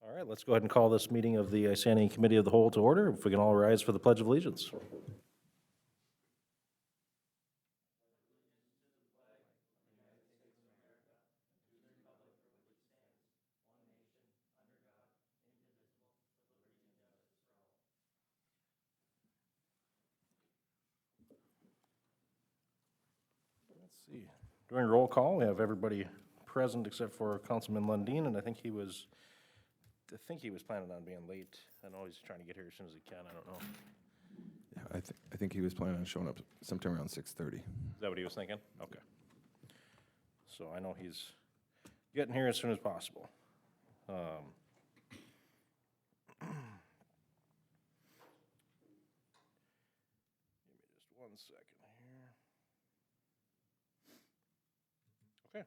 All right, let's go ahead and call this meeting of the Isani Committee of the Whole to order. If we can all rise for the Pledge of Allegiance. Let's see. During roll call, we have everybody present except for Councilman Lundin, and I think he was planning on being late. I know he's trying to get here as soon as he can. I don't know. Yeah, I think he was planning on showing up sometime around 6:30. Is that what he was thinking? Okay. So I know he's getting here as soon as possible. Give me just 1 second here. Okay.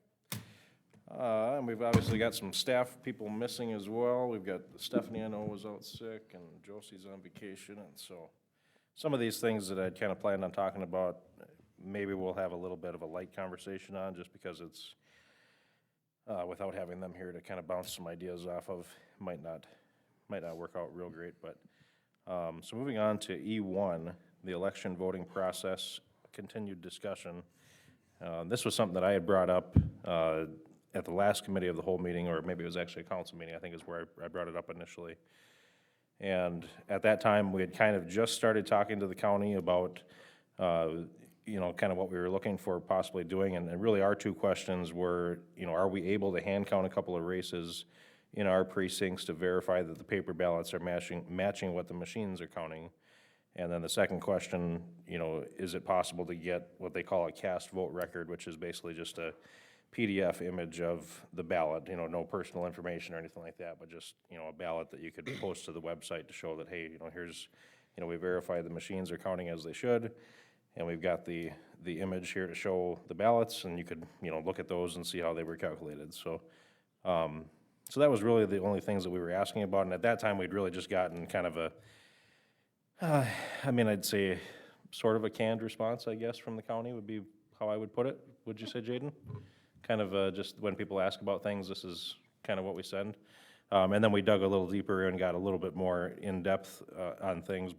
And we've obviously got some staff people missing as well. We've got Stephanie, I know, was out sick, and Josie's on vacation, and so some of these things that I'd kind of planned on talking about, maybe we'll have a little bit of a light conversation on, just because it's, without having them here to kind of bounce some ideas off of, might not work out real great, but, so moving on to E1, the election voting process, continued discussion. This was something that I had brought up, at the last committee of the whole meeting, or maybe it was actually a council meeting, I think is where I brought it up initially. And at that time, we had kind of just started talking to the county about, kind of what we were looking for possibly doing. And really our two questions were, are we able to hand count a couple of races in our precincts to verify that the paper ballots are matching what the machines are counting? And then the second question, is it possible to get what they call a cast vote record, which is basically just a PDF image of the ballot, no personal information or anything like that, but just, a ballot that you could post to the website to show that, hey, here's, we verified the machines are counting as they should, and we've got the image here to show the ballots, and you could, look at those and see how they were calculated. So, so that was really the only things that we were asking about, and at that time, we'd really just gotten kind of a, I'd say sort of a canned response, I guess, from the county would be how I would put it. Would you say, Jaden? Kind of just when people ask about things, this is kind of what we send. And then we dug a little deeper and got a little bit more in-depth on things.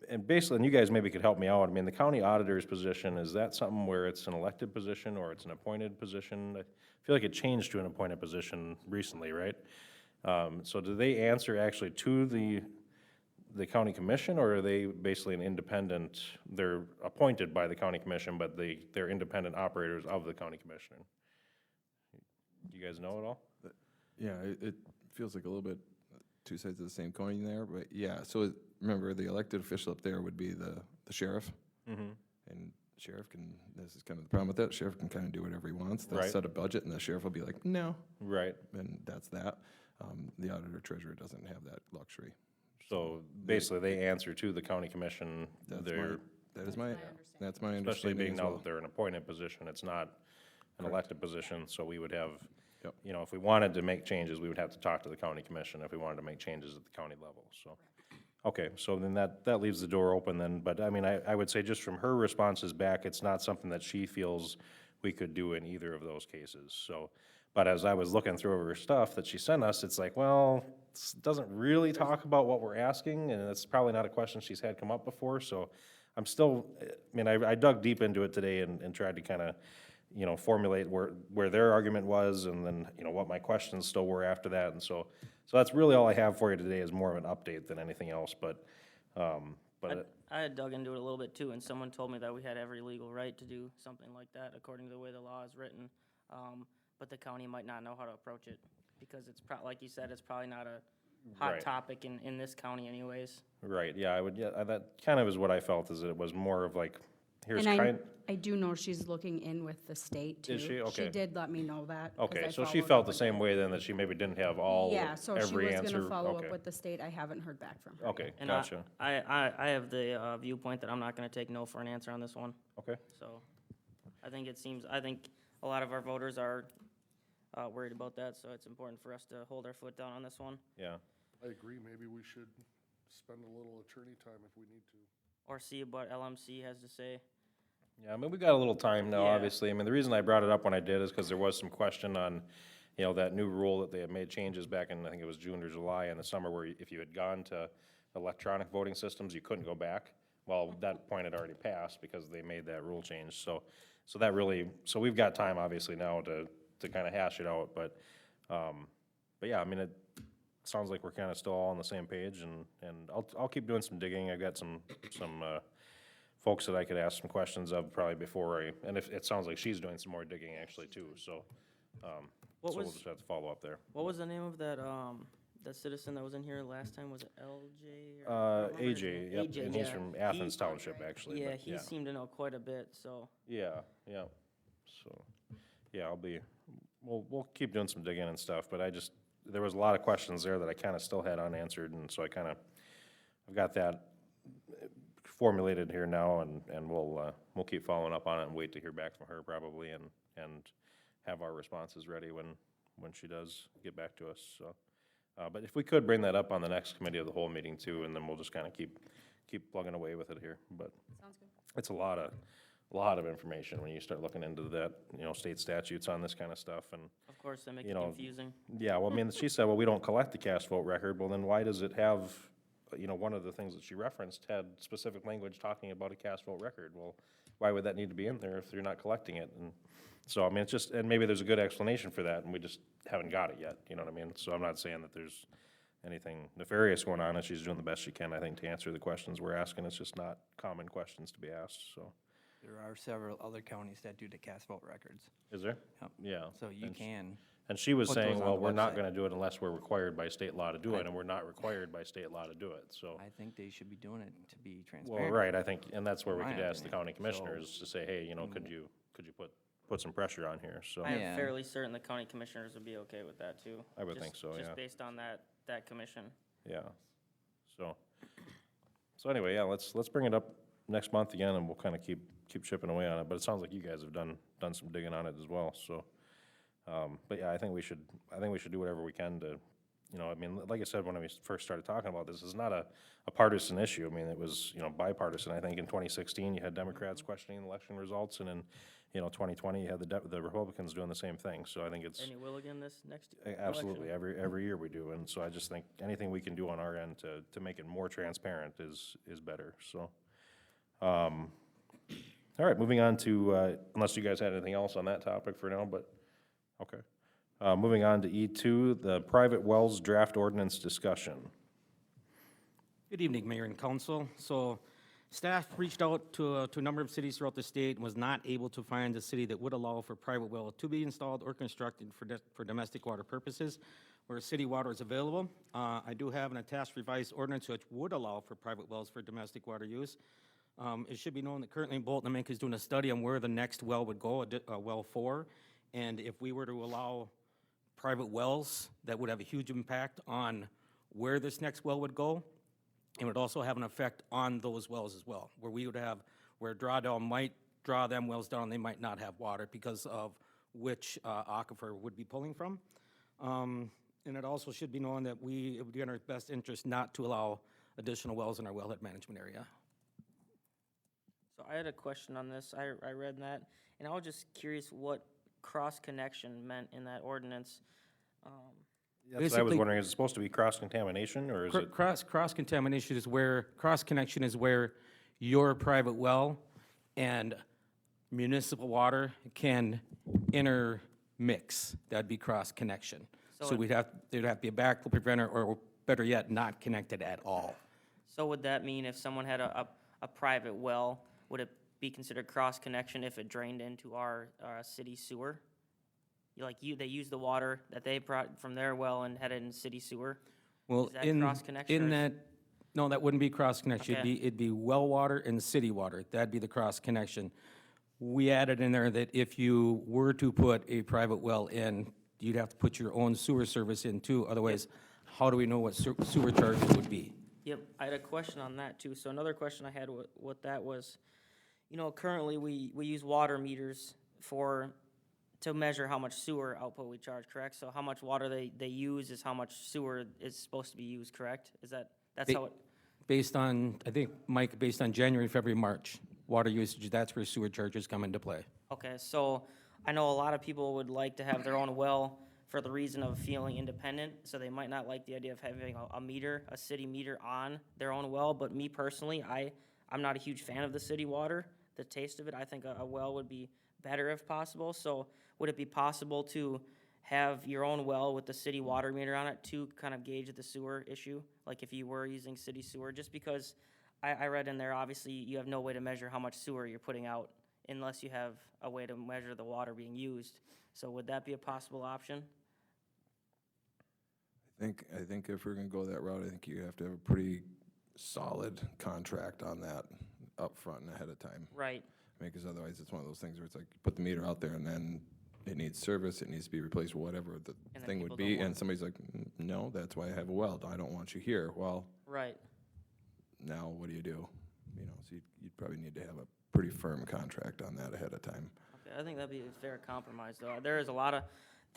And basically, and you guys maybe could help me out, the county auditor's position, is that something where it's an elected position or it's an appointed position? I feel like it changed to an appointed position recently, right? So do they answer actually to the county commission, or are they basically an independent, they're appointed by the county commission, but they're independent operators of the county commission? Do you guys know at all? Yeah, it feels like a little bit two sides of the same coin there, but yeah, so remember, the elected official up there would be the sheriff. Mm-hmm. And sheriff can, this is kind of the problem with that, sheriff can kind of do whatever he wants. They'll Right. set a budget, and the sheriff will be like, no, Right. and that's that. The auditor treasurer doesn't have that luxury. So basically, they answer to the county commission. That's They're, That's my especially understanding being as now well. that they're an appointed position, it's not an Correct. elected position, so we would have, Yep. if we wanted to make changes, we would have to talk to the county commission if we wanted to make changes at the county level, so. Okay, so then that leaves the door open then, but I would say just from her responses back, it's not something that she feels we could do in either of those cases, so. But as I was looking through her stuff that she sent us, it's like, well, it doesn't really talk about what we're asking, and it's probably not a question she's had come up before, so I'm still, I dug deep into it today and tried to kind of, formulate where their argument was, and then, what my questions still were after that, and so that's really all I have for you today is more of an update than anything else, but I had dug into it a little bit too, and someone told me that we had every legal right to do something like that according to the way the law is written. But the county might not know how to approach it because it's like you said, it's probably not a hot Right. topic in this county anyways. Right, yeah, that kind of is what I felt, is that it was more of like, here's And I do know she's looking in with the state too. Is she? Okay. She did let me know that. 'cause okay, I so she followed felt up the with same her. way then, that she maybe didn't have all, Yeah, so she every was answer? gonna follow Okay. up with the state. I haven't heard back from her. Okay, And gotcha, I have the viewpoint that I'm not gonna take no for an answer on this one. okay, So I think a lot of our voters are worried about that, so it's important for us to hold our foot down on this one. yeah. I agree, maybe we should spend a little attorney time if we need to. Or see what LMC has to say. Yeah, we got a little time now, Yeah. obviously. The reason I brought it up when I did is because there was some question on, you know, that new rule that they had made changes back in, I think it was June or July in the summer, where if you had gone to electronic voting systems, you couldn't go back. Well, that point had already passed because they made that rule change, so that really, so we've got time, obviously, now to kind of hash it out, but yeah, I mean, it sounds like we're kind of still all on the same page, and I'll keep doing some digging. I've got some folks that I could ask some questions of probably before and if, it sounds like she's doing some more digging actually too, so, What we'll was- just have to follow up there. What was the name of that, that citizen that was in here last time? Was it LJ? or- I don't remember his AJ, name. yep, AJ, and he's yeah. from Athens He- Township, actually, Yeah, but he seemed to know quite a bit, so. Yeah, yeah, so, yeah, we'll keep doing some digging and stuff, but there was a lot of questions there that I kind of still had unanswered, and so I've got that formulated here now, and we'll keep following up on it and wait to hear back from her probably, and have our responses ready when she does get back to us, so. But if we could bring that up on the next committee of the whole meeting too, and then we'll just kind of keep plugging away with it here, but. Sounds good. It's a lot of information when you start looking into that, you know, state statutes on this kind of stuff, and, Of course, they make You it know, confusing. yeah, well, I mean, she said, well, we don't collect the cast vote record, well, then why does it have, you know, one of the things that she referenced had specific language talking about a cast vote record, well, why would that need to be in there if you're not collecting it, and so, I mean, it's just, and maybe there's a good explanation for that, and we just haven't got it yet, you know what I mean, so I'm not saying that there's anything nefarious going on, and she's doing the best she can, I think, to answer the questions we're asking, it's just not common questions to be asked, so. There are several other counties that do the cast vote records, Is there? Yep. Yeah. so you And sh- can. And she was put saying, those on well, the we're not website. gonna do it unless we're required by state law to do I- it, and we're not required by state law to do it, so. I think they should be doing it to be Well, transparent. right, I think, and that's where we My could ask the opinion. county commissioners to say, hey, you know, could you put some pressure on here, so. I am Yeah. fairly certain the county commissioners would be okay with that too. I would just- think so, yeah. Just based on that commission. Yeah, so anyway, yeah, let's bring it up next month again, and we'll kind of keep chipping away on it, but it sounds like you guys have done some digging on it as well, so. But yeah, I think we should do whatever we can to, you know, I mean, like I said, when we first started talking about this, it's not a partisan issue, I mean, it was, you know, bipartisan, I think in 2016, you had Democrats questioning election results, and in, you know, 2020, you had the Republicans doing the same thing, so I think it's. And you will again this next election? Absolutely, every year we do, and so I just think anything we can do on our end to make it more transparent is better, so. All right, moving on to, unless you guys had anything else on that topic for now, but, okay. Moving on to E2, the private wells draft ordinance discussion. Good evening, Mayor and Council. So staff reached out to a number of cities throughout the state and was not able to find a city that would allow for private well to be installed or constructed for domestic water purposes where city water is available. I do have an attached revised ordinance which would allow for private wells for domestic water use. It should be known that currently Bolton Mink is doing a study on where the next well would go, well 4. And if we were to allow private wells, that would have a huge impact on where this next well would go. It would also have an effect on those wells as well, where drawdown might draw them wells down, they might not have water because of which aquifer would be pulling from. And it also should be known that it would be in our best interest not to allow additional wells in our wellhead management area. So I had a question on this. I read that, and I was just curious what cross-connection meant in that ordinance. That's what I was Basically- wondering, is it supposed to be cross-contamination, or is it? Cross-contamination is cross-connection is where your private well and municipal water can intermix. That'd be cross-connection. So So there'd have to be a backflow preventer, or better yet, not connected at all. So would that mean if someone had a private well, would it be considered cross-connection if it drained into our city sewer? They use the water that they brought from their well and had it in city sewer? Well, Is that in cross-connection or is- that, no, that wouldn't be cross-connection. Okay. It'd be well water and city water. That'd be the cross-connection. We added in there that if you were to put a private well in, you'd have to put your own sewer service in too. Otherwise, how do we know what sewer charges would be? Yep, I had a question on that too. So another question I had what that was, you know, currently we use water meters to measure how much sewer output we charge, correct? So how much water they use is how much sewer is supposed to be used, correct? That's Ba- how it, Based on, I think, Mike, based on January, February, March, water usage, that's where sewer charges come into play. okay, so I know a lot of people would like to have their own well for the reason of feeling independent, so they might not like the idea of having a meter, a city meter on their own well, but me personally, I'm not a huge fan of the city water, the taste of it. I think a well would be better if possible, so would it be possible to have your own well with the city water meter on it to kind of gauge the sewer issue? Like if you were using city sewer, just because I read in there, obviously, you have no way to measure how much sewer you're putting out unless you have a way to measure the water being used. So would that be a possible option? I think if we're gonna go that route, I think you have to have a pretty solid contract on that up front and ahead of time. Right. I mean, because otherwise it's one of those things where it's like, you put the meter out there and then it needs service, it needs to be replaced, whatever the And then thing people would don't be, want and somebody's like, no, that's why I have a well, I don't want you here. Well, Right. now what do? You know, so you'd probably need to have a pretty firm contract on that ahead of time. Okay, I think that'd be a fair compromise, though. There is a lot of,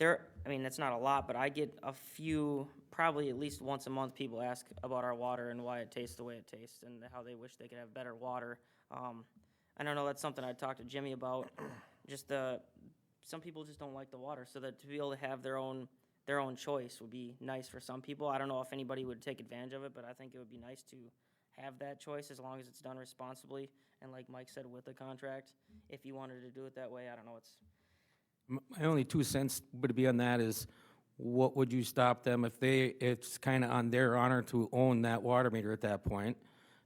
I mean, it's not a lot, but I get a few, probably at least once a month, people ask about our water and why it tastes the way it tastes and how they wish they could have better water. I don't know, that's something I'd talk to Jimmy about, just some people just don't like the water, so that to be able to have their own choice would be nice for some people. I don't know if anybody would take advantage of it, but I think it would be nice to have that choice as long as it's done responsibly, and like Mike said, with the contract. If you wanted to do it that way, I don't know, My only 2 cents would be on that is, what would you stop them if it's kind of on their honor to own that water meter at that point?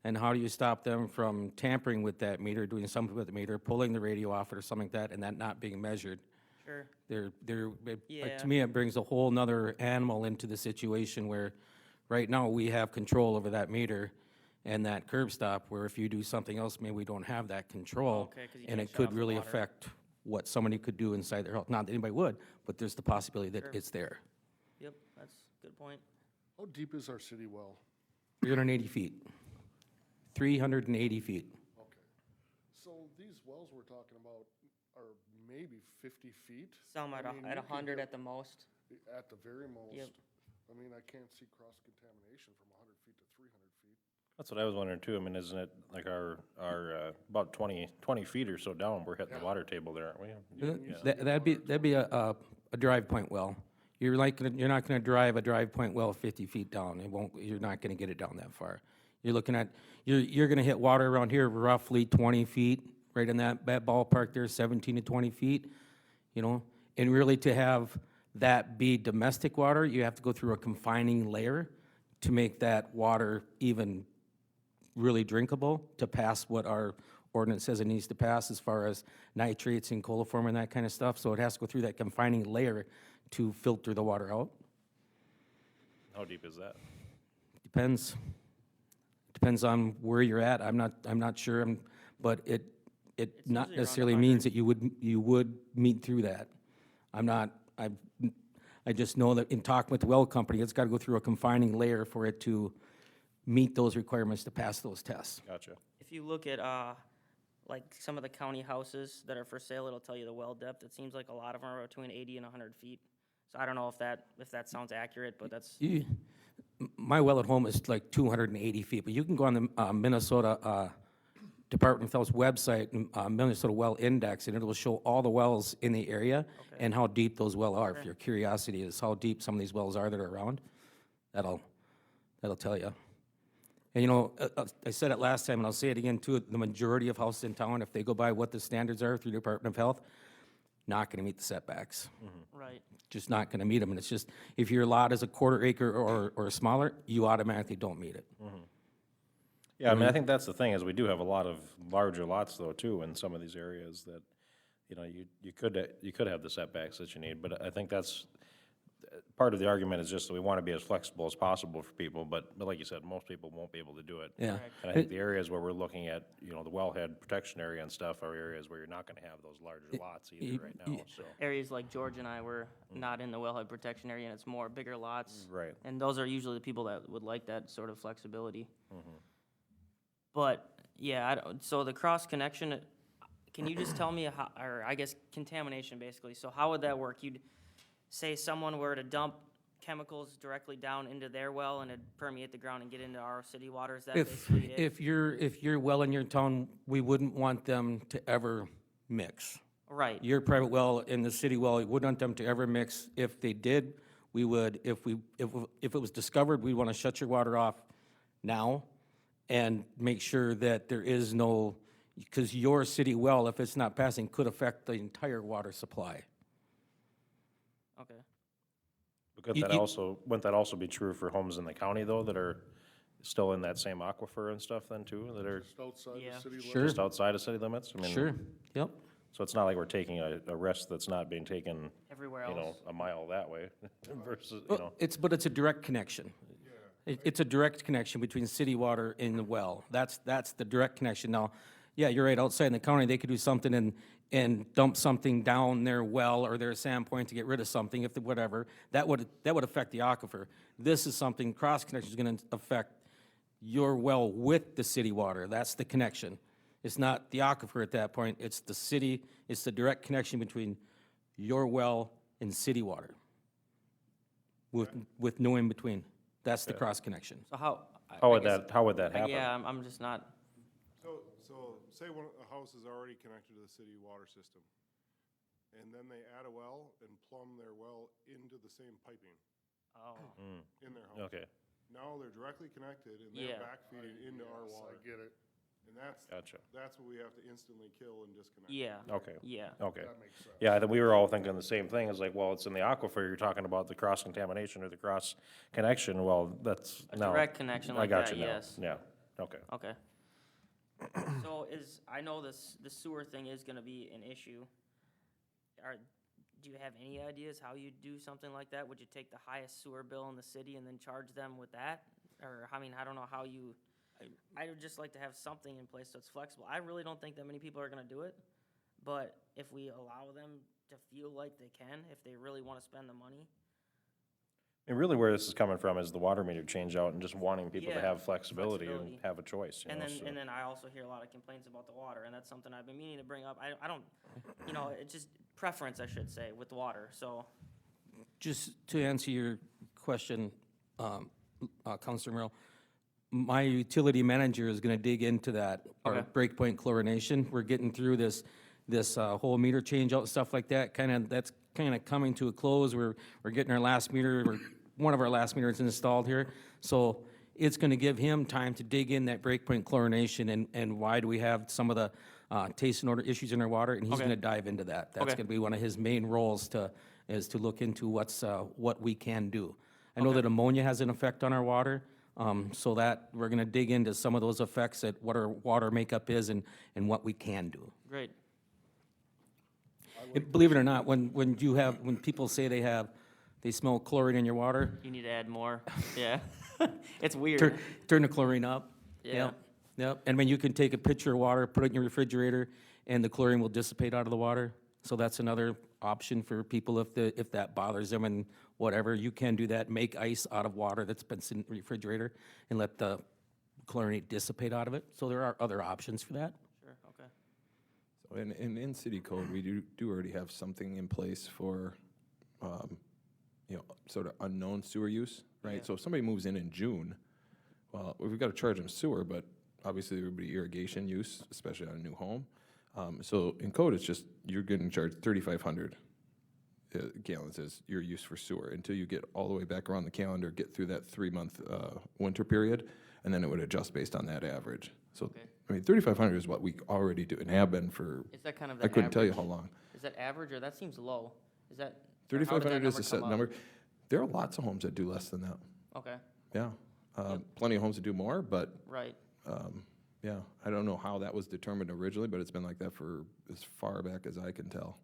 And how do you stop them from tampering with that meter, doing something with the meter, pulling the radio off it or something like that, and that not being measured? Sure. Like, Yeah. to me, it brings a whole nother animal into the situation where, right now, we have control over that meter and that curb stop, where if you do something else, maybe we don't have that control. Okay, 'cause you And can't it shut could off the really water. affect what somebody could do inside their house. Not that anybody would, but there's the possibility that Sure. it's there. Yep, that's a good point. How deep is our city well? 380 feet. 380 feet. Okay. So these wells we're talking about are maybe 50 feet? Some I at mean, at you could 100 get- at the most. At the very most. Yep. I mean, I can't see cross-contamination from 100 feet to 300 feet. That's what I was wondering too. I mean, isn't it like our about 20 feet or so down, we're hitting the water table there, aren't we? That'd be a drive point well. You're not gonna drive a drive point well 50 feet down. You're not gonna get it down that far. You're looking at, you're gonna hit water around here roughly 20 feet, right in that ballpark there, 17 to 20 feet, you know? And really to have that be domestic water, you have to go through a confining layer to make that water even really drinkable, to pass what our ordinance says it needs to pass as far as nitrates and coliform and that kind of stuff. So it has to go through that confining layer to filter the water out. How deep is that? Depends on where you're at. I'm not sure, but it not usually around necessarily means that you would meet through that. I just know that in talking with the well company, it's got to go through a confining layer for it to meet those requirements to pass those tests. Gotcha. If you look at, like some of the county houses that are for sale, it'll tell you the well depth. It seems like a lot of them are between 80 and 100 feet. So I don't know if that sounds accurate, but that's, My well at home is like 280 feet, but you can go on the Minnesota Department of Health's website, Minnesota Well Index, and it will show all the wells in the area and how deep those wells are. If your curiosity is how deep some of these wells are that are around, that'll tell you. And you know, I said it last time, and I'll say it again too, the majority of houses in town, if they go by what the standards are through the Department of Health, not gonna meet the setbacks. right. Just not gonna meet them, and it's just, if your lot is a quarter acre or smaller, you automatically don't meet it. Yeah, I mean, I think that's the thing, is we do have a lot of larger lots though, too, in some of these areas that, you know, you could have the setbacks that you need, but I think that's, part of the argument is just that we want to be as flexible as possible for people, but like you said, most people won't be able to do it. Yeah. And I think the areas where we're looking at, you know, the wellhead protection area and stuff are areas where you're not gonna have those larger lots either right now, so. Areas like George and I were not in the wellhead protection area, and it's more bigger lots. Right. And those are usually the people that would like that sort of flexibility. But, yeah, so the cross connection, can you just tell me how, or I guess contamination basically, so how would that work? You'd say someone were to dump chemicals directly down into their well and it'd permeate the ground and get into our city water, is that basically it? If you're well in your town, we wouldn't want them to ever mix. Right, Your private well and the city well, we wouldn't want them to ever mix. If they did, we would, if it was discovered, we'd want to shut your water off now and make sure that there is no, because your city well, if it's not passing, could affect the entire water supply. okay. Wouldn't that also be true for homes in the county though, that are still in that same aquifer and stuff then too, that are Just outside Yeah. the city limits. Sure. just outside of city limits? I mean, Sure, yep. So it's not like we're taking a risk that's not being taken, Everywhere you know, else. a mile that way versus, you Well, know. but it's a direct connection. It's a direct connection between city water and the well. That's the direct connection. Now, yeah, you're right, outside in the county, they could do something and dump something down their well or their sand point to get rid of something, if, whatever. That would affect the aquifer. This is something, cross connection is gonna affect your well with the city water. That's the connection. It's not the aquifer at that point, it's the city, it's the direct connection between your well and city water. With no in between. That's the cross connection. So how? How would that happen? Yeah, I'm just not, So say a house is already connected to the city water system, and then they add a well and plumb their well into the same piping in their house. Okay, Now they're directly connected and they're Yeah. backfeeding into our Yes, water. I get it. And gotcha. that's what we have to instantly kill and disconnect. yeah, Okay, yeah. okay. That makes sense. Yeah, then we were all thinking the same thing, it's like, well, it's in the aquifer, you're talking about the cross contamination or the cross connection, well, that's, A no. direct connection I like got that, you now. yes. Yeah, okay. Okay. So I know the sewer thing is gonna be an issue. Do you have any ideas how you'd do something like that? Would you take the highest sewer bill in the city and then charge them with that? Or, I mean, I don't know how you, I would just like to have something in place so it's flexible. I really don't think that many people are gonna do it, but if we allow them to feel like they can, if they really wanna spend the money. And really where this is coming from is the water meter change out and just wanting people to Yeah, have flexibility and flexibility. have a choice, you And know, then, so. and then I also hear a lot of complaints about the water, and that's something I've been meaning to bring up. I don't, you know, it's just preference, I should say, with water, so. Just to answer your question, Counselor Merrill, my utility manager is gonna dig into that, our Okay. breakpoint chlorination. We're getting through this whole meter change out and stuff like that, that's kinda coming to a close. We're getting our last meter, one of our last meters installed here. So it's gonna give him time to dig in that breakpoint chlorination and why do we have some of the taste and odor issues in our water, and he's Okay. gonna dive into that. That's Okay. gonna be one of his main roles is to look into what we can do. I know that ammonia has an effect on our water, so that we're gonna dig into some of those effects at what our water makeup is and what we can do. Great. And believe it or not, when people say they smell chlorine in your water, You need to add more, yeah. It's weird. turn the chlorine up. Yeah. Yep, yep. And when you can take a pitcher of water, put it in your refrigerator, and the chlorine will dissipate out of the water. So that's another option for people if that bothers them and whatever. You can do that, make ice out of water that's been in the refrigerator and let the chlorinate dissipate out of it. So there are other options for that. Sure, okay. So in city code, we do already have something in place for, sort of unknown sewer use, right? Yeah. So if somebody moves in June, well, we've got to charge them sewer, but obviously there would be irrigation use, especially on a new home. So in code, it's just, you're getting charged 3,500 gallons as your use for sewer until you get all the way back around the calendar, get through that 3-month winter period, and then it would adjust based on that average. So, Okay. I mean, 3,500 is what we already do and have been for, Is that kind of the I couldn't tell you average? how long. Is that average, or that seems low? Is that? or how did that 3,500 is a number set come up? number. There are lots of homes that do less than that, Okay, yeah. Plenty of homes that do more, but, right. yeah, I don't know how that was determined originally, but it's been like that for as far back as I can tell.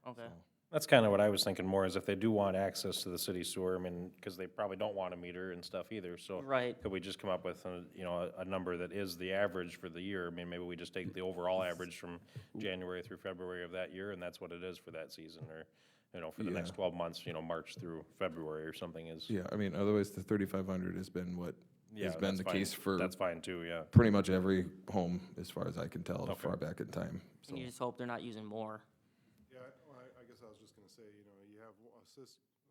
Okay, That's kind of what I was thinking more, is if they do want access to the city sewer, I mean, because they probably don't want a meter and stuff either, so. right. Could we just come up with a number that is the average for the year? I mean, maybe we just take the overall average from January through February of that year, and that's what it is for that season, or, for the next Yeah. 12 months, March through February or something is. Yeah, I mean, otherwise, the 3,500 has been what Yeah, has been that's the fine. case for That's fine too, yeah. pretty much every home, as far as I can tell, Okay. far back in time. So, And you just hope they're not using more. Yeah, well, I guess I was just gonna say, you have a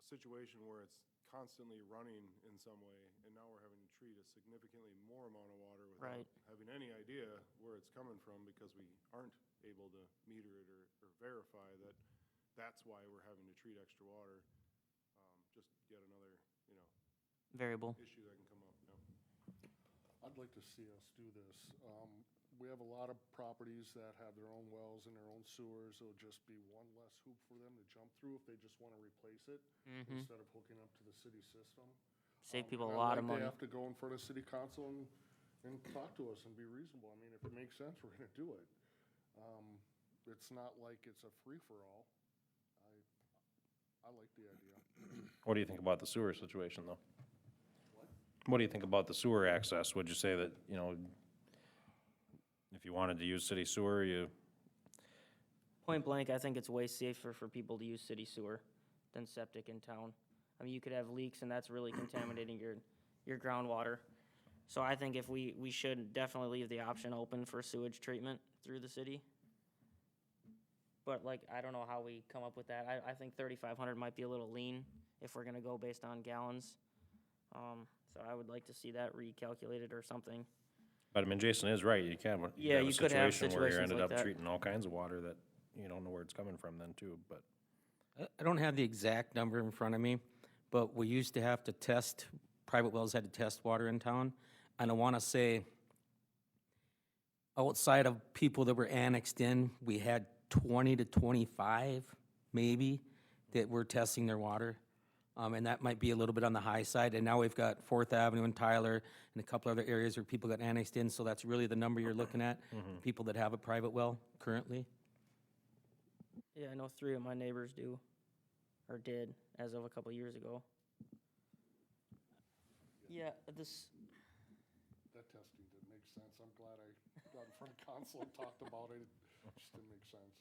situation where it's constantly running in some way, and now we're having to treat a significantly more amount of water without Right. having any idea where it's coming from because we aren't able to meter it or verify that that's why we're having to treat extra water. Just yet another, Variable. issue that can come up, I'd like to see us do this. We have a lot of properties that have their own wells and their own sewers. It'll just be one less hoop for them to jump through if they just want to replace it instead of hooking up to the city system. Save people a And lot of I'd like money. to have to go in front of city council and talk to us and be reasonable. I mean, if it makes sense, we're gonna do it. It's not like it's a free-for-all. I like the idea. What do you think about the sewer situation, though? What do you think about the sewer access? Would you say that, if you wanted to use city sewer, Point blank, I think it's way safer for people to use city sewer than septic in town. I mean, you could have leaks, and that's really contaminating your groundwater. So I think if we should definitely leave the option open for sewage treatment through the city. But like, I don't know how we come up with that. I think 3,500 might be a little lean if we're gonna go based on gallons. So I would like to see that recalculated or something. but I mean, Jason is right, you can. Yeah, you could have situation where you situations ended like up that. treating all kinds of water that you don't know where it's coming from then too, but. I don't have the exact number in front of me, but we used to have to test, private wells had to test water in town. And I want to say, outside of people that were annexed in, we had 20 to 25, maybe, that were testing their water. And that might be a little bit on the high side. And now we've got Fourth Avenue in Tyler and a couple other areas where people got annexed in. So that's really the number you're looking at, people that have a private well currently. Yeah, I know 3 of my neighbors do, or did, as of a couple years ago. Yeah, this, That testing didn't make sense. I'm glad I got in front of council and talked about it. It just didn't make sense.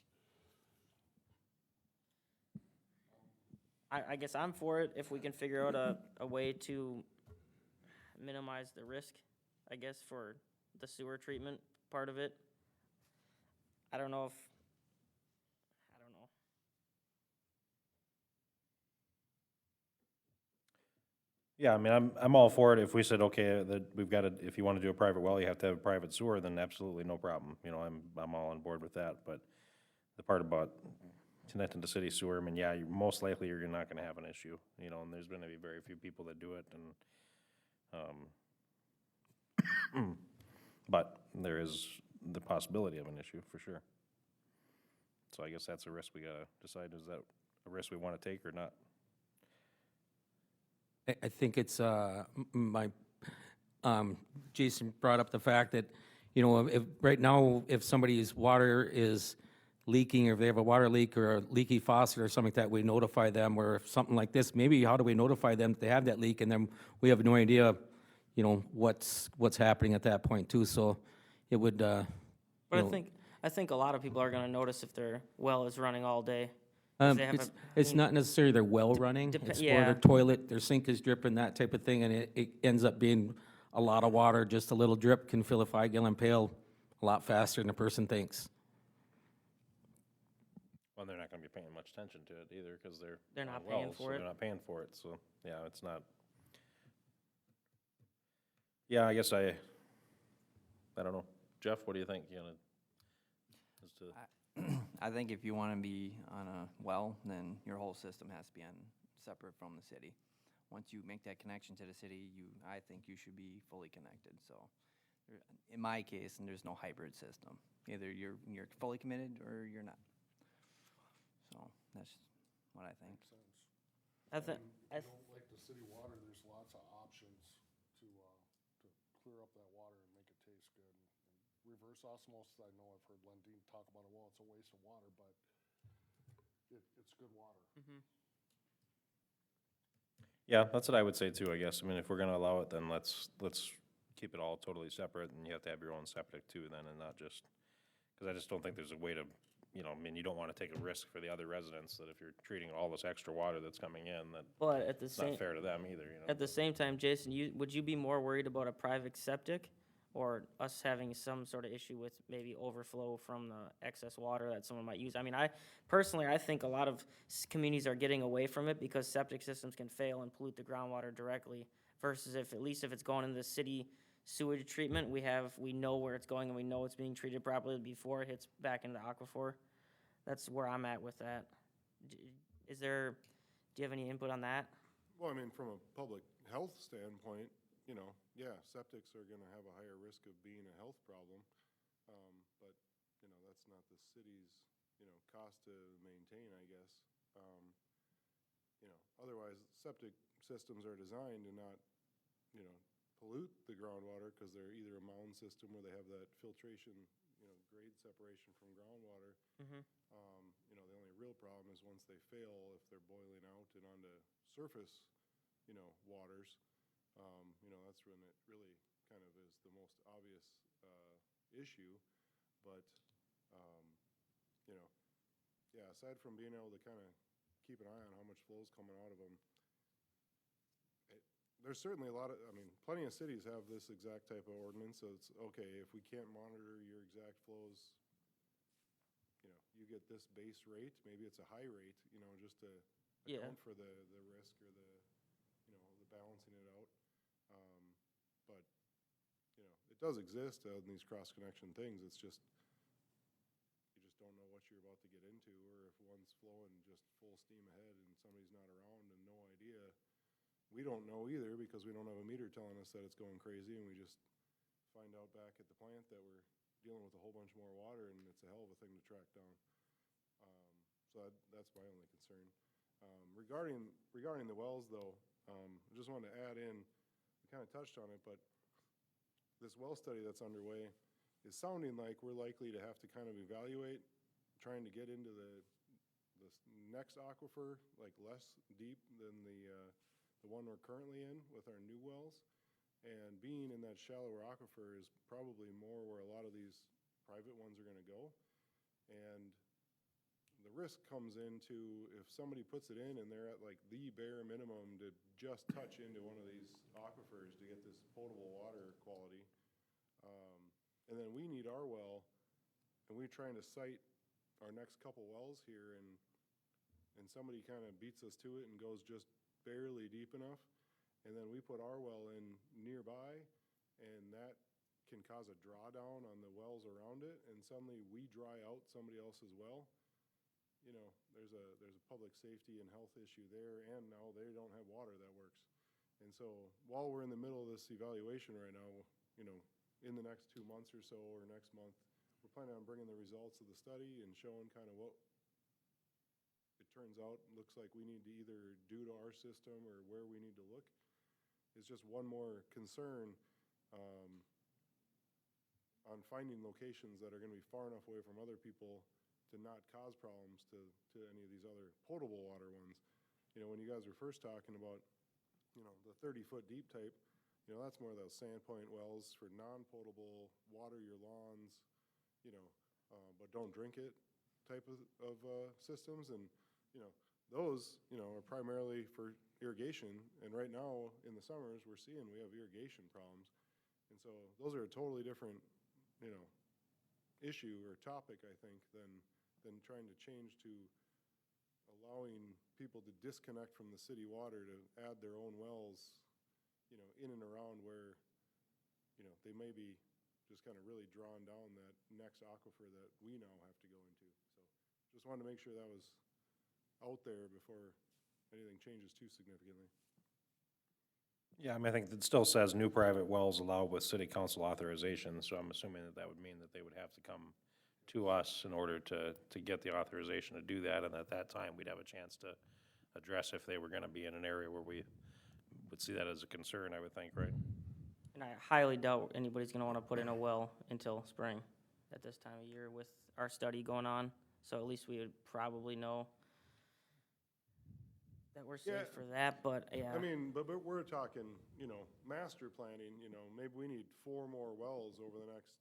I guess I'm for it if we can figure out a way to minimize the risk, I guess, for the sewer treatment part of it. I don't know. Yeah, I mean, I'm all for it. If we said, okay, that we've got to, if you want to do a private well, you have to have a private sewer, then absolutely no problem. I'm all on board with that. But the part about connecting to city sewer, I mean, yeah, most likely you're not going to have an issue, and there's going to be very few people that do it, and, but there is the possibility of an issue for sure. So I guess that's a risk we gotta decide, is that a risk we want to take or not? I think it's, Jason brought up the fact that, if, right now, if somebody's water is leaking, or if they have a water leak or a leaky faucet or something like that, we notify them, or if something like this, maybe how do we notify them that they have that leak, and then we have no idea, what's happening at that point too, so it would, But I think a lot of people are gonna notice if their well is running all day. They have it's not necessarily their well running, it's more yeah. their toilet, their sink is dripping, that type of thing, and it ends up being a lot of water. Just a little drip can fill a 5-gallon pail a lot faster than a person thinks. Well, they're not gonna be paying much attention to it either, because They're on not paying wells, so for it. They're not paying for it, so, yeah, it's not. Yeah, I guess I don't know. Jeff, what do you think, as to, I think if you want to be on a well, then your whole system has to be separate from the city. Once you make that connection to the city, I think you should be fully connected. So, in my case, and there's no hybrid system. Either you're fully committed or you're not. So that's what I think. Makes sense. I think, If you don't like the city water, there's lots of options to clear up that water and make it taste good. And reverse osmosis, I know I've heard Lundin talk about it, well, it's a waste of water, but it's good water. yeah, that's what I would say too, I guess. I mean, if we're gonna allow it, then let's keep it all totally separate, and you have to have your own septic too then, and not just, because I just don't think there's a way to, I mean, you don't want to take a risk for the other residents, that if you're treating all this extra water that's coming in, that but at the it's not same, fair to them either, at the same time, Jason, would you be more worried about a private septic or us having some sort of issue with maybe overflow from the excess water that someone might use? I mean, I think a lot of communities are getting away from it because septic systems can fail and pollute the groundwater directly versus if, at least if it's going into the city sewage treatment, we know where it's going and we know it's being treated properly before it hits back into the aquifer. That's where I'm at with that. Do you have any input on that? Well, I mean, from a public health standpoint, you know, yeah, septics are gonna have a higher risk of being a health problem. But, you know, that's not the city's, you know, cost to maintain, I guess. You know, otherwise, septic systems are designed to not, you know, pollute the groundwater, because they're either a mound system where they have that filtration, you know, grade separation from groundwater. You know, the only real problem is once they fail, if they're boiling out and onto surface, you know, waters, you know, that's when it really kind of is the most obvious issue. But, you know, yeah, aside from being able to kind of keep an eye on how much flow's coming out of them, there's certainly a lot of, I mean, plenty of cities have this exact type of ordinance, so it's, okay, if we can't monitor your exact flows, you know, you get this base rate, maybe it's a high rate, you know, just to Yeah. account for the risk or the, you know, the balancing it out. But, you know, it does exist in these cross-connection things, it's just, you just don't know what you're about to get into, or if one's flowing just full steam ahead and somebody's not around and no idea. We don't know either, because we don't have a meter telling us that it's going crazy, and we just find out back at the plant that we're dealing with a whole bunch more water, and it's a hell of a thing to track down. So that's my only concern. Regarding the wells, though, I just wanted to add in, we kind of touched on it, but this well study that's underway is sounding like we're likely to have to kind of evaluate trying to get into the next aquifer, like less deep than the one we're currently in with our new wells. And being in that shallower aquifer is probably more where a lot of these private ones are gonna go. And the risk comes into if somebody puts it in and they're at like the bare minimum to just touch into one of these aquifers to get this potable water quality. And then we need our well, and we're trying to site our next couple wells here, and somebody kind of beats us to it and goes just barely deep enough, and then we put our well in nearby, and that can cause a drawdown on the wells around it, and suddenly we dry out somebody else's well. You know, there's a public safety and health issue there, and now they don't have water that works. And so while we're in the middle of this evaluation right now, you know, in the next 2 months or so, or next month, we're planning on bringing the results of the study and showing kind of what it turns out looks like we need to either do to our system or where we need to look. It's just one more concern on finding locations that are gonna be far enough away from other people to not cause problems to any of these other potable water ones. You know, when you guys were first talking about, you know, the 30-foot deep type, you know, that's more of those Sandpoint wells for non-potable, water your lawns, you know, but don't drink it type of systems. And, you know, those, you know, are primarily for irrigation. And right now, in the summers, we're seeing we have irrigation problems. And so those are a totally different, you know, issue or topic, I think, than trying to change to allowing people to disconnect from the city water to add their own wells, you know, in and around where, you know, they may be just kind of really drawing down that next aquifer that we now have to go into. So just wanted to make sure that was out there before anything changes too significantly. Yeah, I mean, I think it still says new private wells allowed with city council authorization, so I'm assuming that would mean that they would have to come to us in order to get the authorization to do that, and at that time, we'd have a chance to address if they were gonna be in an area where we would see that as a concern, I would think, right? And I highly doubt anybody's gonna wanna put in a well until spring at this time of year with our study going on. So at least we would probably know that we're Yeah. safe for that, but yeah. I mean, but we're talking, you know, master planning, you know, maybe we need 4 more wells over the next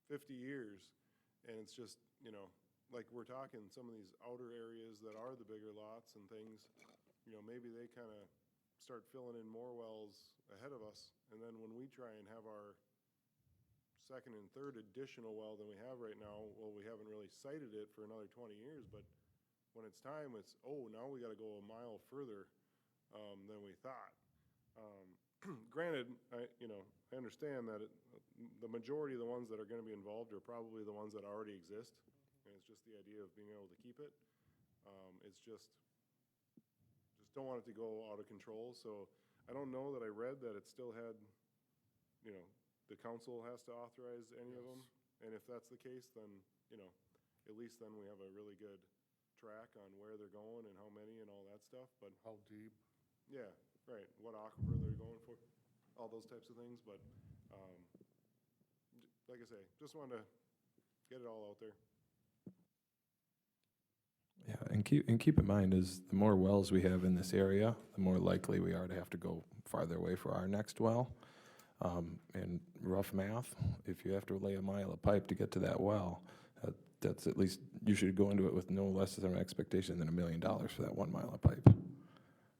50 years. And it's just, you know, like we're talking some of these outer areas that are the bigger lots and things, you know, maybe they kind of start filling in more wells ahead of us. And then when we try and have our second and third additional well than we have right now, well, we haven't really sited it for another 20 years, but when it's time, it's, oh, now we got to go a mile further than we thought. granted, I understand that the majority of the ones that are gonna be involved are probably the ones that already exist, and it's just the idea of being able to keep it. It's just don't want it to go out of control, so I don't know that I read that it still had, the council has to authorize any of them, and if that's the case, then, at least then we have a really good track on where they're going and how many and all that stuff, but, How deep? yeah, right, what aquifer they're going for, all those types of things, but, like I say, just wanted to get it all out there. Yeah, and keep in mind is the more wells we have in this area, the more likely we are to have to go farther away for our next well. And rough math, if you have to lay a mile of pipe to get to that well, that's at least, you should go into it with no less than an expectation than $1 million for that 1 mile of pipe.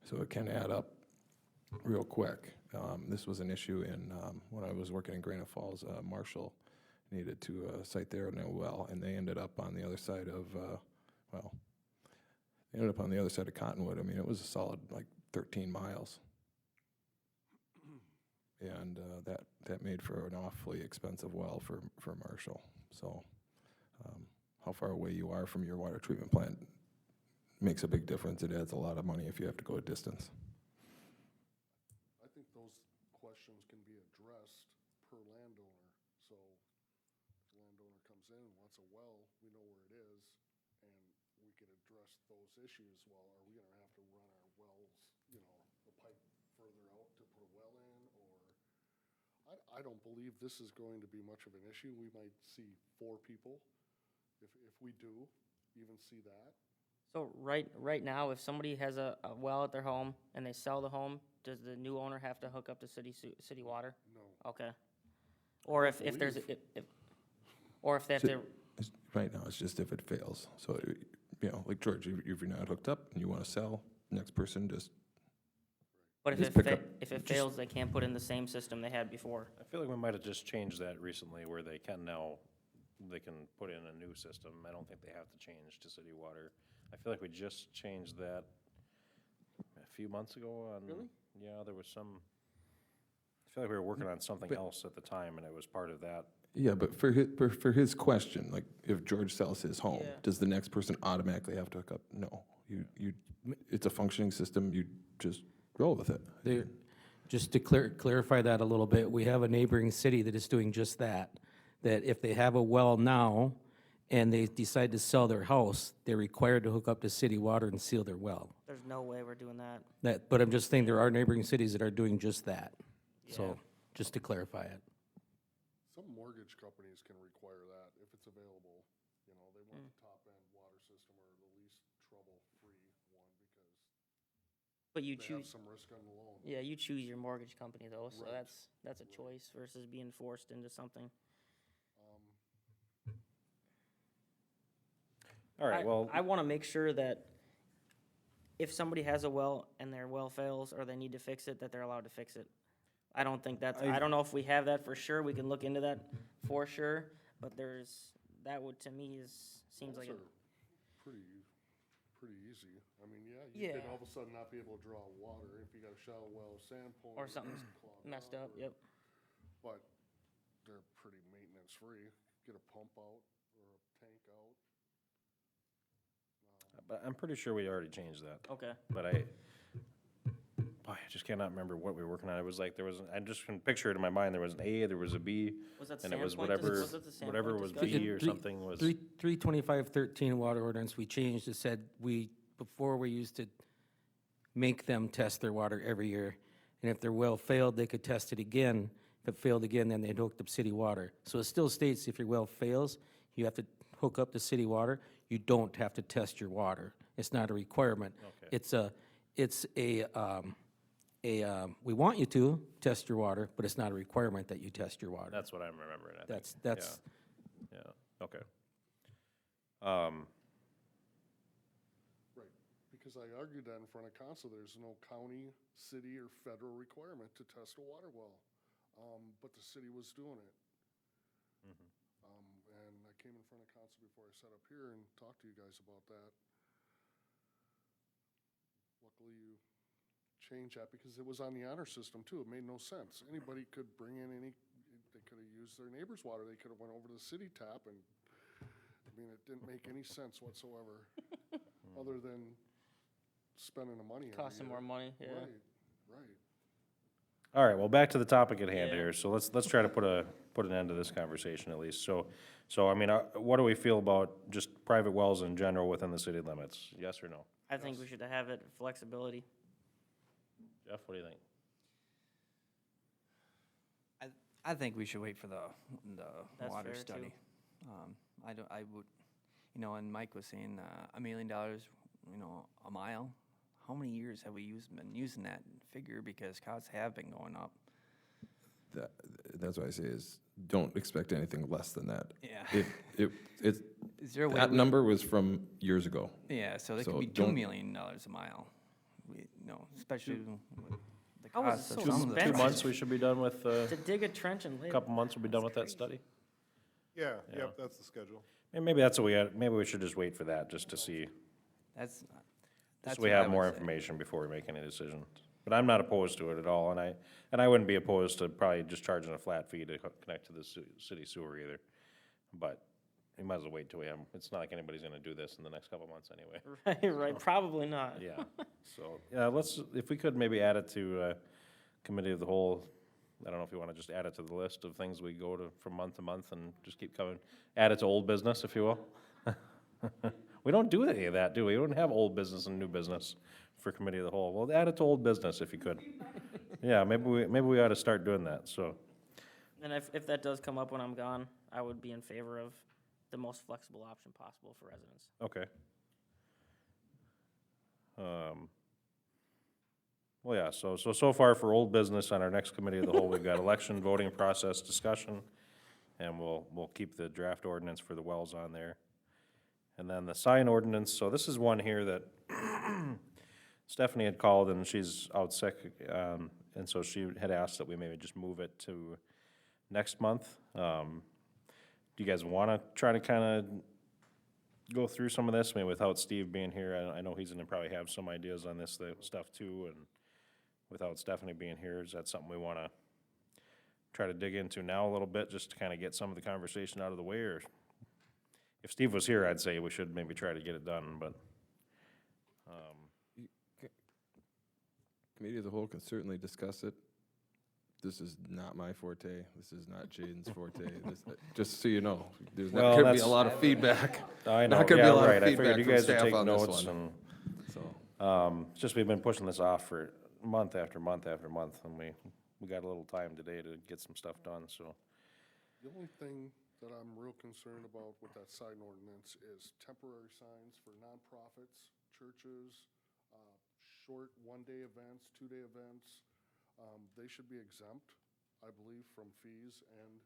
So it can add up real quick. This was an issue in, when I was working in Granite Falls, Marshall needed to site their new well, and they ended up on the other side of, they ended up on the other side of Cottonwood. I mean, it was a solid, 13 miles. And that made for an awfully expensive well for Marshall. So how far away you are from your water treatment plant makes a big difference. It adds a lot of money if you have to go a distance. I think those questions can be addressed per landowner. So if the landowner comes in and wants a well, we know where it is, and we could address those issues. Well, are we gonna have to run our wells, the pipe further out to put a well in, or I don't believe this is going to be much of an issue. We might see 4 people, if we do, even see that. So right now, if somebody has a well at their home and they sell the home, does the new owner have to hook up to city water? No. Okay. Or if there's, or if they have to, Right now, it's just if it fails. So, like George, if you're not hooked up and you want to sell, next person just, but if just it pick up- if it fails, they can't put in the same system they had before. I feel like we might have just changed that recently where they can put in a new system. I don't think they have to change to city water. I feel like we just changed that a few months ago on. Really? Yeah, there was some, I feel like we were working on something else at the time and it was part of that. yeah, but for his question, like if George sells his home, Yeah. does the next person automatically have to hook up? No. It's a functioning system, you just roll with it. There, just to clarify that a little bit, we have a neighboring city that is doing just that. That if they have a well now and they decide to sell their house, they're required to hook up to city water and seal their well. There's no way we're doing that. But I'm just saying there are neighboring cities that are doing just that. Yeah. So, just to clarify it. Some mortgage companies can require that if it's available. They want the top-end water system or the least trouble-free one because But you they have choose, some risk on the loan. yeah, you choose your mortgage company though, so Right. that's a choice versus being forced into something. All right, well, I wanna make sure that if somebody has a well and their well fails or they need to fix it, that they're allowed to fix it. I don't think that's, I don't know if we have that for sure, we can look into that for sure, but that would, to me, seems like Those it. are pretty easy. I mean, you could Yeah. all of a sudden not be able to draw water if you got a shallow well, sand point. Or something's clogged messed up, or- yep. But they're pretty maintenance-free. Get a pump out or a tank out. but I'm pretty sure we already changed that. Okay. But I just cannot remember what we were working on. It was like, I just can picture it in my mind, there was an A, there was a B, Was that and it was Sandpoint whatever, was it the Sandpoint whatever was discussion? B or something was. 32513 water ordinance, we changed, it said before we used to make them test their water every year. And if their well failed, they could test it again. If it failed again, then they'd hook up city water. So it still states if your well fails, you have to hook up to city water. You don't have to test your water. It's not a requirement. Okay. We want you to test your water, but it's not a requirement that you test your water. That's what I'm remembering, I think. That's, Yeah, okay. Right, because I argued that in front of council, there's no county, city, or federal requirement to test a water well. But the city was doing it. And I came in front of council before I sat up here and talked to you guys about that. Luckily, you change that because it was on the honor system too. It made no sense. Anybody could bring in they could have used their neighbor's water. They could have went over to the city tap and, I mean, it didn't make any sense whatsoever, other than spending the money every Cost them year. more money, yeah. Right. All right, well, back to the topic at hand Yeah. here. So let's try to put an end to this conversation at least. So I mean, what do we feel about just private wells in general within the city limits? Yes or no? I think we should have it flexibility. Jeff, what do you think? I think we should wait for the That's water fair, too. study. I would, and Mike was saying, $1 million, a mile. How many years have we been using that figure, because costs have been going up? That's what I say is, don't expect anything less than that. Yeah. It's, Is there a way? that number was from years ago. Yeah, so that So could be $2 don't- million a mile. Especially with the How is cost it of so some of the expensive? 2 months, we should be done with, To dig a trench and lay a it. couple months, we'll be done with that That's study? Yeah, Yeah. yep, that's the schedule. And maybe that's what maybe we should just wait for that, just to see, That's so we what I have more would say. information before we make any decisions. But I'm not opposed to it at all, and I wouldn't be opposed to probably just charging a flat fee to connect to the city sewer either. But we might as well wait till we have, it's not like anybody's gonna do this in the next couple months anyway. Right, probably not. Yeah, so, yeah, if we could maybe add it to, committee of the whole, I don't know if you wanna just add it to the list of things we go to from month to month and just keep coming, add it to old business, if you will. We don't do any of that, do we? We don't have old business and new business for committee of the whole. Well, add it to old business if you could. Yeah, maybe we ought to start doing that, so. And if that does come up when I'm gone, I would be in favor of the most flexible option possible for residents. Okay. Well, yeah, so far for old business on our next committee of the whole, we've got election, voting process discussion, and we'll keep the draft ordinance for the wells on there. And then the sign ordinance, so this is one here that Stephanie had called and she's out sick, and so she had asked that we maybe just move it to next month. Do you guys wanna try to kinda go through some of this, I mean, without Steve being here? I know he's gonna probably have some ideas on this stuff too, and without Stephanie being here, is that something we wanna try to dig into now a little bit, just to kinda get some of the conversation out of the way, or? If Steve was here, I'd say we should maybe try to get it done, but, Committee of the whole can certainly discuss it. This is not my forte. This is not Jaden's forte. Just so you know, there's Well, not gonna be a that's- lot of feedback. I know, Not gonna be yeah, a lot of right, I figured feedback you from guys would staff take on this notes one. and, So, it's just we've been pushing this off for month after month after month, and we got a little time today to get some stuff done, so. The only thing that I'm real concerned about with that sign ordinance is temporary signs for nonprofits, churches, short one-day events, two-day events. They should be exempt, I believe, from fees and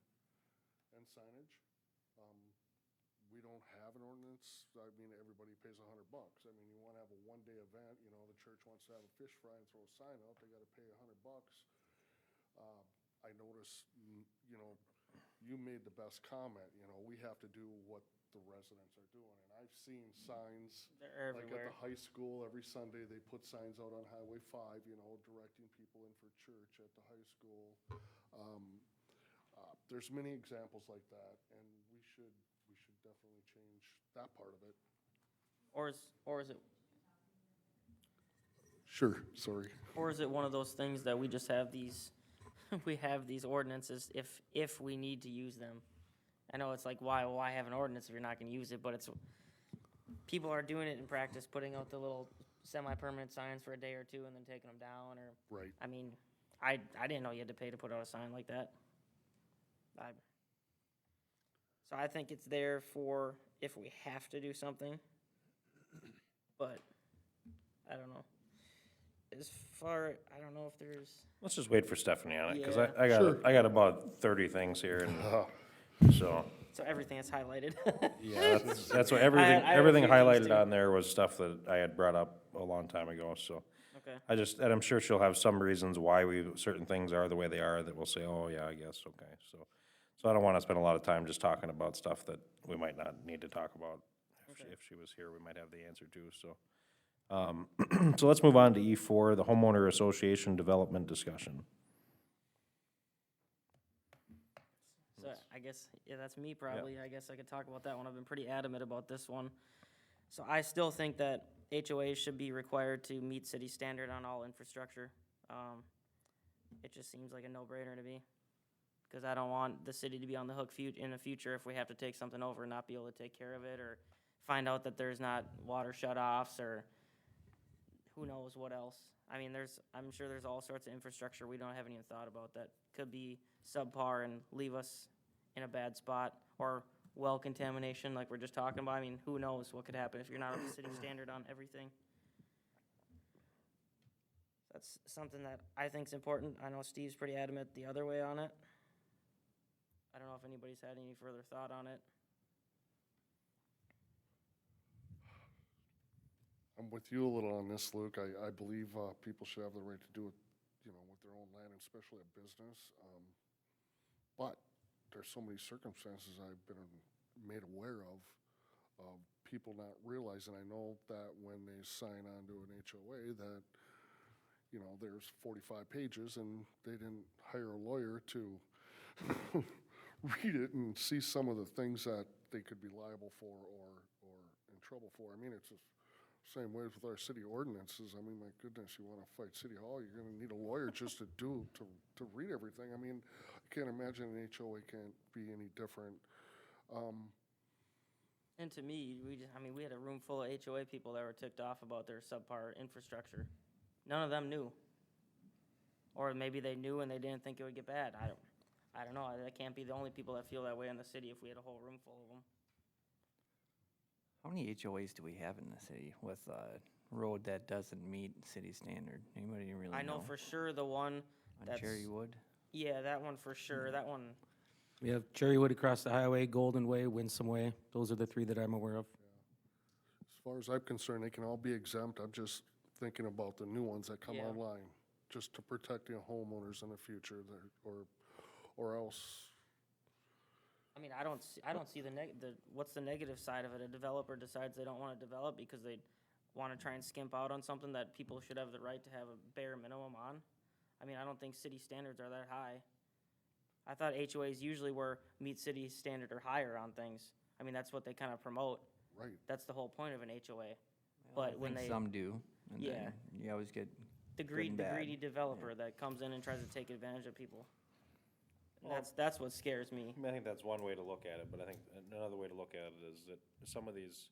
signage. We don't have an ordinance. I mean, everybody pays $100. I mean, you wanna have a one-day event, the church wants to have a fish fry and throw a sign out, they gotta pay $100. I notice, you made the best comment, we have to do what the residents are doing. And I've seen signs, They're like at everywhere. the high school, every Sunday, they put signs out on Highway 5, directing people in for church at the high school. There's many examples like that, and we should definitely change that part of it. Or is it Sure, sorry. Or is it one of those things that we just have these, we have these ordinances if we need to use them? I know it's like, why have an ordinance if you're not gonna use it, but people are doing it in practice, putting out the little semi-permanent signs for a day or two and then taking them down, or, Right. I mean, I didn't know you had to pay to put out a sign like that. So I think it's there for if we have to do something, but I don't know. I don't know if there's, Let's just wait for Stephanie on it, cause Yeah. I got about 30 things here, and so, so everything is highlighted. yeah, that's what, I everything, have a everything few things highlighted too. on there was stuff that I had brought up a long time ago, so. Okay. And I'm sure she'll have some reasons why certain things are the way they are, that we'll say, oh, yeah, I guess, okay, so. So I don't wanna spend a lot of time just talking about stuff that we might not need to talk about. Okay. If she was here, we might have the answer to, so. So let's move on to E4, the homeowner association development discussion. So I guess, yeah, that's me probably. I guess I could talk about that one. I've been pretty adamant about this one. So I still think that HOAs should be required to meet city standard on all infrastructure. It just seems like a no-brainer to me. Because I don't want the city to be on the hook in the future if we have to take something over and not be able to take care of it, or find out that there's not water shut-offs, or who knows what else. I mean, I'm sure there's all sorts of infrastructure we haven't even thought about that could be subpar and leave us in a bad spot, or well contamination like we're just talking about. I mean, who knows what could happen if you're not up to city standard on everything. That's something that I think is important. I know Steve's pretty adamant the other way on it. I don't know if anybody's had any further thought on it. I'm with you a little on this, Luke. I believe people should have the right to do it, with their own land, especially a business. But there's so many circumstances I've been made aware of people not realizing. I know that when they sign on to an HOA that, there's 45 pages and they didn't hire a lawyer to read it and see some of the things that they could be liable for or in trouble for. I mean, it's the same way with our city ordinances. I mean, my goodness, you want to fight City Hall, you're going to need a lawyer just to read everything. I mean, I can't imagine an HOA can't be any different. And to me, we had a room full of HOA people that were ticked off about their subpar infrastructure. None of them knew. Or maybe they knew and they didn't think it would get bad. I don't know. I can't be the only people that feel that way in the city if we had a whole room full of them. How many HOAs do we have in the city with a road that doesn't meet city standard? Anybody really know? I know for sure the one On that's... Cherrywood? Yeah, that one for sure. That one, We have Cherrywood across the highway, Golden Way, Winsome Way. Those are the three that I'm aware of. As far as I'm concerned, they can all be exempt. I'm just thinking about the new ones that come Yeah. online, just to protect the homeowners in the future, or else. I mean, I don't see what's the negative side of it? A developer decides they don't want to develop because they want to try and skimp out on something that people should have the right to have a bare minimum on. I mean, I don't think city standards are that high. I thought HOAs usually were meet city standard or higher on things. I mean, that's what they kind of promote. Right. That's the whole point of an HOA. Well, But I when think they, some do, and Yeah. then you always get the good and bad. greedy developer that comes in and tries to take advantage of people. That's what scares me. I mean, I think that's one way to look at it, but I think another way to look at it is that some of these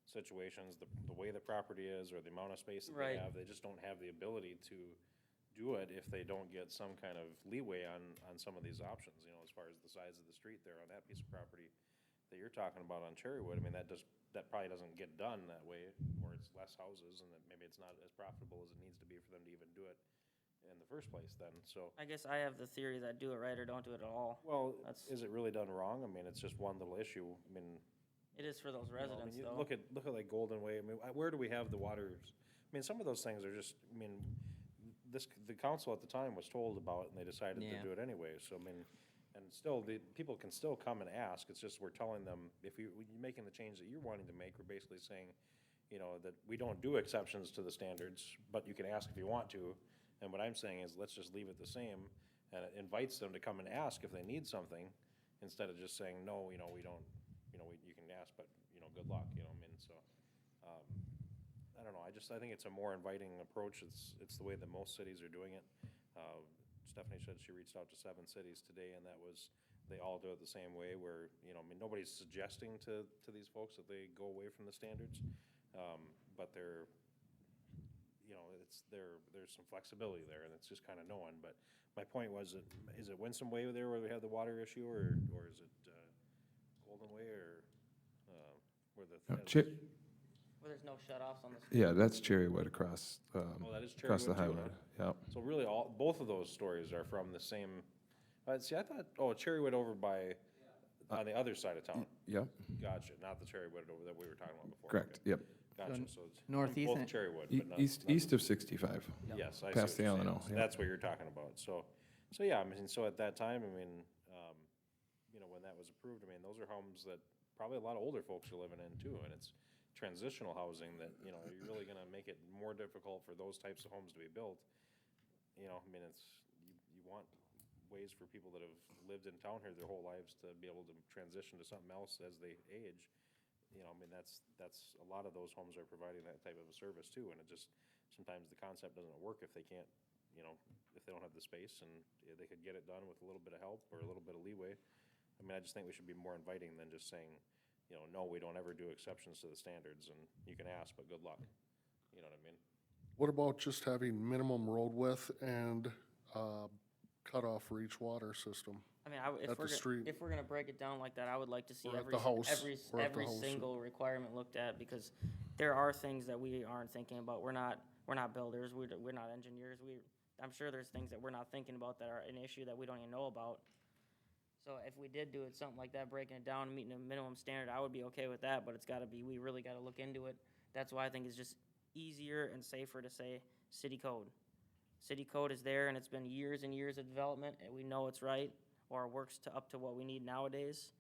situations, the way the property is or the amount of space that Right. they have, they just don't have the ability to do it if they don't get some kind of leeway on some of these options, as far as the size of the street there on that piece of property that you're talking about on Cherrywood. I mean, that probably doesn't get done that way, or it's less houses, and that maybe it's not as profitable as it needs to be for them to even do it in the first place then, so. I guess I have the theory that do it right or don't do it at all. Well, That's- is it really done wrong? I mean, it's just one little issue. I mean, It is for those you know, I mean, residents, you though. look at like Golden Way. I mean, where do we have the waters? I mean, some of those things are just, I mean, the council at the time was told about it and they decided to Yeah. do it anyway. So, I mean, and still, the people can still come and ask. It's just we're telling them, if you're making the change that you're wanting to make, we're basically saying, that we don't do exceptions to the standards, but you can ask if you want to. And what I'm saying is, let's just leave it the same, and it invites them to come and ask if they need something, instead of just saying, no, we don't, you can ask, but, good luck, I mean, so, I don't know, I think it's a more inviting approach. It's the way that most cities are doing it. Stephanie said she reached out to 7 cities today, and they all do it the same way, where, I mean, nobody's suggesting to these folks that they go away from the standards, but they're, there's some flexibility there, and it's just kind of knowing. But my point was, is it Winsome Way there where we have the water issue, or is it Golden Way, or where the? Where there's no shut-offs on the street. Yeah, that's Cherrywood across, Oh, that is across the Cherrywood too, highway. huh? Yep. So really, both of those stories are from the same. See, I thought, Cherrywood over by on the other side of town. Yep, Gotcha, not the Cherrywood over that we were talking about before. correct, Okay. yep. Gotcha. So it's northeast both and- Cherrywood, E- but not East of 65. Yes, I see Past what you're the saying. Alano, So yeah. that's what you're talking about. So yeah, I mean, so at that time, I mean, when that was approved, I mean, those are homes that probably a lot of older folks are living in too, and it's transitional housing, that, you know, you're really gonna make it more difficult for those types of homes to be built. You know, I mean, you want ways for people that have lived in town here their whole lives to be able to transition to something else as they age. You know, I mean, that's, a lot of those homes are providing that type of a service too, and it just, sometimes the concept doesn't work if they can't, you know, if they don't have the space, and they could get it done with a little bit of help or a little bit of leeway. I mean, I just think we should be more inviting than just saying, you know, no, we don't ever do exceptions to the standards, and you can ask, but good luck. You know what I mean? What about just having minimum road width and cutoff for each water system? I mean, At the street. if we're gonna break it down like that, I would like to see Or at every, the house. Or at the every house. single requirement looked at, because there are things that we aren't thinking about. We're not builders, we're not engineers, I'm sure there's things that we're not thinking about that are an issue that we don't even know about. So if we did do it, something like that, breaking it down, meeting a minimum standard, I would be okay with that, but it's gotta be, we really gotta look into it. That's why I think it's just easier and safer to say city code. City code is there, and it's been years and years of development, and we know it's right, or works up to what we need nowadays.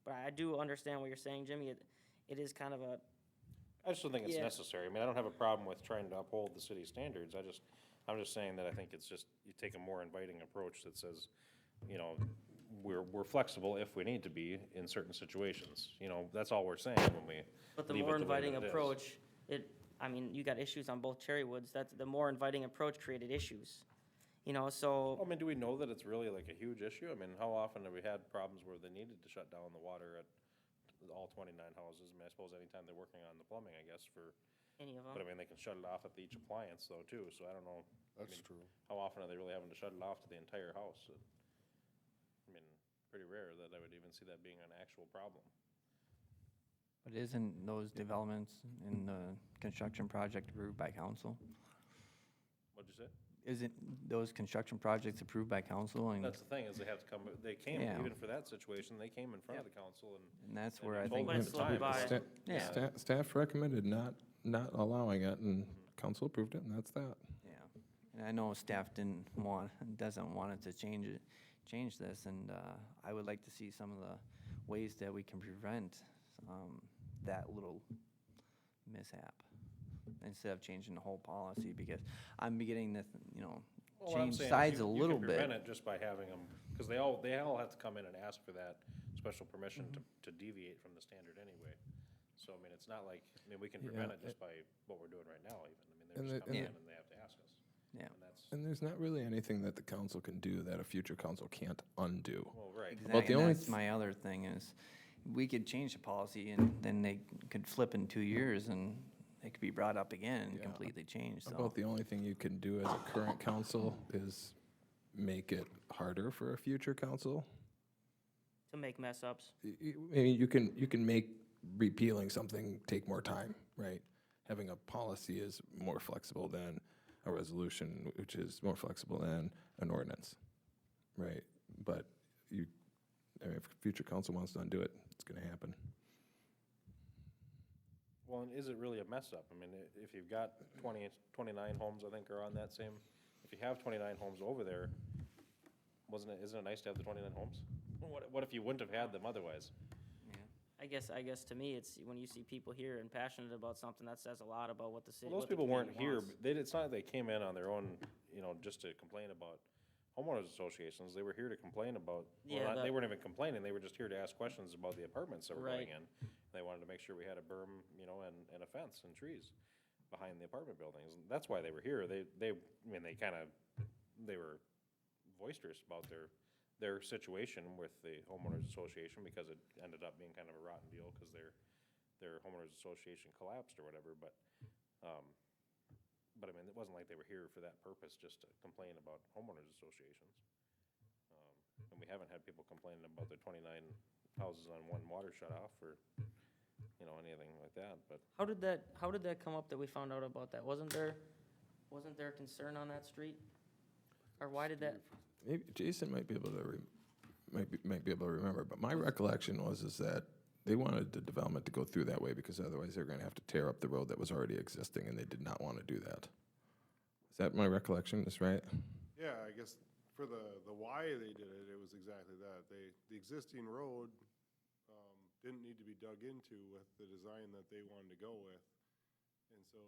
But I do understand what you're saying, Jimmy. It is kind of a, I just don't think it's Yeah. necessary. I mean, I don't have a problem with trying to uphold the city standards. I'm just saying that I think it's just, you take a more inviting approach that says, you know, we're flexible if we need to be in certain situations. You know, that's all we're saying when we but the leave it more the way inviting that it is. approach, I mean, you got issues on both Cherrywoods. The more inviting approach created issues. You know, so. I mean, do we know that it's really like a huge issue? I mean, how often have we had problems where they needed to shut down the water at all 29 houses? I mean, I suppose anytime they're working on the plumbing, I guess, Any of but I them. mean, they can shut it off at each appliance though, too, so I don't know. I That's mean, true. How often are they really having to shut it off to the entire house? I mean, pretty rare that I would even see that being an actual problem. But isn't those developments in the construction project approved by council? What'd you say? Isn't those construction projects approved by council? And That's the thing, is they have to come, they came, Yeah. even for that situation, they came in front of the council and that's and where I you think. told them But at the it's time, by- Sta- Yeah. Staff recommended not allowing it, and council approved it, and that's that. Yeah, and I know staff doesn't want it to change this, and I would like to see some of the ways that we can prevent that little mishap instead of changing the whole policy, because I'm beginning to, Well, what I'm change saying is sides a you little can bit. prevent it just by having them, because they all have to come in and ask for that special permission to deviate from the standard anyway. So, I mean, it's not like, I mean, we can prevent it just by what we're doing right now even. I mean, And they're just the- coming in and- and they have to ask us. Yeah, And that's, And there's not really anything that the council can do that a future council can't undo. well, right. exactly, the and only that's my other thing is, we could change the policy and then they could flip in 2 years and it could be brought up again and Yeah. completely changed, so. About the only thing you can do as a current council is make it harder for a future council. To make mess ups. I mean, you can make repealing something take more time, right? Having a policy is more flexible than a resolution, which is more flexible than an ordinance, right? But I mean, if future council wants to undo it, it's gonna happen. Well, and is it really a mess up? I mean, if you've got 29 homes, I think, are on that same, if you have 29 homes over there, isn't it nice to have the 29 homes? What if you wouldn't have had them otherwise? I guess to me, it's when you see people here and passionate about something, that says a lot about what the city. Well, those what the people weren't community here, wants. but it's not like they came in on their own, you know, just to complain about homeowners associations. They were here to complain about, Yeah, they weren't even complaining, they were just here to ask questions about the apartments that were Right. going in. They wanted to make sure we had a berm, you know, and a fence and trees behind the apartment buildings. And that's why they were here. I mean, they were boisterous about their situation with the homeowners association, because it ended up being kind of a rotten deal, because their homeowners association collapsed or whatever, but I mean, it wasn't like they were here for that purpose, just to complain about homeowners associations. And we haven't had people complaining about their 29 houses on one water shut off, or, you know, anything like that, but. How did that come up that we found out about that? Wasn't there concern on that street? Or why did that? Maybe Jason might be able to, might be able to remember, but my recollection is that they wanted the development to go through that way because otherwise they're gonna have to tear up the road that was already existing, and they did not want to do that. Is that my recollection, is right? Yeah, I guess for the why they did it, it was exactly that. The existing road, didn't need to be dug into with the design that they wanted to go with. And so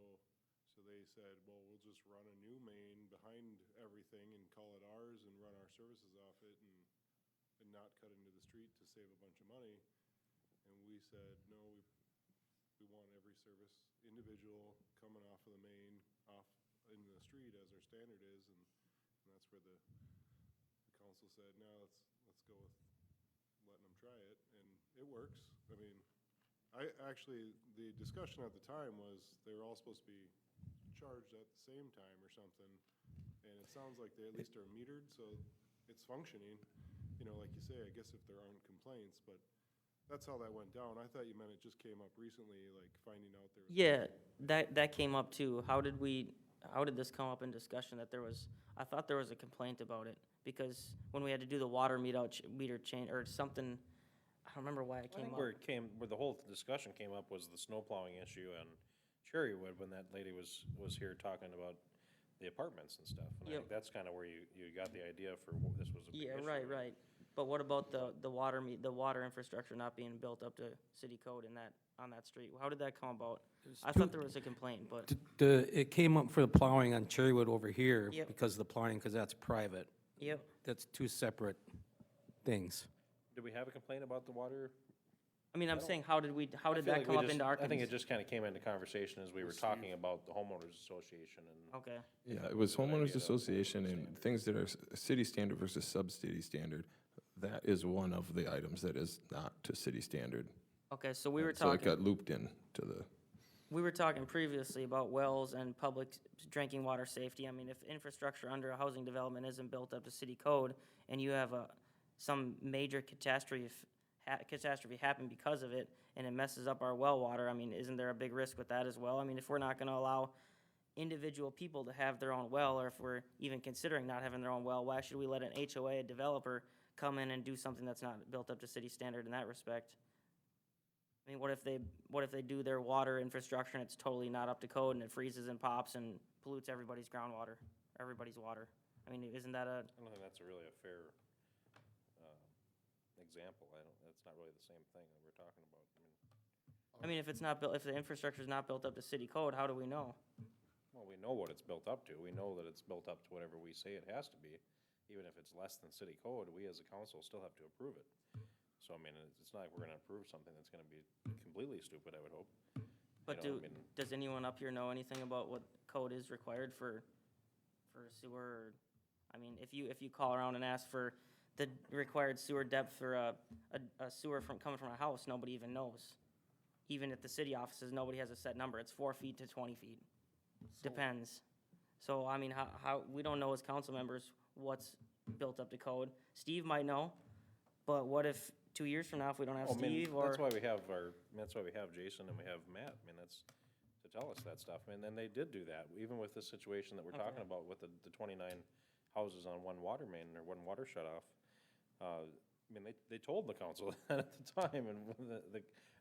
they said, well, we'll just run a new main behind everything and call it ours and run our services off it and not cut into the street to save a bunch of money. And we said, no, we want every service individual coming off of the main, off into the street as our standard is, and that's where the council said, no, let's go with letting them try it, and it works. I mean, the discussion at the time was they were all supposed to be charged at the same time or something, and it sounds like they at least are metered, so it's functioning. You know, like you say, I guess if there aren't complaints, but that's how that went down. I thought you meant it just came up recently, like finding out there was. Yeah, that came up too. How did this come up in discussion that I thought there was a complaint about it, because when we had to do the water meter change or something, I don't remember why it I came think up. where the whole discussion came up was the snow plowing issue on Cherrywood, when that lady was here talking about the apartments and stuff. And I Yep. think that's kind of where you got the idea for this was a big Yeah, issue. right. But what about the water infrastructure not being built up to city code on that street? How did that come about? I thought there was a complaint, but, It came up for the plowing on Cherrywood over here Yep. because of the plowing, because that's private. yep. That's two separate things. Did we have a complaint about the water? I mean, I'm saying, how did I that feel like come we up just- into our? I think it just kind of came into conversation as we were talking about the homeowners association and. Okay, Yeah, it was Good idea homeowners to association and standard. things that are city standard versus sub-city standard. That is one of the items that is not to city standard. okay, so we were So it talking, got looped in to the, we were talking previously about wells and public drinking water safety. I mean, if infrastructure under a housing development isn't built up to city code, and you have some major catastrophe happen because of it, and it messes up our well water, I mean, isn't there a big risk with that as well? I mean, if we're not gonna allow individual people to have their own well, or if we're even considering not having their own well, why should we let an HOA, a developer, come in and do something that's not built up to city standard in that respect? I mean, what if they do their water infrastructure and it's totally not up to code and it freezes and pops and pollutes everybody's groundwater, everybody's water? I mean, isn't that I don't think that's really a fair example. That's not really the same thing that we're talking about. I mean, if it's not built, if the infrastructure's not built up to city code, how do we know? Well, we know what it's built up to. We know that it's built up to whatever we say it has to be. Even if it's less than city code, we as a council still have to approve it. So, I mean, it's not like we're gonna approve something that's gonna be completely stupid, I would hope. But You know, I mean, does anyone up here know anything about what code is required for sewer? I mean, if you call around and ask for the required sewer depth for a sewer coming from a house, nobody even knows. Even at the city offices, nobody has a set number. It's 4 feet to 20 feet. Depends. So, I mean, how, we don't know as council members what's built up to code. Steve might know, but what if 2 years from now, if we don't have I mean, Steve or? that's why we have Jason and we have Matt. I mean, that's to tell us that stuff. I mean, then they did do that, even with this situation that we're talking Okay. about with the 29 houses on one water main or one water shut-off. I mean, they told the council that at the time, and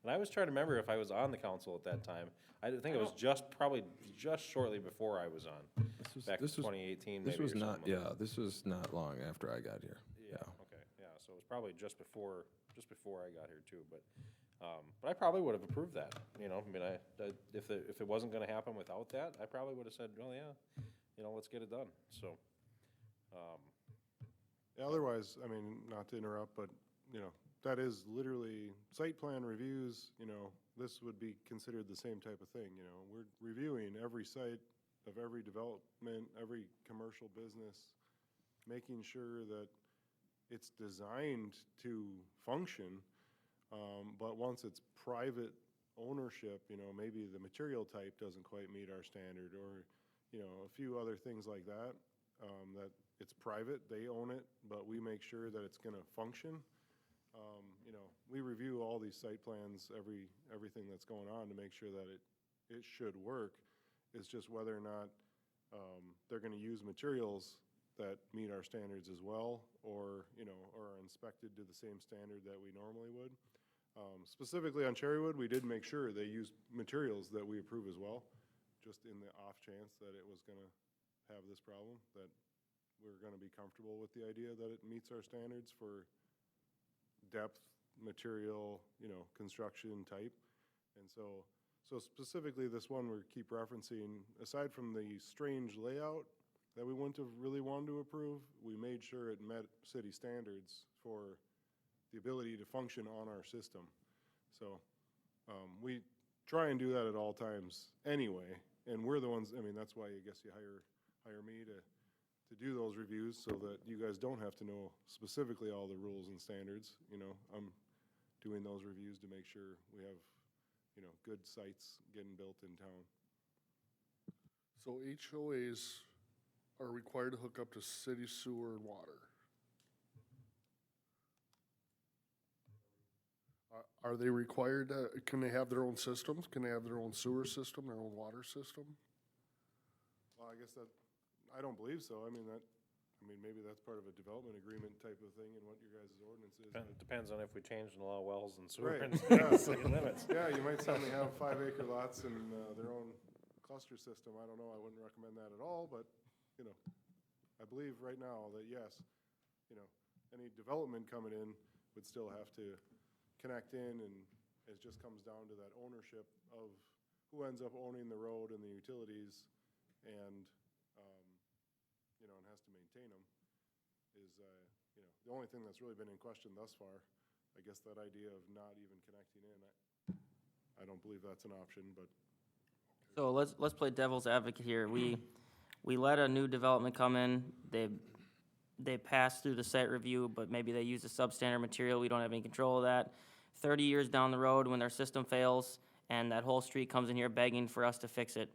and I was trying to remember if I was on the council at that time. I think it was probably just shortly before I was on, back in 2018 maybe this was or not, something. yeah, this was not long after I got here. Yeah, okay, yeah, so it was probably just before I got here too, but I probably would have approved that, you know, I mean, if it wasn't gonna happen without that, I probably would have said, well, yeah, you know, let's get it done, so. Yeah, otherwise, I mean, not to interrupt, but, you know, that is literally site plan reviews, you know, this would be considered the same type of thing, you know. We're reviewing every site of every development, every commercial business, making sure that it's designed to function, but once it's private ownership, you know, maybe the material type doesn't quite meet our standard, or, you know, a few other things like that, that it's private, they own it, but we make sure that it's gonna function. You know, we review all these site plans, everything that's going on to make sure that it should work. It's just whether or not, they're gonna use materials that meet our standards as well, or, you know, or are inspected to the same standard that we normally would. Specifically on Cherrywood, we did make sure they used materials that we approve as well, just in the off chance that it was gonna have this problem, that we're gonna be comfortable with the idea that it meets our standards for depth, material, construction type. And so specifically this one we keep referencing, aside from the strange layout that we wouldn't have really wanted to approve, we made sure it met city standards for the ability to function on our system. So, we try and do that at all times anyway, and we're the ones, that's why I guess you hire me to do those reviews, so that you guys don't have to know specifically all the rules and standards. I'm doing those reviews to make sure we have, good sites getting built in town. So HOAs are required to hook up to city sewer and water. Are they required, can they have their own systems? Can they have their own sewer system, their own water system? Well, I guess I don't believe so. Maybe that's part of a development agreement type of thing and what your guys' ordinance is. It depends on if we change the law of wells and sewer Right, and yeah. city limits. Yeah, you might suddenly have 5-acre lots and their own cluster system. I don't know, I wouldn't recommend that at all, but, I believe right now that yes, any development coming in would still have to connect in, and it just comes down to that ownership of who ends up owning the road and the utilities, and, and has to maintain them, is, the only thing that's really been in question thus far. I guess that idea of not even connecting in, I don't believe that's an option, but. So let's play devil's advocate here. We let a new development come in, they pass through the site review, but maybe they use a substandard material, we don't have any control of that. 30 years down the road, when their system fails, and that whole street comes in here begging for us to fix it,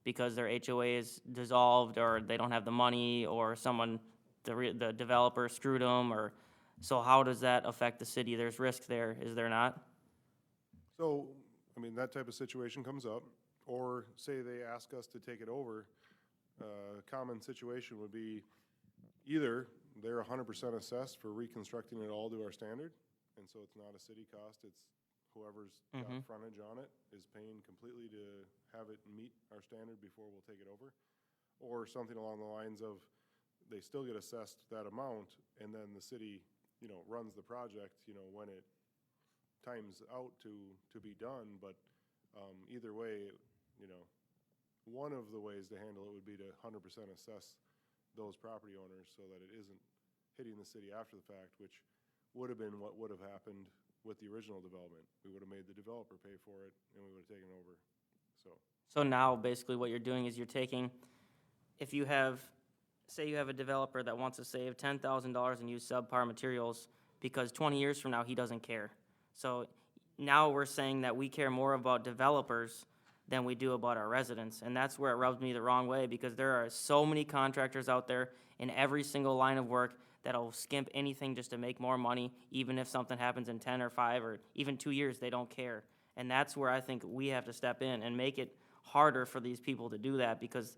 because their HOA is dissolved, or they don't have the money, or the developer screwed them, or, so how does that affect the city? There's risk there, is there not? So, that type of situation comes up, or say they ask us to take it over. A common situation would be either they're 100% assessed for reconstructing it all to our standard, and so it's not a city cost, it's whoever's got frontage on it is paying completely to have it meet our standard before we'll take it over. Or something along the lines of, they still get assessed that amount, and then the city, runs the project, when it times out to be done, but either way, one of the ways to handle it would be to 100% assess those property owners so that it isn't hitting the city after the fact, which would have been what would have happened with the original development. We would have made the developer pay for it, and we would have taken over, so. So now, basically, what you're doing is you're taking, if you have, say you have a developer that wants to save $10,000 and use subpar materials, because 20 years from now, he doesn't care. So now we're saying that we care more about developers than we do about our residents, and that's where it rubs me the wrong way, because there are so many contractors out there in every single line of work that'll skimp anything just to make more money, even if something happens in 10 or 5 or even 2 years, they don't care. And that's where I think we have to step in and make it harder for these people to do that, because,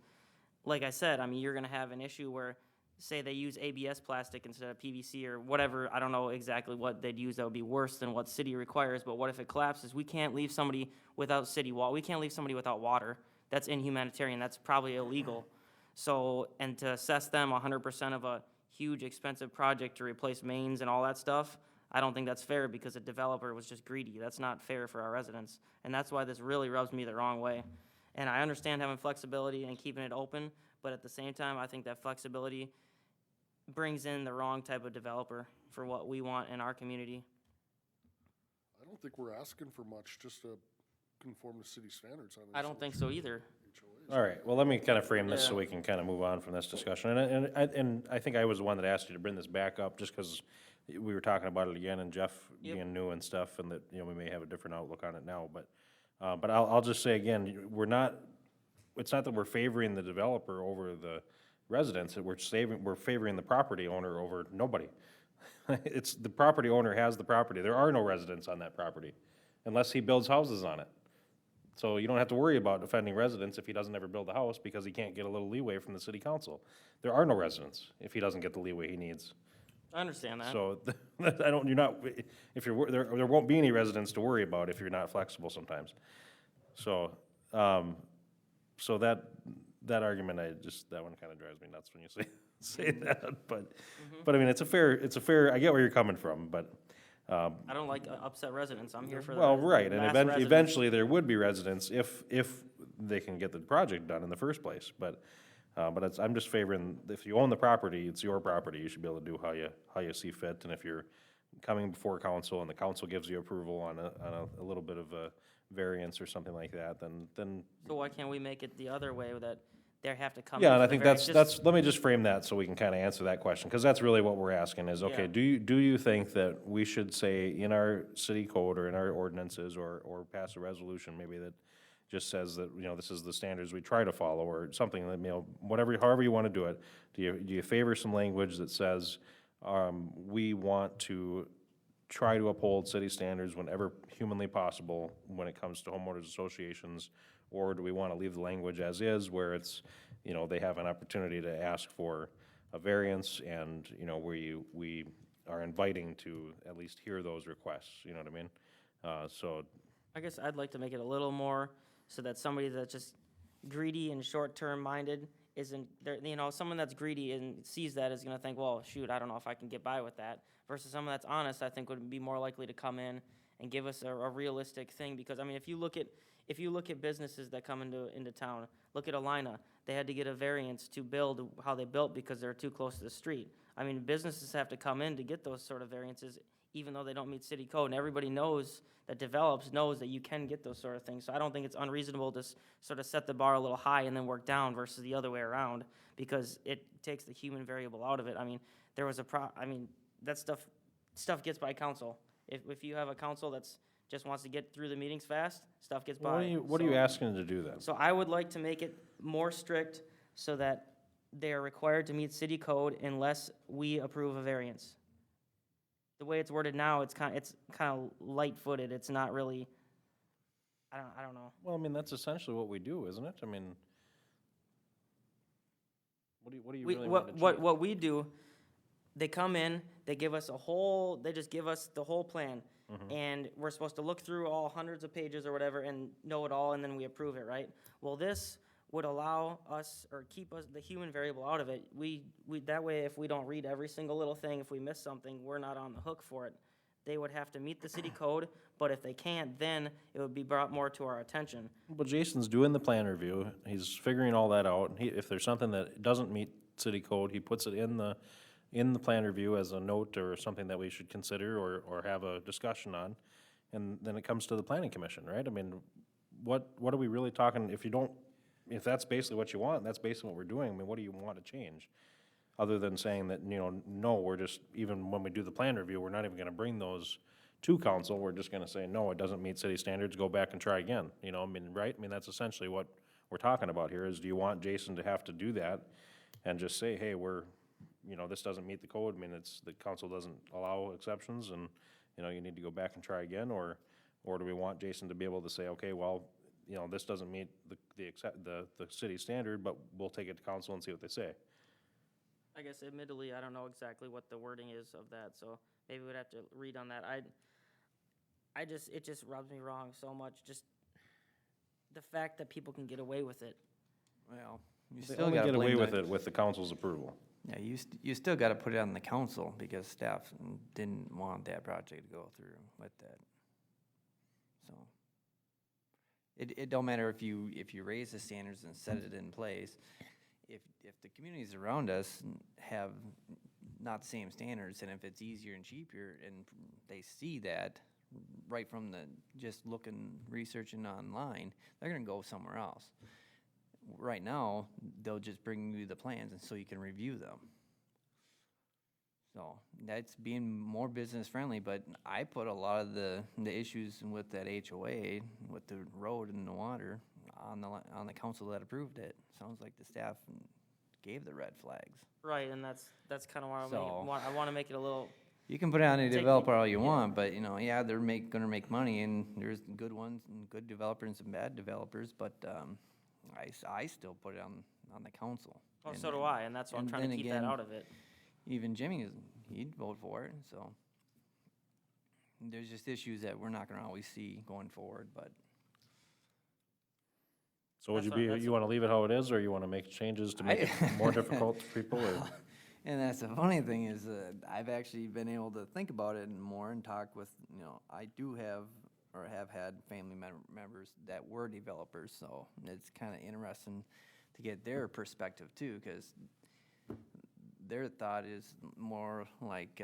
like I said, you're gonna have an issue where, say they use ABS plastic instead of PVC or whatever, I don't know exactly what they'd use that would be worse than what city requires, but what if it collapses? We can't leave somebody without city water, we can't leave somebody without water. That's inhumanitarian, that's probably illegal. So, and to assess them 100% of a huge expensive project to replace mains and all that stuff, I don't think that's fair, because a developer was just greedy. That's not fair for our residents. And that's why this really rubs me the wrong way. And I understand having flexibility and keeping it open, but at the same time, I think that flexibility brings in the wrong type of developer for what we want in our community. I don't think we're asking for much, just to conform to city standards on this. I don't think so either. HOAs. All right, well, let me kind of frame this so Yeah. we can kind of move on from this discussion. And I think I was the one that asked you to bring this back up, just because we were talking about it again, and Jeff Yep. being new and stuff, and that, we may have a different outlook on it now, but I'll just say again, it's not that we're favoring the developer over the residents, that we're favoring the property owner over nobody. It's, the property owner has the property. There are no residents on that property, unless he builds houses on it. So you don't have to worry about offending residents if he doesn't ever build a house, because he can't get a little leeway from the city council. There are no residents if he doesn't get the leeway he needs. I understand that. So, there won't be any residents to worry about if you're not flexible sometimes. So, so that argument, that one kind of drives me nuts when you say that, but I mean, it's a fair, I get where you're coming from, but, I don't like upset residents. I'm here for the. Well, right, and mass residents. eventually there would be residents if they can get the project done in the first place, but I'm just favoring, if you own the property, it's your property, you should be able to do how you see fit, and if you're coming before council and the council gives you approval on a little bit of a variance or something like that, then. So why can't we make it the other way, that they have to come? Yeah, in and for I the think variance? that's, let me just frame that so we can kind of answer that question, because that's really what we're asking is, okay, Yeah. do you think that we should say in our city code or in our ordinances or pass a resolution maybe that just says that, this is the standards we try to follow, or something that, whatever, however you want to do it. Do you favor some language that says, we want to try to uphold city standards whenever humanly possible when it comes to homeowners associations? Or do we want to leave the language as is, where it's, they have an opportunity to ask for a variance, and, we are inviting to at least hear those requests, you know what I mean? So, I guess I'd like to make it a little more, so that somebody that's just greedy and short-term minded isn't, there. Someone that's greedy and sees that is gonna think, well, shoot, I don't know if I can get by with that, versus someone that's honest, I think would be more likely to come in and give us a realistic thing, because, if you look at businesses that come into town, look at Alina, they had to get a variance to build how they built because they're too close to the street. Businesses have to come in to get those sort of variances, even though they don't meet city code, and everybody knows, that develops, knows that you can get those sort of things. So I don't think it's unreasonable to sort of set the bar a little high and then work down versus the other way around, because it takes the human variable out of it. There was that stuff gets by council. If you have a council that's just wants to get through the meetings fast, stuff gets by. what are you asking to do then? So I would like to make it more strict so that they are required to meet city code unless we approve a variance. The way it's worded now, it's kind of light-footed. It's not really, I don't know. Well, that's essentially what we do, isn't it? What do you really want to achieve? What we do, they come in, they just give us the whole plan. And we're supposed to look through all hundreds of pages or whatever and know it all, and then we approve it, right? Well, this would allow us, or keep us, the human variable out of it. We that way, if we don't read every single little thing, if we miss something, we're not on the hook for it. They would have to meet the city code, but if they can't, then it would be brought more to our attention. Well, Jason's doing the plan review, he's figuring all that out. If there's something that doesn't meet city code, he puts it in the plan review as a note or something that we should consider or have a discussion on. And then it comes to the planning commission, right? What are we really talking, if that's basically what you want, that's basically what we're doing, what do you want to change? Other than saying that, no, we're just, even when we do the plan review, we're not even gonna bring those to council, we're just gonna say, no, it doesn't meet city standards, go back and try again, right? That's essentially what we're talking about here, is do you want Jason to have to do that and just say, hey, this doesn't meet the code, the council doesn't allow exceptions, and, you need to go back and try again, or do we want Jason to be able to say, okay, well, this doesn't meet the city standard, but we'll take it to council and see what they say. I guess admittedly, I don't know exactly what the wording is of that, so maybe we'd have to read on that. It just rubs me wrong so much, just the fact that people can get away with it. Well, you They still only gotta get away blame with the, it with the council's approval. yeah, you still gotta put it on the council, because staff didn't want that project to go through with that. So, it don't matter if you raise the standards and set it in place, if the communities around us have not the same standards, and if it's easier and cheaper, and they see that right from just looking, researching online, they're gonna go somewhere else. Right now, they'll just bring you the plans, and so you can review them. So, that's being more business friendly, but I put a lot of the issues with that HOA, with the road and the water, on the council that approved it. Sounds like the staff gave the red flags. Right, and that's kind of why So- I want to make it a little. You can put it on a Take the- developer all you want, but, they're gonna make money, and there's good ones, and good developers and bad developers, but, I still put it on the council. Oh, And so do I, and that's why I'm and trying to then keep that again, out of it. Even Jimmy, he'd vote for it, so. There's just issues that we're not gonna always see going forward, but So would That's what- you want to leave it how it is, or you want to make changes to make it more difficult for people, or? And that's the funny thing is, I've actually been able to think about it more and talk with, I do have, or have had family members that were developers, so it's kind of interesting to get their perspective too, because their thought is more like,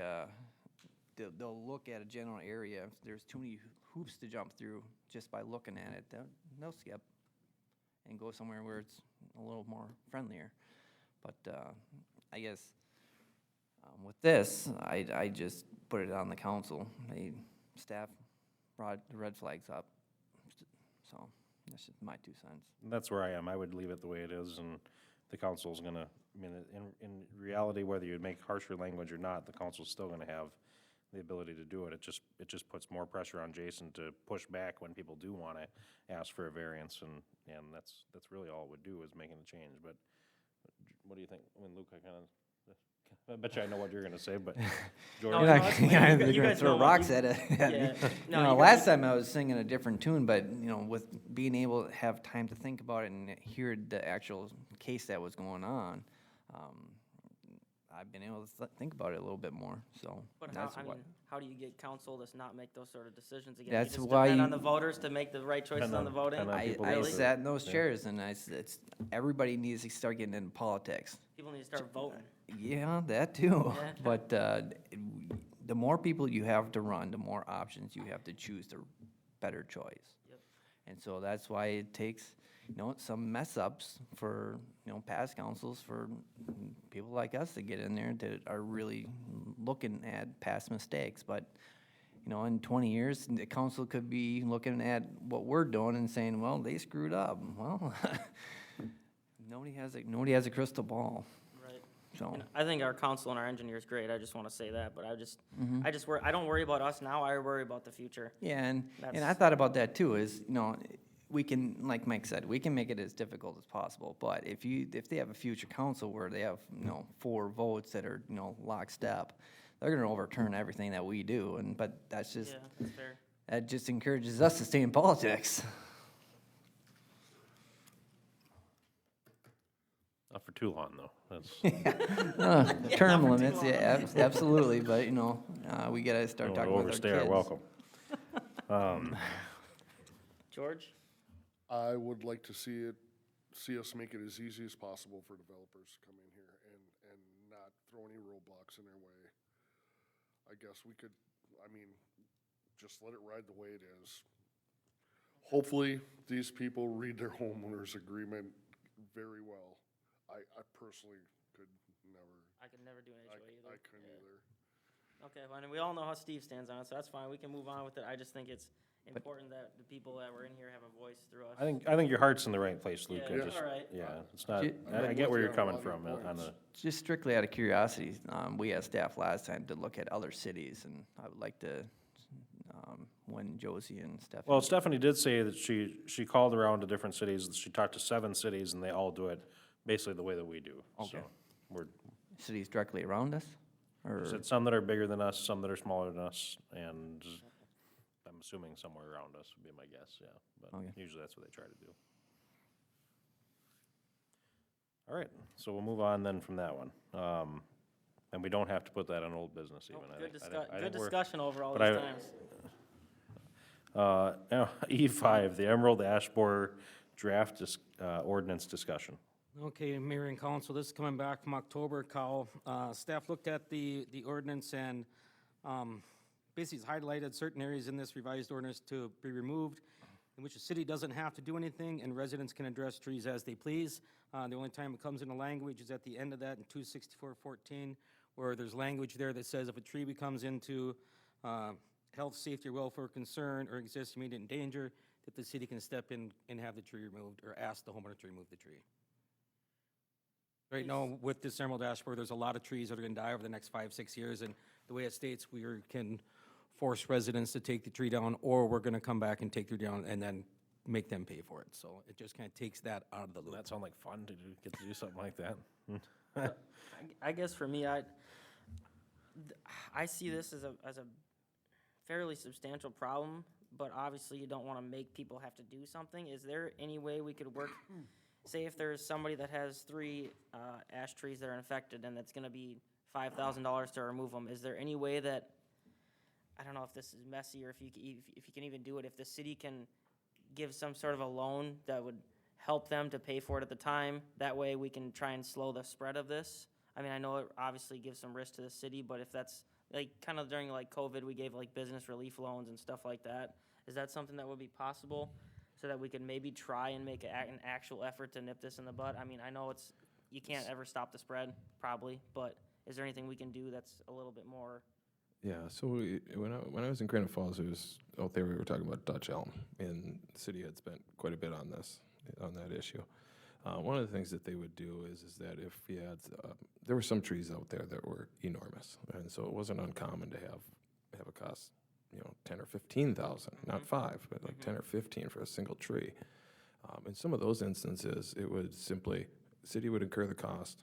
they'll look at a general area, if there's too many hoops to jump through just by looking at it, they'll skip and go somewhere where it's a little more friendlier. But I guess with this, I just put it on the council. Staff brought the red flags up. So that's just my 2 cents. That's where I am. I would leave it the way it is, and the council's gonna, I mean, in reality, whether you make harsher language or not, the council's still gonna have the ability to do it. It just puts more pressure on Jason to push back when people do wanna ask for a variance, and that's really all it would do, is making a change. But what do you think? I mean, Luke, I bet you I know what you're gonna say, but George? No, You're no, not it's- gonna you guys throw know, rocks you- at it. Yeah. No, you Last guys- time I was singing a different tune, but, with being able to have time to think about it and hear the actual case that was going on, I've been able to think about it a little bit more, so. But how, that's I what- mean, how do you get council to not make those sort of decisions again? That's You just why depend on you- the voters to make the right choices on the voting? depend on I people really? sat in those Yeah. chairs and it's, everybody needs to start getting into politics. People need to start voting. Yeah, that too. Yeah. But the more people you have to run, the more options you have to choose the better choice. Yep. And so that's why it takes, some mess ups for, past councils, for people like us to get in there that are really looking at past mistakes. But, in 20 years, the council could be looking at what we're doing and saying, well, they screwed up. Well, nobody has a crystal ball, Right. so. And I think our council and our engineer's great, I just wanna say that, but I Mm-hmm. just I don't worry about us now, I worry about the future. Yeah, and I That's- thought about that too, is, we can, like Mike said, we can make it as difficult as possible, but if they have a future council where they have, 4 votes that are, lockstep, they're gonna overturn everything that we do, but that's just, Yeah, that's fair. that just encourages us to stay in politics. Not for too long, though. That's, Term limits, yeah, absolutely, but, we gotta start don't talking with our overstay kids. our welcome. George? I would like to see us make it as easy as possible for developers to come in here and not throw any roadblocks in their way. I guess we could, just let it ride the way it is. Hopefully, these people read their homeowners agreement very well. I personally could never, I could never do an HOA either. I couldn't Yeah. either. Okay, well, and we all know how Steve stands on it, so that's fine, we can move on with it, I just think it's important that the people that were in here have a voice through us. I think your heart's in the right place, Luke. Yeah, I just, all right. yeah, it's not, Ju- I get where you're coming from on the, Just strictly out of curiosity, we asked staff last time to look at other cities, and I would like to, when Josie and Stephanie. well, Stephanie did say that she called around to different cities, she talked to 7 cities, and they all do it basically the way that we do. So Okay. we're, Cities directly around us, or? said some that are bigger than us, some that are smaller than us, and I'm assuming somewhere around us would be my guess, yeah. But Okay. usually that's what they try to do. All right, so we'll move on then from that one. And we don't have to put that on old business even. Oh, I Good think- I discuss, think- I good think we're- discussion over all but these I- times. E5, the Emerald Ash Borer draft ordinance discussion. Okay, Mayor and Council, this is coming back from October, Kyle. Staff looked at the ordinance and basically it's highlighted certain areas in this revised ordinance to be removed, in which the city doesn't have to do anything and residents can address trees as they please. The only time it comes into language is at the end of that in 264-14, where there's language there that says if a tree becomes into health, safety, or welfare concern or exists immediate danger, that the city can step in and have the tree removed or ask the homeowner to remove the tree. Right now, with this Emerald Ash Borer, there's a lot of trees that are gonna die over the next 5-6 years, and the way it states, we can force residents to take the tree down, or we're gonna come back and take the tree down and then make them pay for it. So it just kinda takes that out of the Doesn't loop. that sound like fun to get to do something like that? I guess for me, I see this as a fairly substantial problem, but obviously you don't wanna make people have to do something. Is there any way we could work say if there's somebody that has 3 ash trees that are infected and it's gonna be $5,000 to remove them, is there any way that, I don't know if this is messy or if you can even do it, if the city can give some sort of a loan that would help them to pay for it at the time, that way we can try and slow the spread of this? I mean, I know it obviously gives some risk to the city, but if that's, like, kind of during like COVID, we gave like business relief loans and stuff like that. Is that something that would be possible, so that we could maybe try and make an actual effort to nip this in the bud? I mean, I know you can't ever stop the spread, probably, but is there anything we can do that's a little bit more? Yeah, so when I was in Granite Falls, it was out there, we were talking about Dutch elm, and the city had spent quite a bit on that issue. One of the things that they would do is that if we had, there were some trees out there that were enormous, and so it wasn't uncommon to have a cost, 10 or 15,000, not 5, but like 10 or 15 for a single tree. In some of those instances, it would simply, the city would incur the cost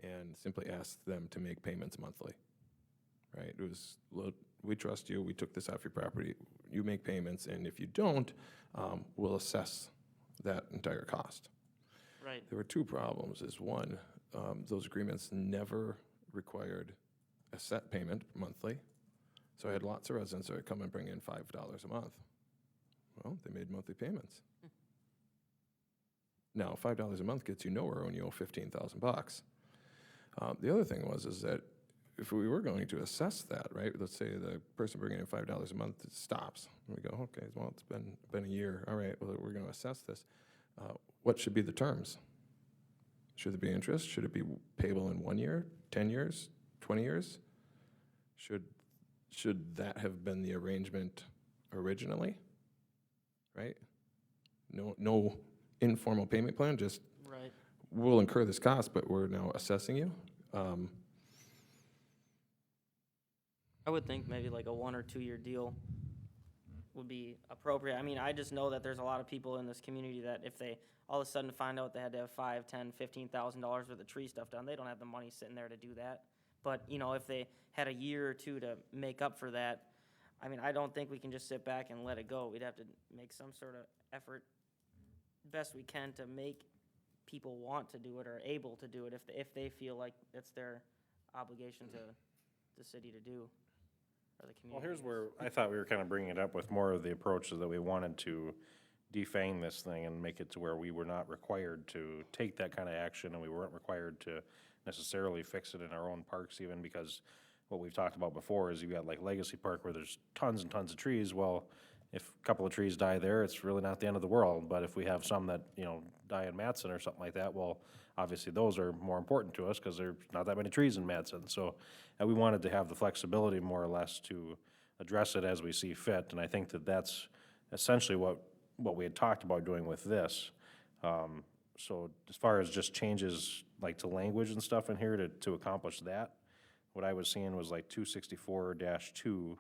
and simply ask them to make payments monthly. Right? It was, look, we trust you, we took this off your property, you make payments, and if you don't, we'll assess that entire cost. Right. There were 2 problems. Is one, those agreements never required a set payment monthly. So I had lots of residents that would come and bring in $5 a month. Well, they made monthly payments. Now, $5 a month gets you nowhere when you owe $15,000. The other thing is that if we were going to assess that, right, let's say the person bringing in $5 a month stops, and we go, okay, well, it's been a year, all right, well, we're going to assess this. What should be the terms? Should there be interest? Should it be payable in 1 year, 10 years, 20 years? Should that have been the arrangement originally, right? No informal payment plan, just Right. we'll incur this cost, but we're now assessing you. I would think maybe like a 1 or 2 year deal would be appropriate. I mean, I just know that there's a lot of people in this community that if they all of a sudden find out they had to have $5, $10, $15,000 worth of tree stuff done, they don't have the money sitting there to do that. But, if they had a year or 2 to make up for that, I mean, I don't think we can just sit back and let it go. We'd have to make some sort of effort, best we can, to make people want to do it or able to do it if they feel like it's their obligation to the city to do, or the community. Well, here's where I thought we were kind of bringing it up with more of the approaches that we wanted to defang this thing and make it to where we were not required to take that kind of action, and we weren't required to necessarily fix it in our own parks even, because what we've talked about before is you've got like Legacy Park where there's tons and tons of trees. Well, if a couple of trees die there, it's really not the end of the world, but if we have some that, die in Matson or something like that, well, obviously those are more important to us because there's not that many trees in Matson. So we wanted to have the flexibility more or less to address it as we see fit, and I think that that's essentially what we had talked about doing with this. So as far as just changes like to language and stuff in here to accomplish that, what I was seeing was like 264-2.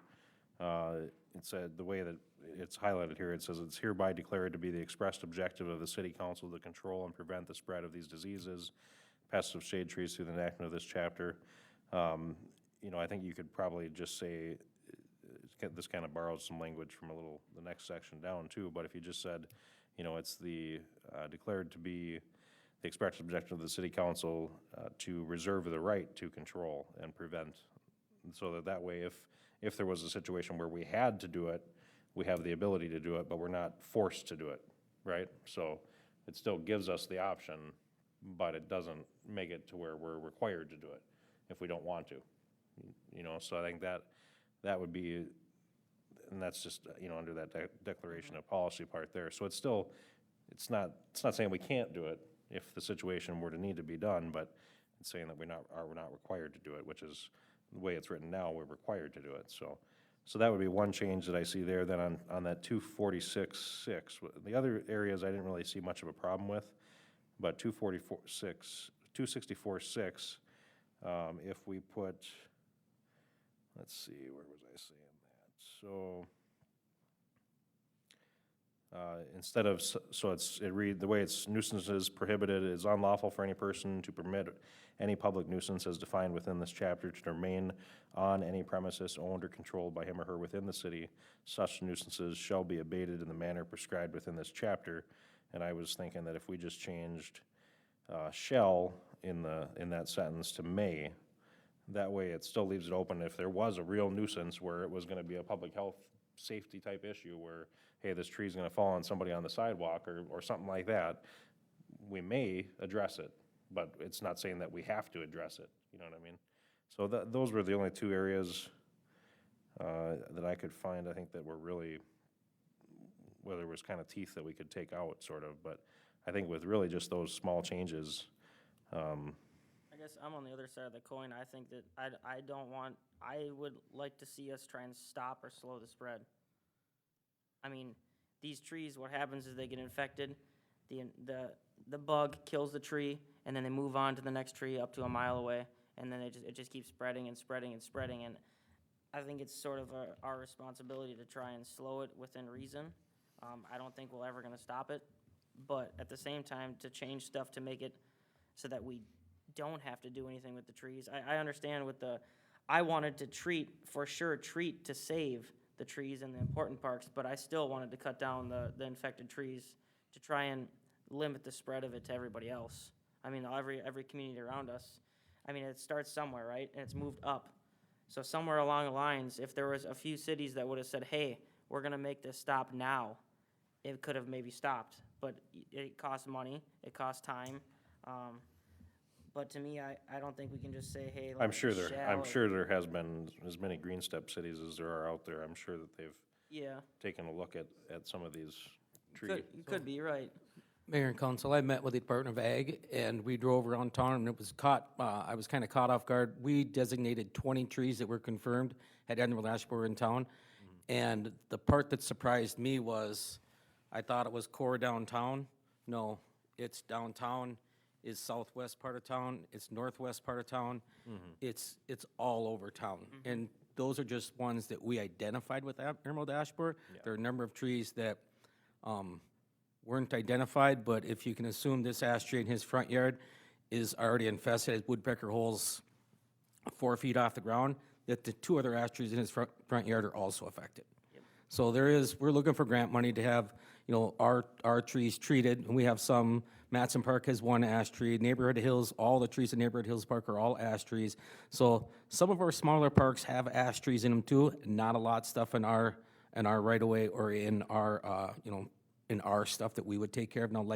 It said, the way that it's highlighted here, it says it's hereby declared to be the expressed objective of the city council to control and prevent the spread of these diseases, pests of shade trees through the enactment of this chapter. I think you could probably just say, this kind of borrows some language from the next section down too, but if you just said, it's the declared to be the expressed objective of the city council to reserve the right to control and prevent, and so that way if there was a situation where we had to do it, we have the ability to do it, but we're not forced to do it, right? So it still gives us the option, but it doesn't make it to where we're required to do it if we don't want to. So I think that would be, and that's just, under that declaration of policy part there. So it's not saying we can't do it if the situation were to need to be done, but it's saying that we're not required to do it, which is the way it's written now, we're required to do it. So that would be one change that I see there. Then on that 246.6, the other areas I didn't really see much of a problem with, but 264.6, if we put, let's see, where was I saying that? So instead of, the way it's nuisances prohibited is unlawful for any person to permit any public nuisance as defined within this chapter to remain on any premises owned or controlled by him or her within the city. Such nuisances shall be abated in the manner prescribed within this chapter. And I was thinking that if we just changed, shall in that sentence to may, that way it still leaves it open if there was a real nuisance where it was gonna be a public health safety type issue where, hey, this tree's gonna fall on somebody on the sidewalk or something like that, we may address it, but it's not saying that we have to address it, you know what I mean? So those were the only two areas, that I could find, I think that were really, where there was kind of teeth that we could take out, sort of, but I think with really just those small changes, I guess I'm on the other side of the coin. I think that I would like to see us try and stop or slow the spread. I mean, these trees, what happens is they get infected, the bug kills the tree, and then they move on to the next tree up to a mile away, and then it just keeps spreading and spreading and spreading, and I think it's sort of our responsibility to try and slow it within reason. I don't think we're ever gonna stop it, but at the same time, to change stuff to make it so that we don't have to do anything with the trees. I understand I wanted to treat to save the trees in the important parks, but I still wanted to cut down the infected trees to try and limit the spread of it to everybody else. I mean, every community around us. I mean, it starts somewhere, right? And it's moved up. So somewhere along the lines, if there was a few cities that would have said, hey, we're gonna make this stop now, it could have maybe stopped. But it costs money, it costs time. But to me, I don't think we can just say, hey, I'm sure there shall has been as many green step cities as there are out there. I'm sure that they've Yeah, taken a look at some of these trees. could be, right. Mayor and council, I met with the Department of Ag, and we drove around town, and it was I was kind of caught off guard. We designated 20 trees that were confirmed at Emerald Ash Borer in town, and the part that surprised me was, I thought it was core downtown. No, it's downtown, is southwest part of town, it's northwest part of town, it's all over town. And those are just ones that we identified with Emerald Ash Borer. There are a number of trees that weren't identified, but if you can assume this ash tree in his front yard is already infested, has woodpecker holes 4 feet off the ground, that the 2 other ash trees in his front yard are also affected. So we're looking for grant money to have, our trees treated, and we have some, Matson Park has 1 ash tree, Neighborhood Hills, all the trees in Neighborhood Hills Park are all ash trees. So some of our smaller parks have ash trees in them too, not a lot of stuff in our right-of-way or in our, in our stuff that we would take care of. Now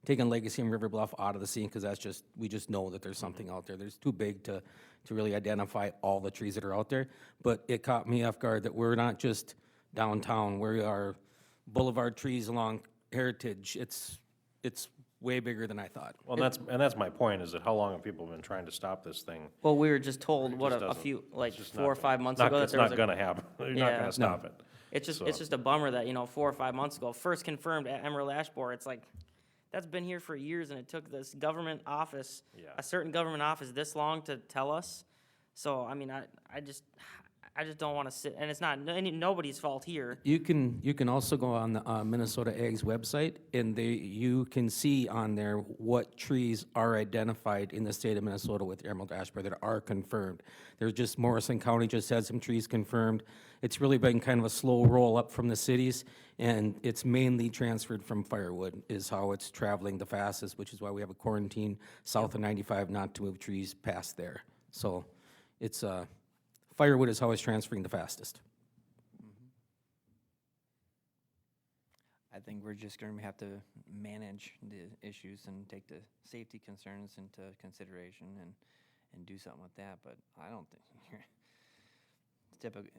taking Legacy and River Bluff out of the scene, because we just know that there's something out there. There's too big to really identify all the trees that are out there. But it caught me off guard that we're not just downtown, we are boulevard trees along Heritage. It's way bigger than I thought. Well, and that's my point, is that how long have people been trying to stop this thing? Well, we were just told, a doesn't- few, like, It's just 4 or not- 5 months ago that It's there was not a gonna happen. You're not Yeah. gonna stop it. It's So- just a bummer that, 4 or 5 months ago, first confirmed at Emerald Ash Borer, it's like, that's been here for years, and it took this government office, Yeah. a certain government office this long to tell us. So, I mean, I just don't wanna sit, and it's not nobody's fault here. You can also go on the Minnesota Ag's website, and you can see on there what trees are identified in the state of Minnesota with Emerald Ash Borer that are confirmed. There's just, Morrison County just had some trees confirmed. It's really been kind of a slow roll up from the cities, and it's mainly transferred from firewood is how it's traveling the fastest, which is why we have a quarantine south of 95 not to move trees past there. So it's firewood is how it's transferring the fastest. I think we're just gonna have to manage the issues and take the safety concerns into consideration and do something with that, but I don't think,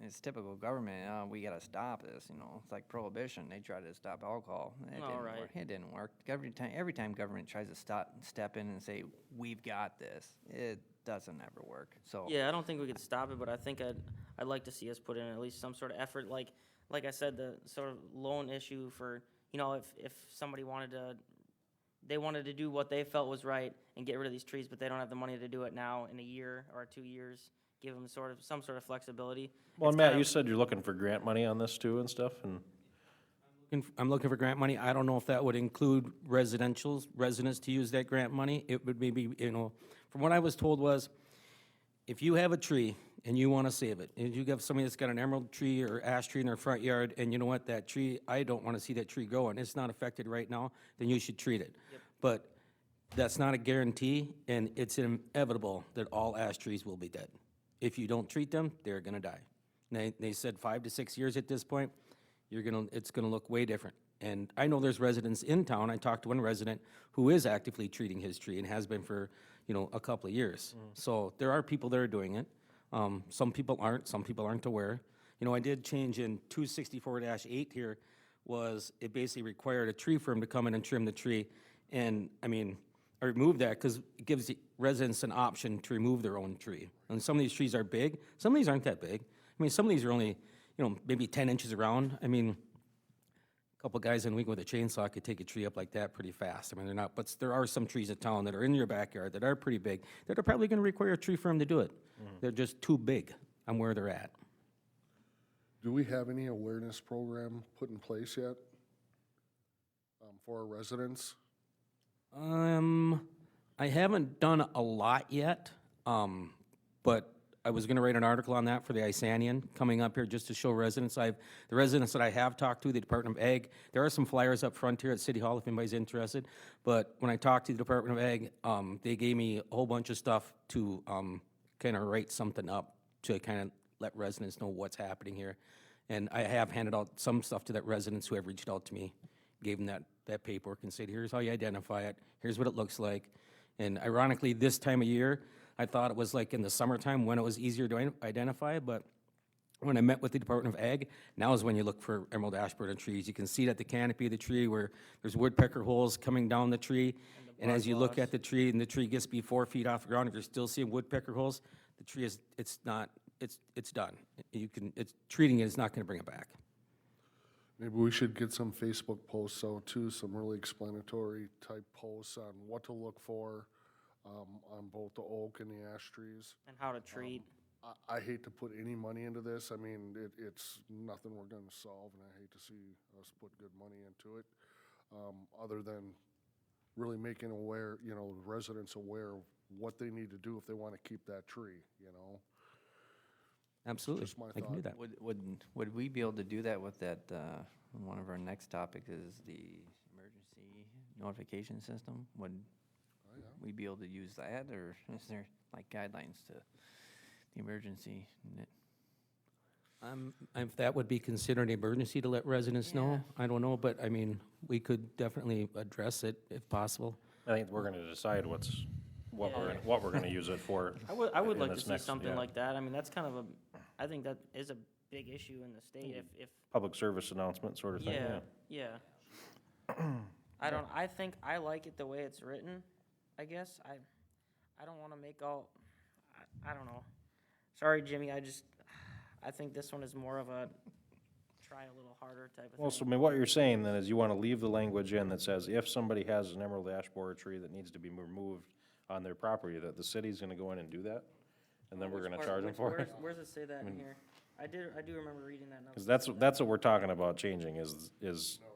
it's typical government, we gotta stop this, it's like prohibition, they tried to stop alcohol, it didn't right. work, it didn't work. Every time government tries to step in and say, we've got this, it doesn't ever work, so. Yeah, I don't think we could stop it, but I think I'd like to see us put in at least some sort of effort, like I said, the sort of loan issue for, if somebody wanted to do what they felt was right and get rid of these trees, but they don't have the money to do it now in a year or 2 years, give them some sort of flexibility. Well, It's Matt, kind you of- said you're looking for grant money on this too and stuff, and I'm looking for grant money. I don't know if that would include residents to use that grant money. It would maybe, from what I was told was, if you have a tree and you want to save it, and you have somebody that's got an emerald tree or ash tree in their front yard, and you know what, that tree, I don't want to see that tree grow, and it's not affected right now, then you should treat it. But that's not a guarantee, and it's inevitable that all ash trees will be dead. If you don't treat them, they're gonna die. They said 5 to 6 years at this point, it's gonna look way different. And I know there's residents in town, I talked to one resident who is actively treating his tree and has been for, a couple of years. So there are people that are doing it. Some people aren't aware. I did change in 264-8 here, it basically required a tree firm to come in and trim the tree. And, I removed that because it gives the residents an option to remove their own tree. And some of these trees are big, some of these aren't that big. Some of these are only, maybe 10 inches around. A couple guys in a week with a chainsaw could take a tree up like that pretty fast. They're not, but there are some trees in town that are in your backyard that are pretty big, that are probably gonna require a tree firm to do it. They're just too big on where they're at. Do we have any awareness program put in place yet for our residents? I haven't done a lot yet, but I was gonna write an article on that for the Isanian coming up here just to show residents. The residents that I have talked to, the Department of Ag, there are some flyers up front here at City Hall if anybody's interested. But when I talked to the Department of Ag, they gave me a whole bunch of stuff to, kind of write something up to kind of let residents know what's happening here. And I have handed out some stuff to that residents who have reached out to me, gave them that paperwork and said, here's how you identify it, here's what it looks like. And ironically, this time of year, I thought it was like in the summertime when it was easier to identify, but when I met with the Department of Ag, now is when you look for emerald ash borer trees. You can see that the canopy of the tree where there's woodpecker holes coming down the tree. And as you look at the tree and the tree gets to be 4 feet off the ground, if you're still seeing woodpecker holes, the tree it's done. Treating it is not gonna bring it back. Maybe we should get some Facebook posts out too, some really explanatory type posts on what to look for on both the oak and the ash trees. And how to treat. I hate to put any money into this. It's nothing we're gonna solve, and I hate to see us put good money into it, other than really making residents aware of what they need to do if they wanna keep that tree, Absolutely, Just my I can do thought. that. Would we be able to do that with that, one of our next topics is the emergency notification system? Would we be able to use that, or is there like guidelines to the emergency? If that would be considered an emergency to let residents know, I don't know, but we could definitely address it if possible. I think we're gonna decide what we're gonna use it for. I would in like to this see next- something yeah. like that. That's kind of I think that is a big issue in the state if Public service announcement sort of thing, yeah. yeah. I think I like it the way it's written, I guess. I don't wanna make I don't know. Sorry, Jimmy, I think this one is more of a try a little harder type of Well, thing. so what you're saying then is you wanna leave the language in that says if somebody has an emerald ash borer tree that needs to be removed on their property, that the city's gonna go in and do that? And then we're gonna charge them for it? Where's it say that in here? I do remember reading that. Cause that's what we're talking about changing is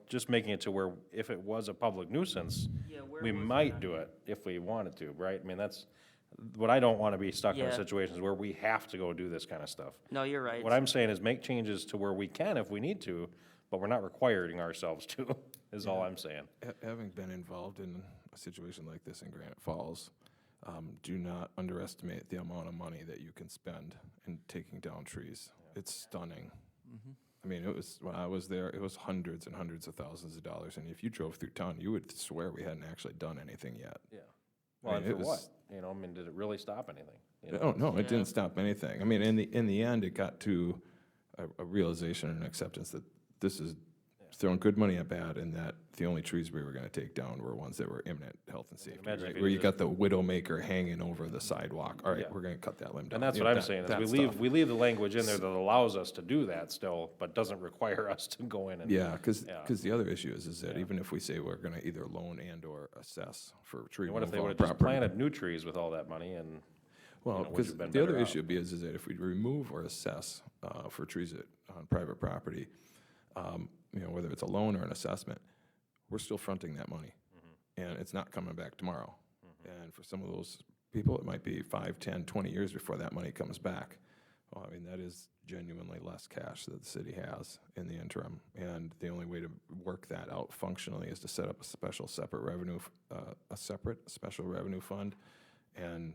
just making it to where if it was a public nuisance, Yeah, where we was it might on do it if we wanted to, right? That's, what I don't wanna be stuck in Yeah. situations where we have to go do this kinda stuff. No, you're right. What I'm saying is make changes to where we can if we need to, but we're not requiring ourselves to, is all I'm saying. Having been involved in a situation like this in Granite Falls, do not underestimate the amount of money that you can spend in taking down trees. It's stunning. It was, when I was there, it was hundreds and hundreds of thousands of dollars, and if you drove through town, you would swear we hadn't actually done anything yet. Yeah. Well, and it for what? was- Did it really stop anything? No, it Yeah. didn't stop anything. In the end, it got to a realization and acceptance that this is throwing good money at bad, and that the only trees we were gonna take down were ones that were imminent health and safety, imagine right? if you Where you did got the widowmaker hanging over the sidewalk. All right, Yeah. we're gonna cut that limb down. And that's You what know, I'm saying, is that we stuff. leave the language in there that allows us to do that still, but doesn't require us to go in and. Yeah, because Yeah. the other issue is that Yeah. even if we say we're gonna either loan and or assess for tree And what if they removal would've on just property. planted new trees with all that money and, Well, would because have been the other better issue is that if we remove or assess for trees on private property, whether it's a loan or an assessment, we're still fronting that money. And it's not coming back tomorrow. And for some of those people, it might be 5, 10, 20 years before that money comes back. Well, I mean, that is genuinely less cash that the city has in the interim. And the only way to work that out functionally is to set up a separate revenue, special revenue fund. And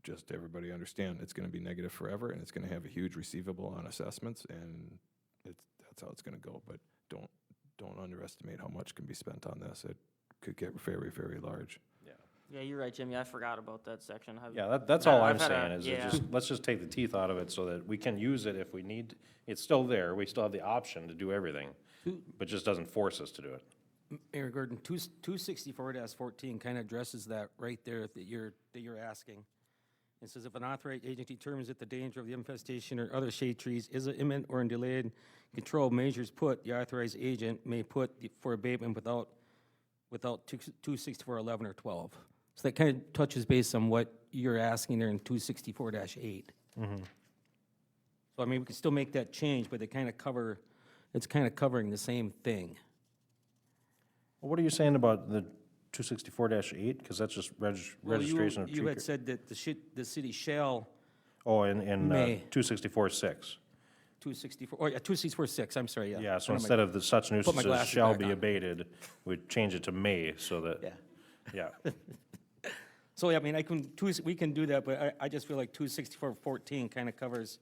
just everybody understand, it's gonna be negative forever, and it's gonna have a huge receivable on assessments, and that's how it's gonna go. But don't underestimate how much can be spent on this. It could get very, very large. Yeah, you're right, Jimmy, I forgot about that section. Yeah, that's all I'm I've had a- saying, is it yeah. let's just take the teeth out of it so that we can use it if we need. It's still there, we still have the option to do everything, but just doesn't force us to do it. Mayor Gordon, 264-14 kind of addresses that right there that you're asking. It says, if an authorized agent determines that the danger of the infestation or other shade trees is imminent or in delayed control measures put, the authorized agent may put for abatement without 264-11 or 12. So that kind of touches base on what you're asking there in 264-8. So I mean, we can still make that change, but it's kind of covering the same thing. Well, what are you saying about the 264-8? Because that's just Well, registration of tree. You had said that the city shall, Oh, in May. 264-6. 264-6, I'm sorry, yeah. Yeah, so Put on my- instead of the such my nuisances glasses shall back be on. abated, we'd change it to may, so that, yeah. So, yeah, I mean, we can do that, but I just feel like 264-14 kind of covers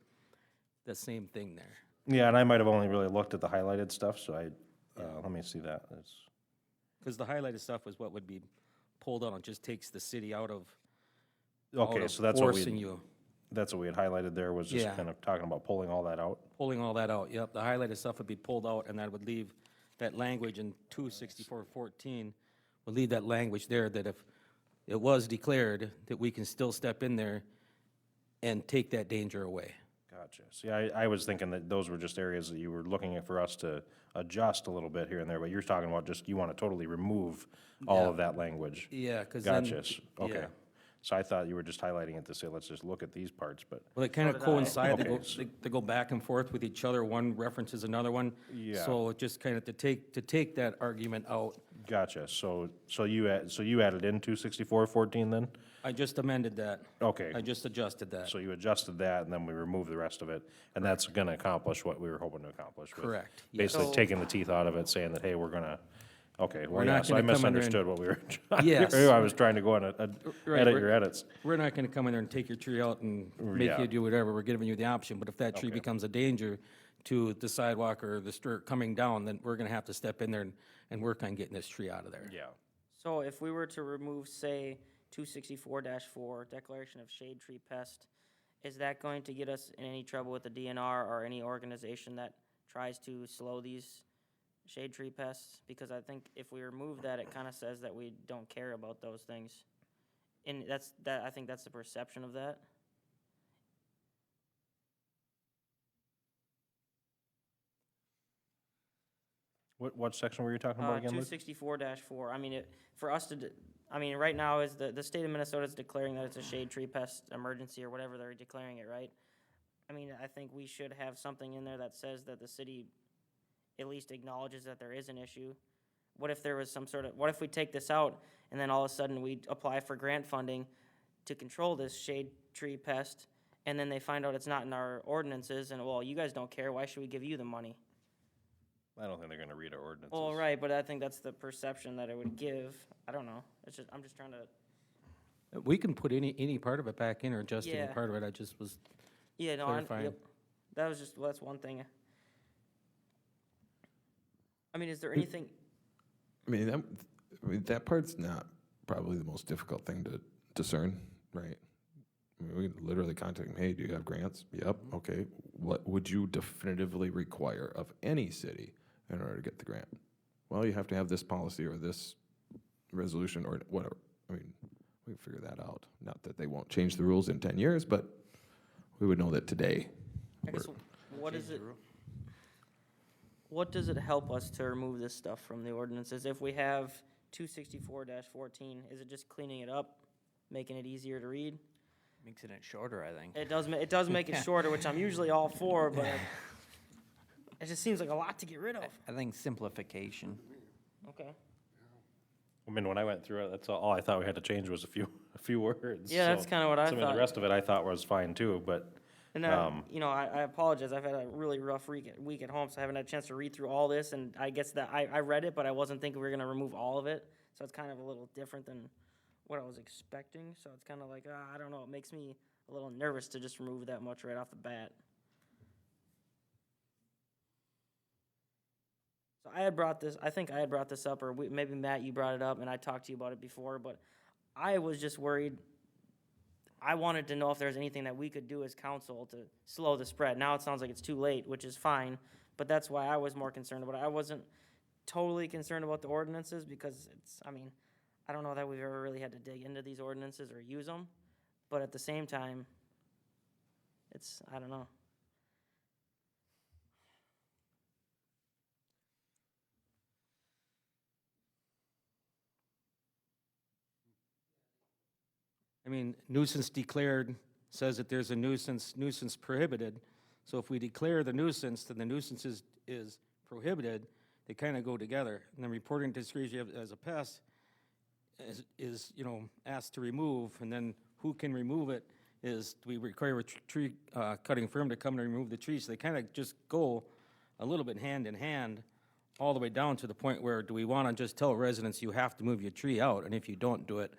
the same thing there. Yeah, and I might have only really looked at the highlighted stuff, so let me see that. Because the highlighted stuff is what would be pulled out, it just takes the city out of Okay, so that's what forcing we, you, that's what we had highlighted there, was just Yeah. kind of talking about pulling all that out. pulling all that out, yep. The highlighted stuff would be pulled out, and that would leave that language in 264-14, would leave that language there that if it was declared, that we can still step in there and take that danger away. Gotcha. See, I was thinking that those were just areas that you were looking at for us to adjust a little bit here and there, but you're talking about just, you want to totally remove all of that language. Yeah, because then. Gotcha, okay. yeah. So I thought you were just highlighting it to say, let's just look at these parts, but, Well, they kind of did I. coincide, Okay, they go back and forth with each other, one references another one. Yeah. So it just kind of, to take that argument out, gotcha. So you added in 264-14 then? I just amended that. Okay. I just adjusted that. So you adjusted that, and then we removed the rest of it, and that's gonna accomplish what we were hoping to accomplish. with Correct, yes. Basically So- taking the teeth out of it, saying that, hey, we're gonna, okay, well, We're yeah, not so I gonna come in there and- misunderstood what we were trying. Yes. I was trying to go on Right, edit we're- your edits. We're not going to come in there and take your tree out and make Yeah. you do whatever. We're giving you the option. But if that tree Okay. becomes a danger to the sidewalk or the street coming down, then we're going to have to step in there and work on getting this tree out of there. Yeah. So if we were to remove, say, 264-4, declaration of shade tree pest, is that going to get us in any trouble with the DNR or any organization that tries to slow these shade tree pests? Because I think if we remove that, it kind of says that we don't care about those things. And I think that's the perception of that. What section were you talking about again, Luke? 264-4, I mean, for us to, I mean, right now is the state of Minnesota is declaring that it's a shade tree pest emergency or whatever they're declaring it, right? I mean, I think we should have something in there that says that the city at least acknowledges that there is an issue. What if there was what if we take this out and then all of a sudden we apply for grant funding to control this shade tree pest, and then they find out it's not in our ordinances, and, well, you guys don't care, why should we give you the money? I don't think they're gonna read our ordinances. Well, right, but I think that's the perception that it would give. I don't know. I'm just trying to, We can put any part of it back in or adjust any Yeah. part of it. I just was, yeah, no, Clarifying. yep. That's one thing. I mean, is there anything, I mean, that part's not probably the most difficult thing to discern, right? I mean, we can literally contact them, hey, do you have grants? Yep, okay. What would you definitively require of any city in order to get the grant? Well, you have to have this policy or this resolution or whatever. I mean, we can figure that out. Not that they won't change the rules in 10 years, but we would know that today. I guess, what is it? What does it help us to remove this stuff from the ordinances? If we have 264-14, is it just cleaning it up, making it easier to read? Makes it shorter, I think. It does make it shorter, which I'm usually all for, but it just seems like a lot to get rid of. I think simplification. Okay. I mean, when I went through it, that's all I thought we had to change was a few words. Yeah, that's so kinda what I some of thought. the rest of it I thought was fine too, but And then, you know, I apologize, I've had a really rough week at home, so I haven't had a chance to read through all this, and I guess that, I read it, but I wasn't thinking we were gonna remove all of it, so it's kind of a little different than what I was expecting, so it's kinda like, I don't know, it makes me a little nervous to just remove that much right off the bat. So I think I had brought this up, or maybe Matt, you brought it up, and I talked to you about it before, but I was just worried. I wanted to know if there's anything that we could do as council to slow the spread. Now it sounds like it's too late, which is fine, but that's why I was more concerned about it. I wasn't totally concerned about the ordinances because I mean, I don't know that we've ever really had to dig into these ordinances or use them, but at the same time, I don't know. I mean, nuisance declared says that there's a nuisance prohibited. So if we declare the nuisance, then the nuisance is prohibited, they kind of go together. And then reporting discretion as a pest is, you know, asked to remove, and then who can remove it is, we require a tree cutting firm to come and remove the trees. So they kind of just go a little bit hand in hand, all the way down to the point where, do we want to just tell residents you have to move your tree out, and if you don't do it,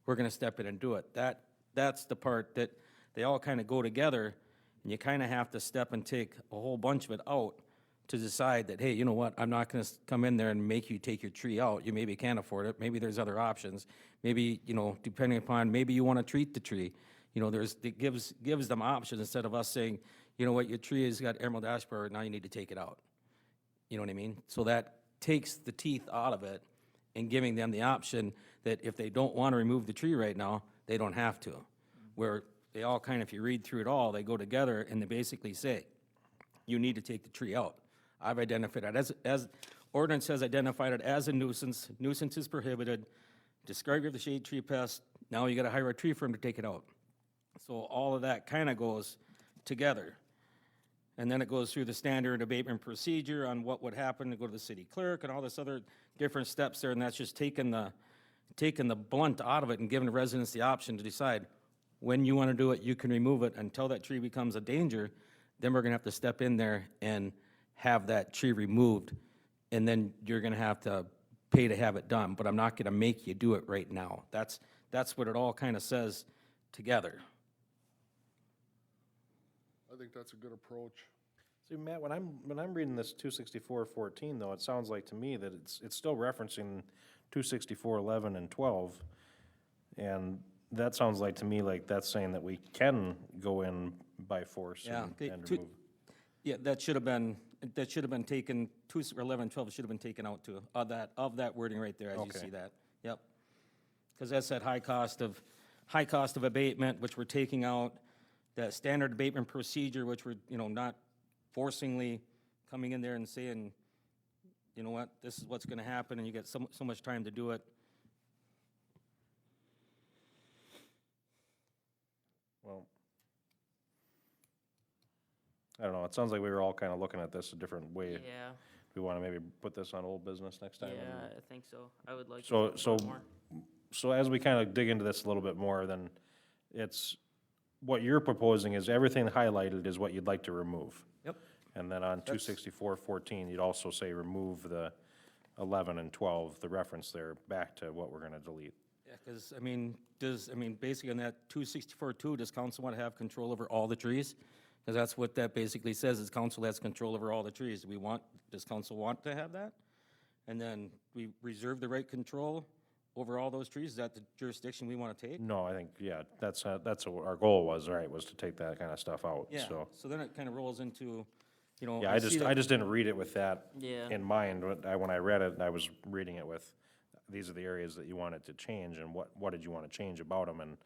we're gonna step in and do it. That's the part that they all kind of go together, and you kind of have to step and take a whole bunch of it out to decide that, hey, you know what, I'm not gonna come in there and make you take your tree out. You maybe can't afford it, maybe there's other options. Maybe, you know, depending upon, maybe you wanna treat the tree. You know, it gives them options instead of us saying, you know what, your tree has got emerald ash borer, now you need to take it out. You know what I mean? So that takes the teeth out of it and giving them the option that if they don't want to remove the tree right now, they don't have to. Where they all kind of, if you read through it all, they go together and they basically say, you need to take the tree out. I've identified it as ordinance has identified it as a nuisance. Nuisance is prohibited. Discard of the shade tree pest. Now you got to hire a tree firm to take it out. So all of that kind of goes together. And then it goes through the standard abatement procedure on what would happen to go to the city clerk and all this other different steps there, and that's just taking the blunt out of it and giving the residents the option to decide when you want to do it, you can remove it until that tree becomes a danger. Then we're gonna have to step in there and have that tree removed, and then you're gonna have to pay to have it done, but I'm not gonna make you do it right now. That's what it all kind of says together. I think that's a good approach. See, Matt, when I'm reading this 264-14 though, it sounds like to me that it's still referencing 264-11 and 12. And that sounds like to me like that's saying that we can go in by force and remove. Yeah, that should have been taken, 11, 12 should have been taken out too, of that wording right there, as you Okay. see that. Yep. Because that's that high cost of abatement, which we're taking out, that standard abatement procedure, which we're, you know, not forcingly coming in there and saying, you know what, this is what's gonna happen, and you get so much time to do it. Well, I don't know, it sounds like we were all kind of looking at this a different way. Yeah, We want to maybe put this on old business next time? yeah, I think so. I would like to. So, talk so, about it more. so as we kind of dig into this a little bit more, then it's, what you're proposing is everything highlighted is what you'd like to remove. Yep. And then on 264-14, you'd also say remove the 11 and 12, the reference there, back to what we're gonna delete. Yeah, because, basically on that 264-2, does council want to have control over all the trees? Because that's what that basically says, is council has control over all the trees. Does council want to have that? And then we reserve the right control over all those trees? Is that the jurisdiction we want to take? No, I think, yeah, that's what our goal was, right, was to take that kind of stuff out, Yeah, so. so then it kind of rolls into, you know. Yeah, I see that- I just didn't read it with that Yeah. in mind. When I read it, I was reading it with, these are the areas that you wanted to change, and what did you want to change about them? And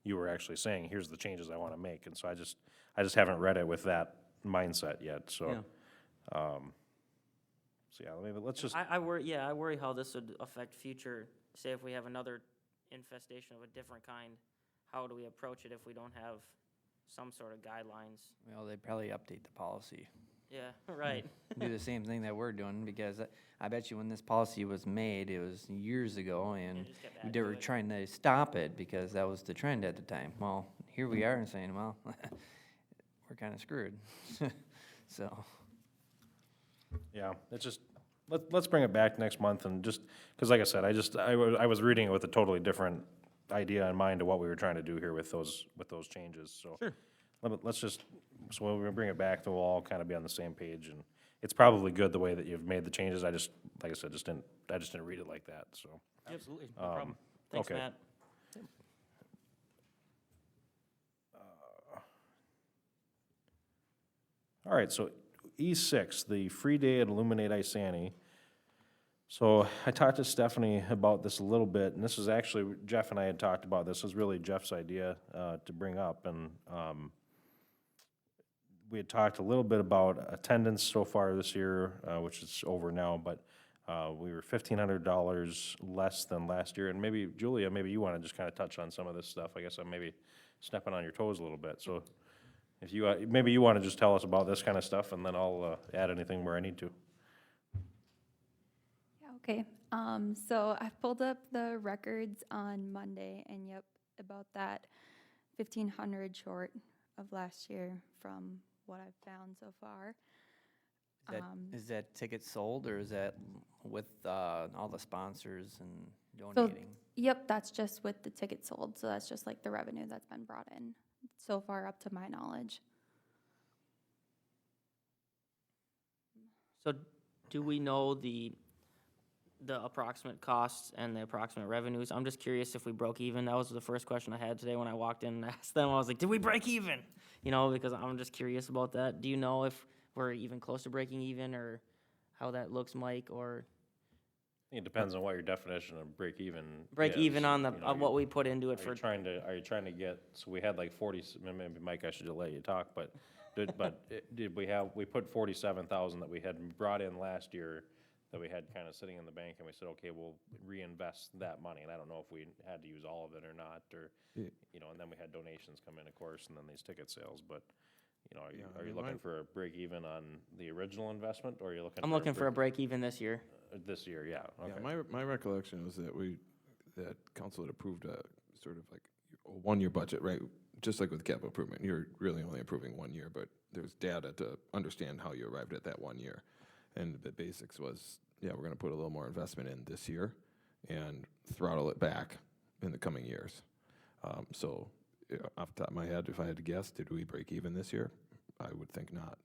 you were actually saying, here's the changes I want to make, and so I just haven't read it with that mindset yet, so. Yeah. So, yeah, let's just, I worry how this would affect future, say if we have another infestation of a different kind, how do we approach it if we don't have some sort of guidelines? Well, they'd probably update the policy. Yeah, right. Do the same thing that we're doing, because I bet you when this policy was made, it was years ago, and just get back they to were it. trying to stop it because that was the trend at the time. Well, here we are and saying, well, we're kind of screwed. So, Yeah, it's just, let's bring it back next month and just, because like I said, I was reading it with a totally different idea in mind of what we were trying to do here with those changes, so. Sure. Let's just, so when we bring it back, then we'll all kind of be on the same page, and it's probably good the way that you've made the changes, I just, like I said, I just didn't read it like that, so. Absolutely, no problem. Thanks, Okay. Matt. All right, so E6, the free day at Illuminate Isani. So I talked to Stephanie about this a little bit, and this is actually, Jeff and I had talked about this, was really Jeff's idea to bring up, and we had talked a little bit about attendance so far this year, which is over now, but we were $1,500 less than last year, and maybe, Julia, maybe you want to just kind of touch on some of this stuff. I guess I'm maybe stepping on your toes a little bit, so if you, maybe you want to just tell us about this kind of stuff, and then I'll add anything where I need to. Yeah, okay. So I pulled up the records on Monday, and yep, about that 1,500 short of last year from what I've found so far. is that ticket sold, or is that with all the sponsors and donating? Yep, that's just with the tickets sold. So that's just like the revenue that's been brought in so far, up to my knowledge. So do we know the approximate costs and the approximate revenues? I'm just curious if we broke even. That was the first question I had today when I walked in and asked them. I was like, did we break even? You know, because I'm just curious about that. Do you know if we're even close to breaking even, or how that looks, Mike, or? It depends on what your definition of break even Break is, even on you the, know, on what we put into it Are for, you trying to get, so we had like 40, maybe Mike, I should just let you talk, but did we put 47,000 that we had brought in last year that we had kind of sitting in the bank, and we said, okay, we'll reinvest that money, and I don't know if we had to use all of it or not, or, Yeah. you know, and then we had donations come in, of course, and then these ticket sales, but, you know, Yeah, I are you mean, looking mine- for a break even on the original investment, or are you looking? I'm looking for a break even this year. This year, yeah, okay. Yeah, my recollection was that council had approved a sort of like a one-year budget, right? Just like with capital improvement, you're really only approving 1 year, but there's data to understand how you arrived at that 1 year. And the basics was, yeah, we're gonna put a little more investment in this year and throttle it back in the coming years. So, yeah, off the top of my head, if I had to guess, did we break even this year? I would think not.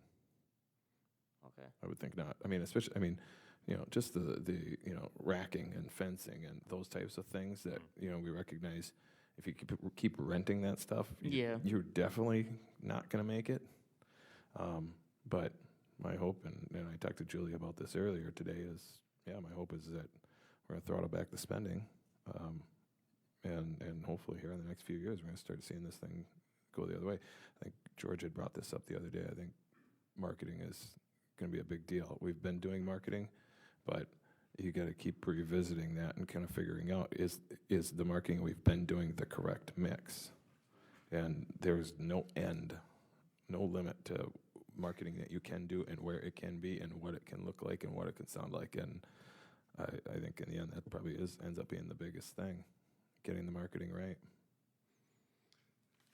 Okay. I would think not. I mean, especially, I mean, you know, just the you know, racking and fencing and those types of things that, you know, we recognize if you keep renting that stuff, Yeah. you're definitely not gonna make it. But my hope, and I talked to Julie about this earlier today, is, yeah, my hope is that we're gonna throttle back the spending. And hopefully here in the next few years, we're gonna start seeing this thing go the other way. I think George had brought this up the other day. I think marketing is gonna be a big deal. We've been doing marketing, but you gotta keep revisiting that and kind of figuring out, is the marketing we've been doing the correct mix? And there's no end, no limit to marketing that you can do and where it can be and what it can look like and what it can sound like. And I think in the end, that probably ends up being the biggest thing, getting the marketing right.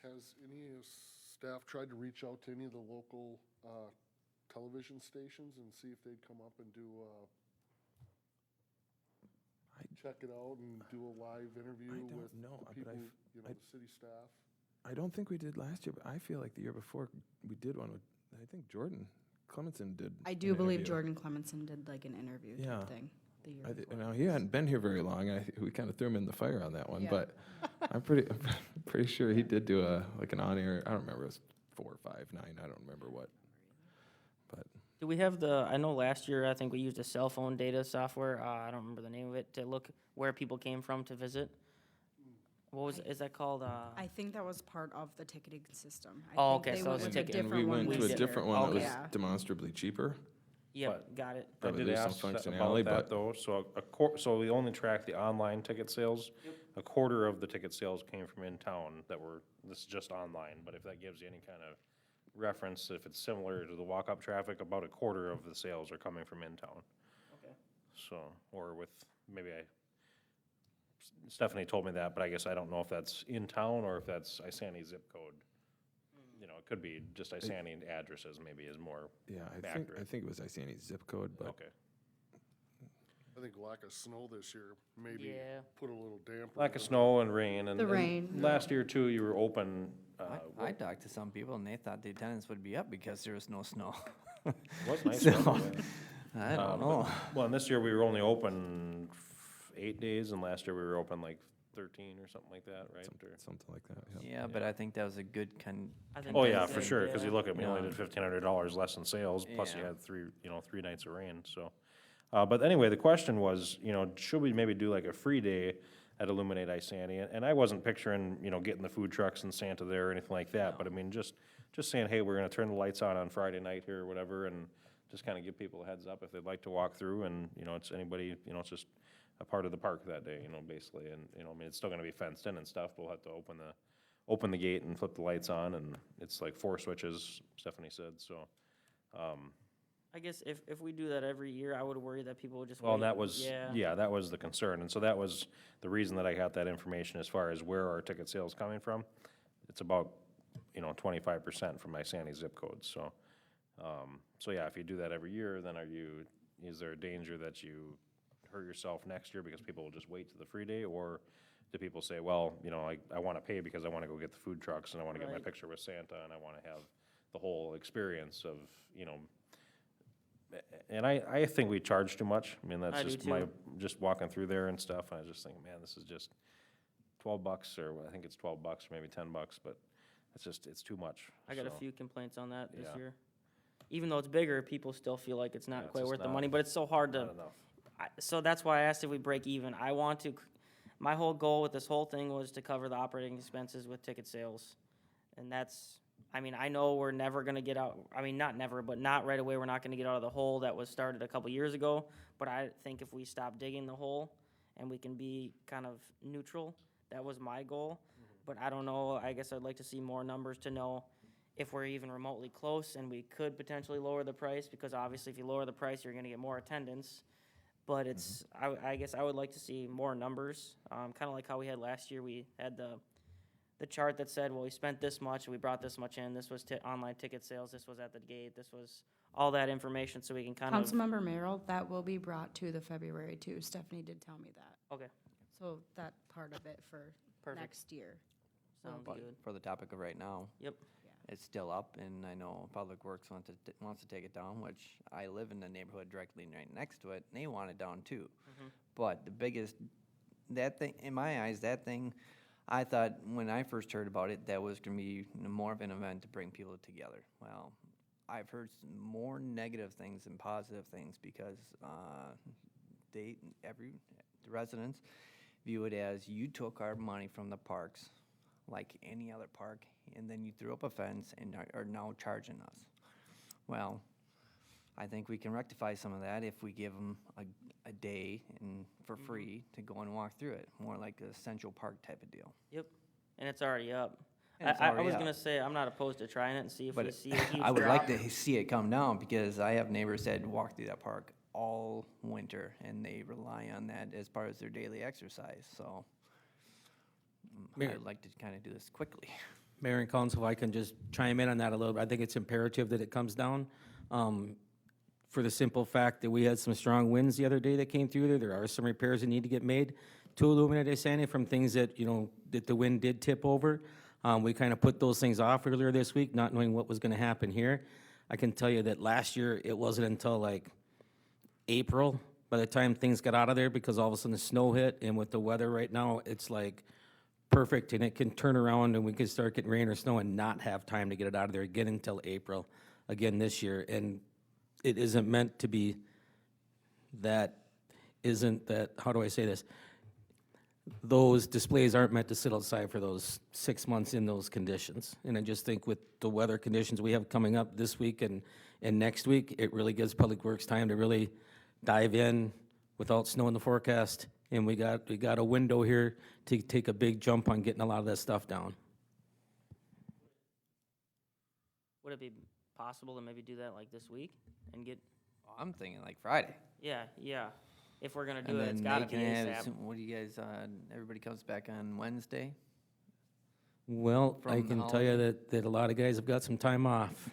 Has any staff tried to reach out to any of the local television stations and see if they'd come up and do check it out and do a live interview don't with know, the but people, I've- you know, the city staff? I don't think we did last year, but I feel like the year before, we did one with, I think Jordan Clemenson did. I an do believe interview. Jordan Clemenson did like an interview Yeah. type thing the year before. Now, he hadn't been here very long, we kind of threw him in the fire on that one, Yeah. but I'm pretty sure he did do like an on-air, I don't remember, it was 4, 5, 9, I don't remember what. But, Do we have I know last year, I think we used a cell phone data software, I don't remember the name of it, to look where people came from to visit. What was, is that called, I think that was part of the ticketing system. I Oh, think okay, they so went it's with a ticket- and we different one went this to a year. different one that Okay. was Yeah. demonstrably cheaper. Yep, got it. I Probably did there's some ask functionality, about that but- though, so so we only track the online ticket sales. A quarter of the ticket sales came from in town this is just online, but if that gives you any kind of reference, if it's similar to the walk-up traffic, about a quarter of the sales are coming from in town. Okay. So, or with, Stephanie told me that, but I guess I don't know if that's in town or if that's Isani zip code. you know, it could be just Isani addresses maybe is more Yeah, I accurate. think it was Isani's zip code, but Okay. I think lack of snow this year maybe Yeah. put a little damper. Lack on of it. snow and rain and. The and rain. Last year too, you were open, I talked to some people and they thought the attendance would be up because there was no snow. was nice So, weather, yeah. I don't know. Well, and this year we were only open 8 days, and last year we were open like 13 or something like that, right? Or- something like that, yeah. Yeah, but I think that was a good I think Oh, that's yeah, good, for sure, because you yeah. look at, we only Yeah. did $1,500 less in sales, plus you Yeah. had 3 nights of rain, so. But anyway, the question was, you know, should we maybe do like a free day at Illuminate Isani? And I wasn't picturing, you know, getting the food trucks and Santa there or anything like that, but I mean, just saying, hey, we're gonna turn the lights on Friday night here or whatever, and just kind of give people a heads up if they'd like to walk through, and, you know, it's anybody, you know, it's just a part of the park that day, you know, basically, and, you know, I mean, it's still gonna be fenced in and stuff, we'll have to open the gate and flip the lights on, and it's like 4 switches, Stephanie said, so. I guess if we do that every year, I would worry that people would just Well, wait. that was, Yeah. yeah, that was the concern, and so that was the reason that I got that information as far as where our ticket sales coming from. It's about, you know, 25% from my Sandy zip code, so. So yeah, if you do that every year, then is there a danger that you hurt yourself next year because people will just wait to the free day? Or do people say, well, you know, I wanna pay because I wanna go get the food trucks, and I wanna get my Right. picture with Santa, and I wanna have the whole experience of, you know, and I think we charge too much. I mean, that's I do just my, too. just walking through there and stuff, and I was just thinking, man, this is just $12, or I think it's $12, or maybe $10, but it's just, it's too much. I got a so. few complaints on that this Yeah. year. Even though it's bigger, people still feel like it's Yeah, not it's quite just worth the not- money, but it's so hard to. Not enough. So that's why I asked if we break even. I want to, my whole goal with this whole thing was to cover the operating expenses with ticket sales. And that's, I mean, I know we're never gonna get out, I mean, not never, but not right away, we're not gonna get out of the hole that was started a couple years ago. But I think if we stop digging the hole and we can be kind of neutral, that was my goal. But I don't know, I guess I'd like to see more numbers to know if we're even remotely close and we could potentially lower the price, because obviously if you lower the price, you're gonna get more attendance. But it's, I guess I would like to see more numbers, kinda like how we had last year, we had the chart that said, well, we spent this much, we brought this much in, this was online ticket sales, this was at the gate, this was all that information, so we can kind of. Councilmember Merrill, that will be brought to the February too. Stephanie did tell me that. Okay, So that part of it for perfect, next year. sounds But good. for the topic of right now, Yep, it's still up, and I know Public Works wants to take it down, which I live in the neighborhood directly right next to it, and they want it down too. But the biggest, that thing, in my eyes, that thing, I thought, when I first heard about it, that was gonna be more of an event to bring people together. Well, I've heard more negative things than positive things, because, the residents view it as, you took our money from the parks, like any other park, and then you threw up a fence and are now charging us. Well, I think we can rectify some of that if we give them a day and for free to go and walk through it, more like a Central Park type of deal. yep, and it's already up. And it's I already was up. gonna say, I'm not opposed to trying it and see if we But see a huge drop. I would like to see it come down, because I have neighbors that walk through that park all winter, and they rely on that as part of their daily exercise, so Mayor. I'd like to kind of do this quickly. Mayor and council, if I can just chime in on that a little bit. I think it's imperative that it comes down, for the simple fact that we had some strong winds the other day that came through there. There are some repairs that need to get made to Illuminate Isani from things that, you know, that the wind did tip over. We kind of put those things off earlier this week, not knowing what was gonna happen here. I can tell you that last year, it wasn't until like April, by the time things got out of there, because all of a sudden the snow hit, and with the weather right now, it's like perfect, and it can turn around and we can start getting rain or snow and not have time to get it out of there again until April, again this year. And it isn't meant to be how do I say this? Those displays aren't meant to sit outside for those 6 months in those conditions. And I just think with the weather conditions we have coming up this week and next week, it really gives Public Works time to really dive in without snow in the forecast. And we got a window here to take a big jump on getting a lot of that stuff down. Would it be possible to maybe do that like this week and get, I'm thinking like Friday. yeah, if we're gonna do And it, it's then gotta they be can have, ASAP. what do you guys, everybody comes back on Wednesday? Well, I From the can tell you that a lot of guys have got some time off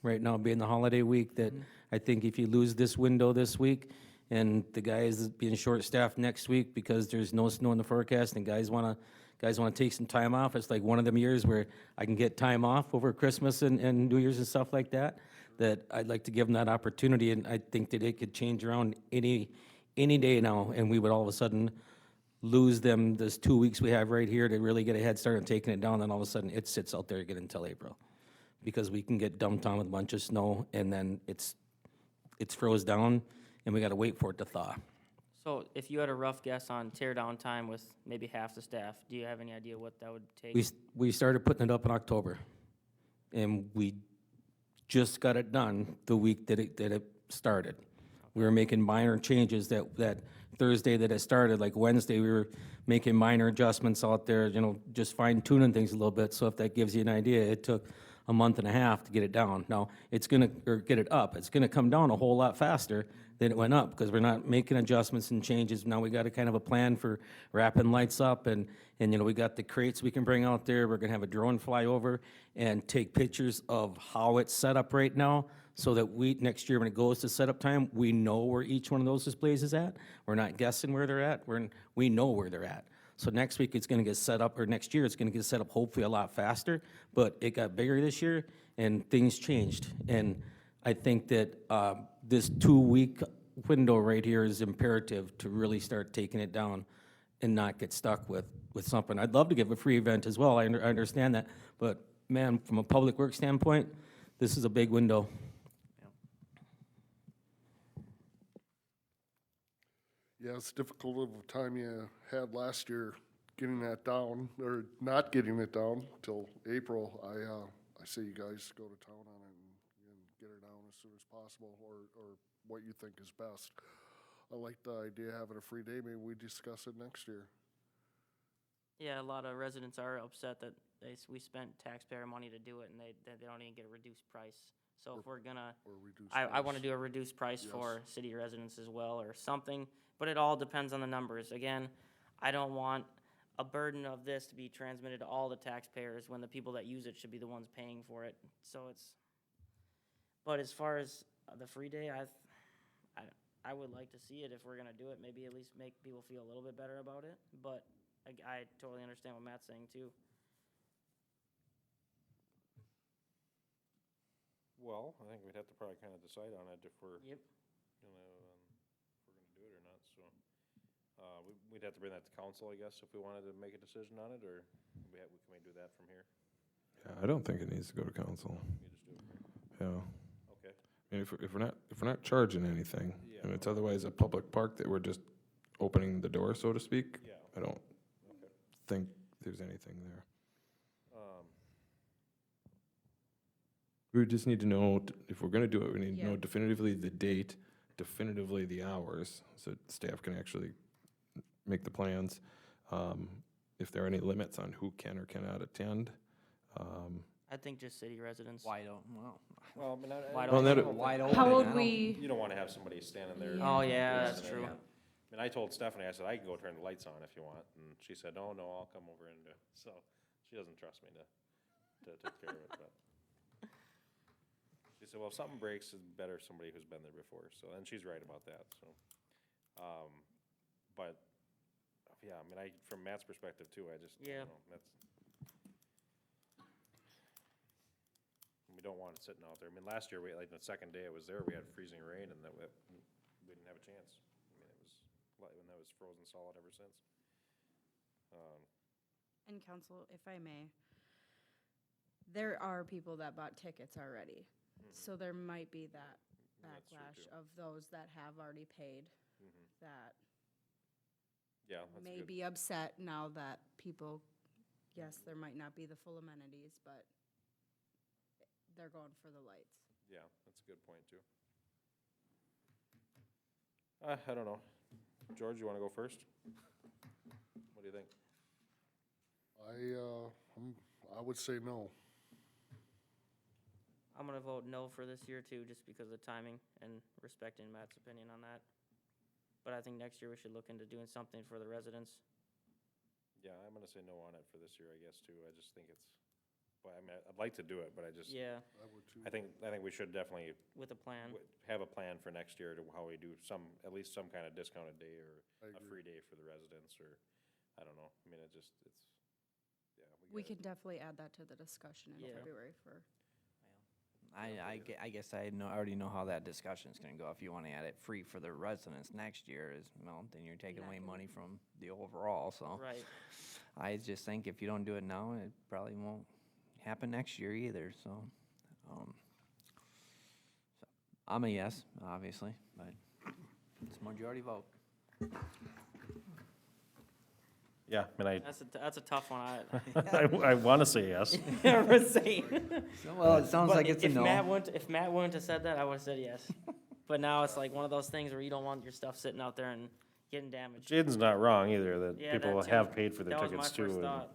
right now, being the holiday week, that I think if you lose this window this week, and the guys being short-staffed next week because there's no snow in the forecast, and guys wanna take some time off, it's like one of them years where I can get time off over Christmas and New Year's and stuff like that, that I'd like to give them that opportunity, and I think that it could change around any day now, and we would all of a sudden lose them this 2 weeks we have right here to really get a head start on taking it down, then all of a sudden it sits out there again until April. Because we can get dumped on with a bunch of snow, and then it's froze down, and we gotta wait for it to thaw. So if you had a rough guess on tear down time with maybe half the staff, do you have any idea what that would take? We started putting it up in October, and we just got it done the week that it started. We were making minor changes that Thursday that it started, like Wednesday, we were making minor adjustments out there, just fine tuning things a little bit, so if that gives you an idea, it took a month and a half to get it down. Now, get it up, it's gonna come down a whole lot faster than it went up, because we're not making adjustments and changes. Now we got a kind of a plan for wrapping lights up, and we got the crates we can bring out there. We're gonna have a drone fly over and take pictures of how it's set up right now, so that next year when it goes to setup time, we know where each one of those displays is at. We're not guessing where they're at, we know where they're at. So next week, it's gonna get set up, or next year, it's gonna get set up hopefully a lot faster, but it got bigger this year, and things changed. And I think that this 2-week window right here is imperative to really start taking it down and not get stuck with something. I'd love to give a free event as well, I understand that, but man, from a public works standpoint, this is a big window. Yeah, it's difficult of a time you had last year getting that down, or not getting it down till April. I say you guys go to town on it and get it down as soon as possible, or what you think is best. I like the idea of having a free day. Maybe we discuss it next year. Yeah, a lot of residents are upset that we spent taxpayer money to do it, and they don't even get a reduced price. So if we're gonna, Or reduce I want to price. do a reduced price Yes. for city residents as well, or something, but it all depends on the numbers. Again, I don't want a burden of this to be transmitted to all the taxpayers when the people that use it should be the ones paying for it. So but as far as the free day, I would like to see it if we're gonna do it, maybe at least make people feel a little bit better about it, but I totally understand what Matt's saying too. Well, I think we'd have to probably kind of decide on it if we're, Yep. if we're gonna do it or not, so. We'd have to bring that to council, I guess, if we wanted to make a decision on it, or can we do that from here? Yeah, I don't think it needs to go to council. You just do it from here? Yeah. Okay. I mean, if we're not charging anything, Yeah. and it's otherwise a public park that we're just opening the door, so to speak, Yeah. I don't Okay. think there's anything there. We just need to know, if we're gonna do it, we need to know Yeah. definitively the date, definitively the hours, so staff can actually make the plans. If there are any limits on who can or cannot attend. I think just city residents. Wide open, well, Well, I mean, Wide Well, that- open. wide open. How I would don't- we, you don't wanna have somebody standing there. Yeah. Oh, yeah, that's listening. true. I mean, I told Stephanie, I said, I can go turn the lights on if you want, and she said, no, I'll come over and do it. So, she doesn't trust me to take care of it, but. She said, well, if something breaks, it's better somebody who's been there before, so, and she's right about that, so. But, yeah, I mean, from Matt's perspective too, I just, Yeah. that's. We don't want it sitting out there. I mean, last year, like the second day it was there, we had freezing rain and we didn't have a chance. I mean, and that was frozen solid ever since. and council, if I may, there are people that bought tickets already. So there might be that That's true, backlash too. of those that have already paid Mhm. that Yeah, that's may good. be upset now that people, yes, there might not be the full amenities, but they're going for the lights. Yeah, that's a good point too. I don't know. George, you wanna go first? What do you think? I would say no. I'm gonna vote no for this year too, just because of timing and respecting Matt's opinion on that. But I think next year we should look into doing something for the residents. Yeah, I'm gonna say no on it for this year, I guess, too. I just think it's, well, I mean, I'd like to do it, but I just, Yeah, I would too. I think we should definitely with a plan. have a plan for next year to how we do some, at least some kind of discounted day or I a agree. free day for the residents, or, I don't know. I mean, it's, yeah. We gotta- can definitely add that to the discussion in Yeah. February for, I guess I already know how that discussion's gonna go. If you wanna add it free for the residents next year is, well, then you're taking away money from the overall, so. Right. I just think if you don't do it now, it probably won't happen next year either, so. So, I'm a yes, obviously, but it's majority vote. Yeah, I mean, That's a tough one. I wanna say yes. I was saying. Well, it sounds But like it's a if no. If Matt wouldn't have said that, I would've said yes. But now it's like one of those things where you don't want your stuff sitting out there and getting damaged. Jaden's not wrong either, that Yeah, people that too. have paid for their That was my tickets too. first and- thought.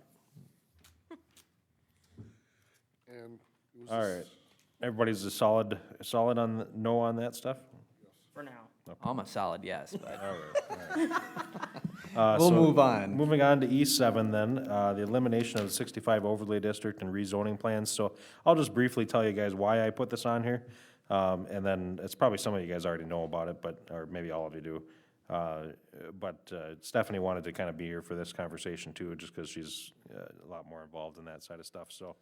And it was All just- right. Everybody's a solid on, no on that stuff? For now. I'm a solid yes, but All right, we'll so move on. Moving on to E7 then, the elimination of the 65 overlay district and rezoning plans. So I'll just briefly tell you guys why I put this on here. And then it's probably some of you guys already know about it, but, or maybe all of you do. But Stephanie wanted to kind of be here for this conversation too, just because she's a lot more involved in that side of stuff, so.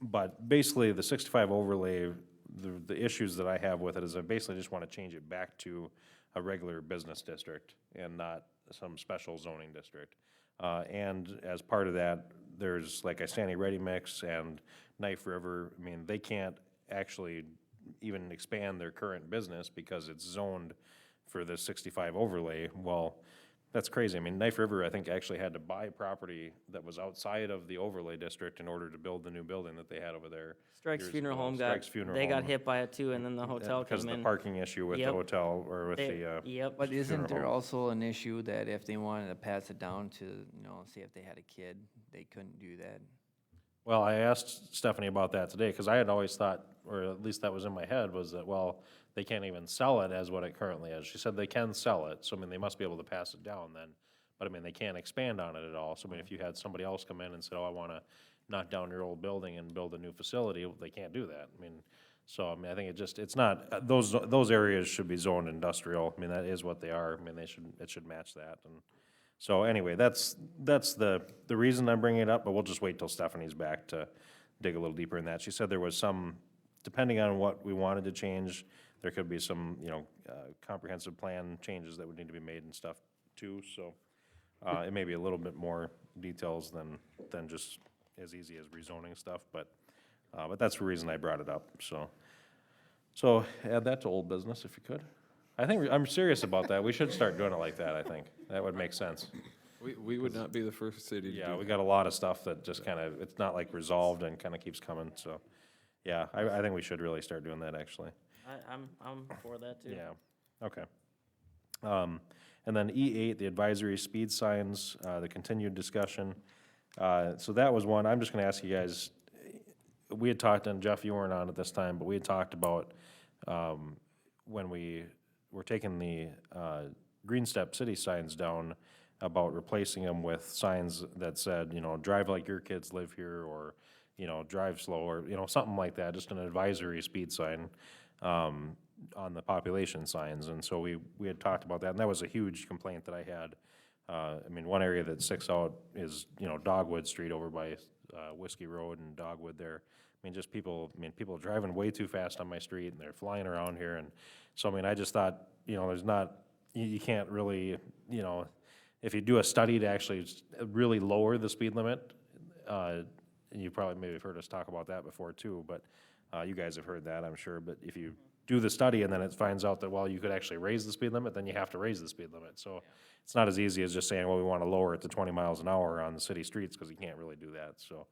But basically, the 65 overlay, the issues that I have with it is I basically just want to change it back to a regular business district and not some special zoning district. And as part of that, there's like Isani Ready Mix and Knife River, I mean, they can't actually even expand their current business because it's zoned for the 65 overlay. Well, that's crazy. I mean, Knife River, I think, actually had to buy property that was outside of the overlay district in order to build the new building that they had over there. Strike's years Funeral ago. Home Strike's Funeral they got Home. hit by it too, and then the hotel Because came of in. the parking issue with the Yep. hotel, or with They- the, Yep. But isn't there home. also an issue that if they wanted to pass it down to, you know, say if they had a kid, they couldn't do that? well, I asked Stephanie about that today, because I had always thought, or at least that was in my head, was that, well, they can't even sell it as what it currently is. She said they can sell it, so I mean, they must be able to pass it down then. But I mean, they can't expand on it at all. So I mean, if you had somebody else come in and said, oh, I wanna knock down your old building and build a new facility, well, they can't do that. I mean, so I mean, I think it's not, those areas should be zoned industrial. I mean, that is what they are. I mean, it should match that. And so anyway, that's the reason I'm bringing it up, but we'll just wait till Stephanie's back to dig a little deeper in that. She said there was some, depending on what we wanted to change, there could be some, comprehensive plan changes that would need to be made and stuff too, so. It may be a little bit more details than just as easy as rezoning stuff, but that's the reason I brought it up, so. So add that to old business if you could. I think, I'm serious about that. We should start doing it like that, I think. That would make sense. We would not be the first city to do Yeah, we that. got a lot of stuff that just kind of, it's not like resolved and kind of keeps coming, so. Yeah, I think we should really start doing that, actually. I'm for that too. Yeah, okay. And then E8, the advisory speed signs, the continued discussion. So that was one, I'm just gonna ask you guys, we had talked, and Jeff, you weren't on at this time, but we had talked about, when we were taking the, Green Step City signs down, about replacing them with signs that said, drive like your kids live here, or, drive slow, or, something like that, just an advisory speed sign, on the population signs. And so we had talked about that, and that was a huge complaint that I had. I mean, one area that sticks out is, Dogwood Street over by, Whiskey Road and Dogwood there. I mean, just people are driving way too fast on my street, and they're flying around here, and so, I mean, I just thought, there's not, you can't really, if you do a study to actually really lower the speed limit, and you probably maybe have heard us talk about that before too, but, you guys have heard that, I'm sure, but if you do the study and then it finds out that, well, you could actually raise the speed limit, then you have to raise the speed limit. So it's not as easy as just saying, well, we want to lower it to 20 miles an hour on the city streets, because you can't really do that, so.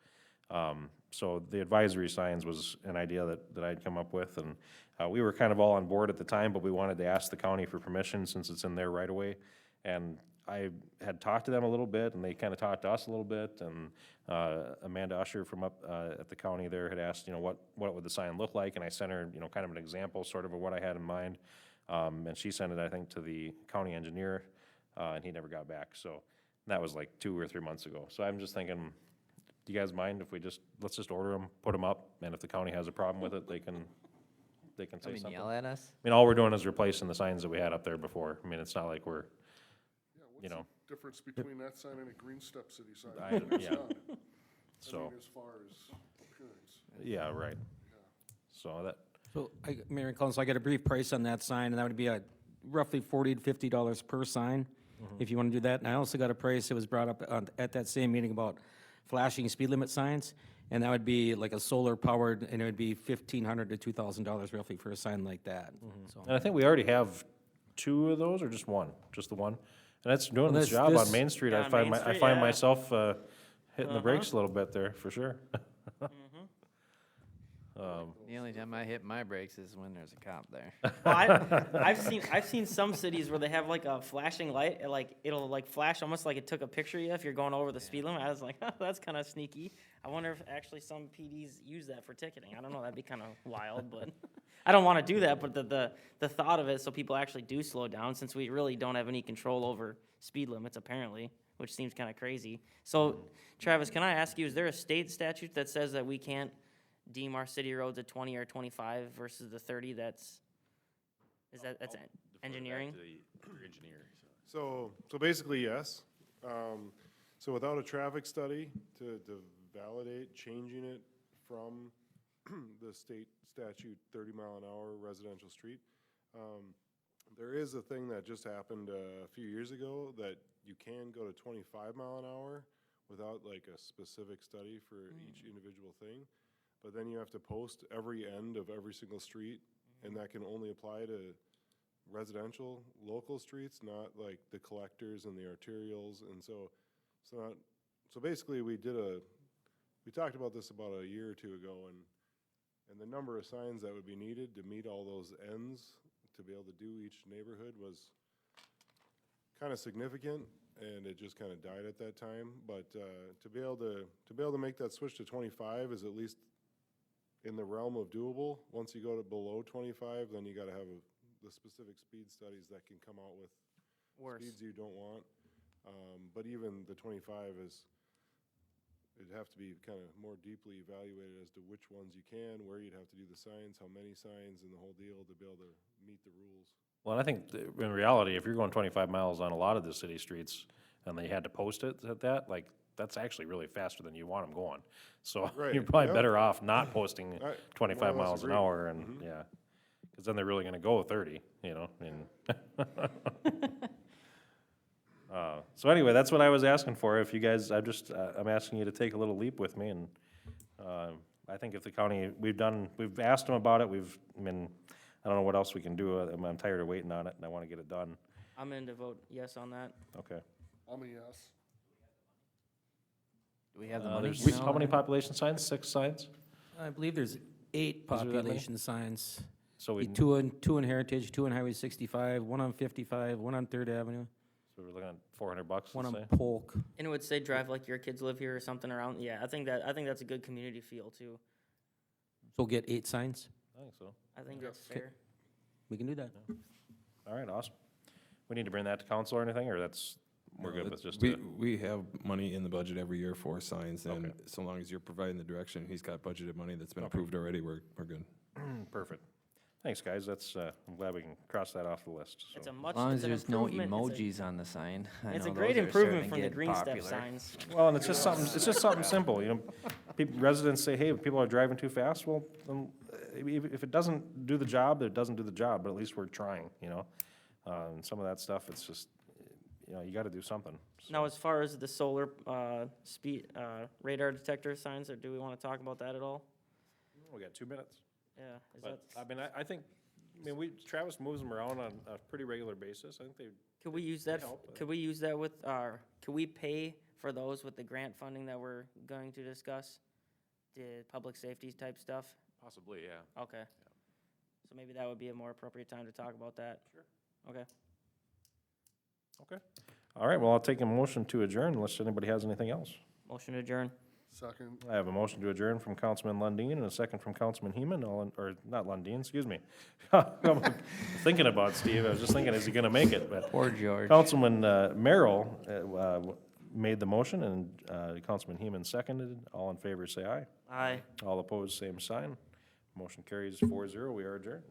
So the advisory signs was an idea that I'd come up with, and, we were kind of all on board at the time, but we wanted to ask the county for permission since it's in their right of way. And I had talked to them a little bit, and they kind of talked to us a little bit, and, Amanda Usher from up, at the county there had asked, what would the sign look like, and I sent her, kind of an example sort of what I had in mind. And she sent it, I think, to the county engineer, and he never got back, so That was like 2 or 3 months ago. So I'm just thinking, do you guys mind if we let's just order them, put them up, and if the county has a problem with it, they can say something? Yell at us? I mean, all we're doing is replacing the signs that we had up there before. I mean, it's not like we're, Yeah, You what's know. the difference between that sign and a Green Step City sign? I- It's yeah. none. I so, mean, as far as appearance. yeah, right. So that, So, Mayor and Council, I got a brief price on that sign, and that would be roughly $40 to $50 per sign, if you want to do that. And I also got a price that was brought up at that same meeting about flashing speed limit signs, and that would be like a solar powered, and it would be $1,500 to $2,000 roughly for a sign like that, so. and I think we already have 2 of those, or just one? Just the one? And that's doing Well, its this- job on this- Main Street. Yeah, I on find, Main I Street, find yeah. myself hitting the brakes a little bit there, for sure. The only time I hit my brakes is when there's a cop there. Well, I've seen some cities where they have like a flashing light, and like it'll like flash almost like it took a picture of you if you're going over the speed limit. I was like, oh, that's kind of sneaky. I wonder if actually some PDs use that for ticketing. I don't know, that'd be kind of wild, but I don't want to do that. But the thought of it, so people actually do slow down, since we really don't have any control over speed limits apparently, which seems kind of crazy. So, Travis, can I ask you, is there a state statute that says that we can't deem our city roads a 20 or 25 versus the 30? That's engineering? So basically, yes. So without a traffic study to validate changing it from the state statute 30 mile an hour residential street, there is a thing that just happened a few years ago that you can go to 25 mile an hour without like a specific study for each individual thing. But then you have to post every end of every single street, and that can only apply to residential, local streets, not like the collectors and the arterials. And so basically we talked about this about a year or 2 ago, and the number of signs that would be needed to meet all those ends to be able to do each neighborhood was kind of significant, and it just kind of died at that time. But to be able to make that switch to 25 is at least in the realm of doable. Once you go to below 25, then you got to have the specific speed studies that can come out with Worse. speeds you don't want. But even the 25 it'd have to be kind of more deeply evaluated as to which ones you can, where you'd have to do the signs, how many signs, and the whole deal to be able to meet the rules. Well, and I think in reality, if you're going 25 miles on a lot of the city streets, and they had to post it at that, like, that's actually really faster than you want them going. So Right, you're probably yep. better off not posting I 25 more or less miles an agree. hour, and, yeah. Because then they're really gonna go 30, you know, and. So anyway, that's what I was asking for. If you guys, I'm asking you to take a little leap with me, and I think if the county, we've asked them about it, I mean, I don't know what else we can do. I'm tired of waiting on it, and I want to get it done. I'm in to vote yes on that. Okay. I'm a yes. Do we have the money? There's how many population signs? 6 signs? I believe there's 8 Is there that many? population signs. So we, so Two in Heritage, 2 on Highway 65, 1 on 55, 1 on Third Avenue, we're looking at $400, 1 let's on say. Polk. And it would say drive like your kids live here or something around, yeah, I think that's a good community feel too. So get 8 signs? I think so. I think that's Okay. fair. We can do that. All right, awesome. We need to bring that to council or anything, or we're good with just We have money in the budget every year for signs, and Okay. so long as you're providing the direction, he's got budgeted money that's been Okay. approved already, we're good. Perfect. Thanks, guys. I'm glad we can cross that off the list, so. It's a much, As long as it's an there's no improvement. emojis on the sign. I It's a know great those are improvement starting from to the get green step popular. signs. Well, and it's just something simple, you know. Residents say, hey, people are driving too fast. Well, if it doesn't do the job, it doesn't do the job, but at least we're trying, you know. And some of that stuff, it's just, you know, you gotta do something. so. Now, as far as the solar, speed, radar detector signs, or do we wanna talk about that at all? We got 2 minutes. Yeah, is But, that, I mean, I think, Travis moves them around on a pretty regular basis. I think they, could we use that, help, could we use that with, could we pay for those with the grant funding that we're going to discuss? The public safety type stuff? Possibly, yeah. Okay. So maybe that would be a more appropriate time to talk about that. Sure. Okay. okay. All right, well, I'll take a motion to adjourn unless anybody has anything else. Motion to adjourn. Second. I have a motion to adjourn from Councilman Lundin and a second from Councilman Heeman, or not Lundin, excuse me. I'm thinking about Steve, I was just thinking, is he gonna make it? But Poor George. Councilman Merrill made the motion and Councilman Heeman seconded. All in favor, say aye. Aye. All opposed, same sign. Motion carries 4-0. We are adjourned.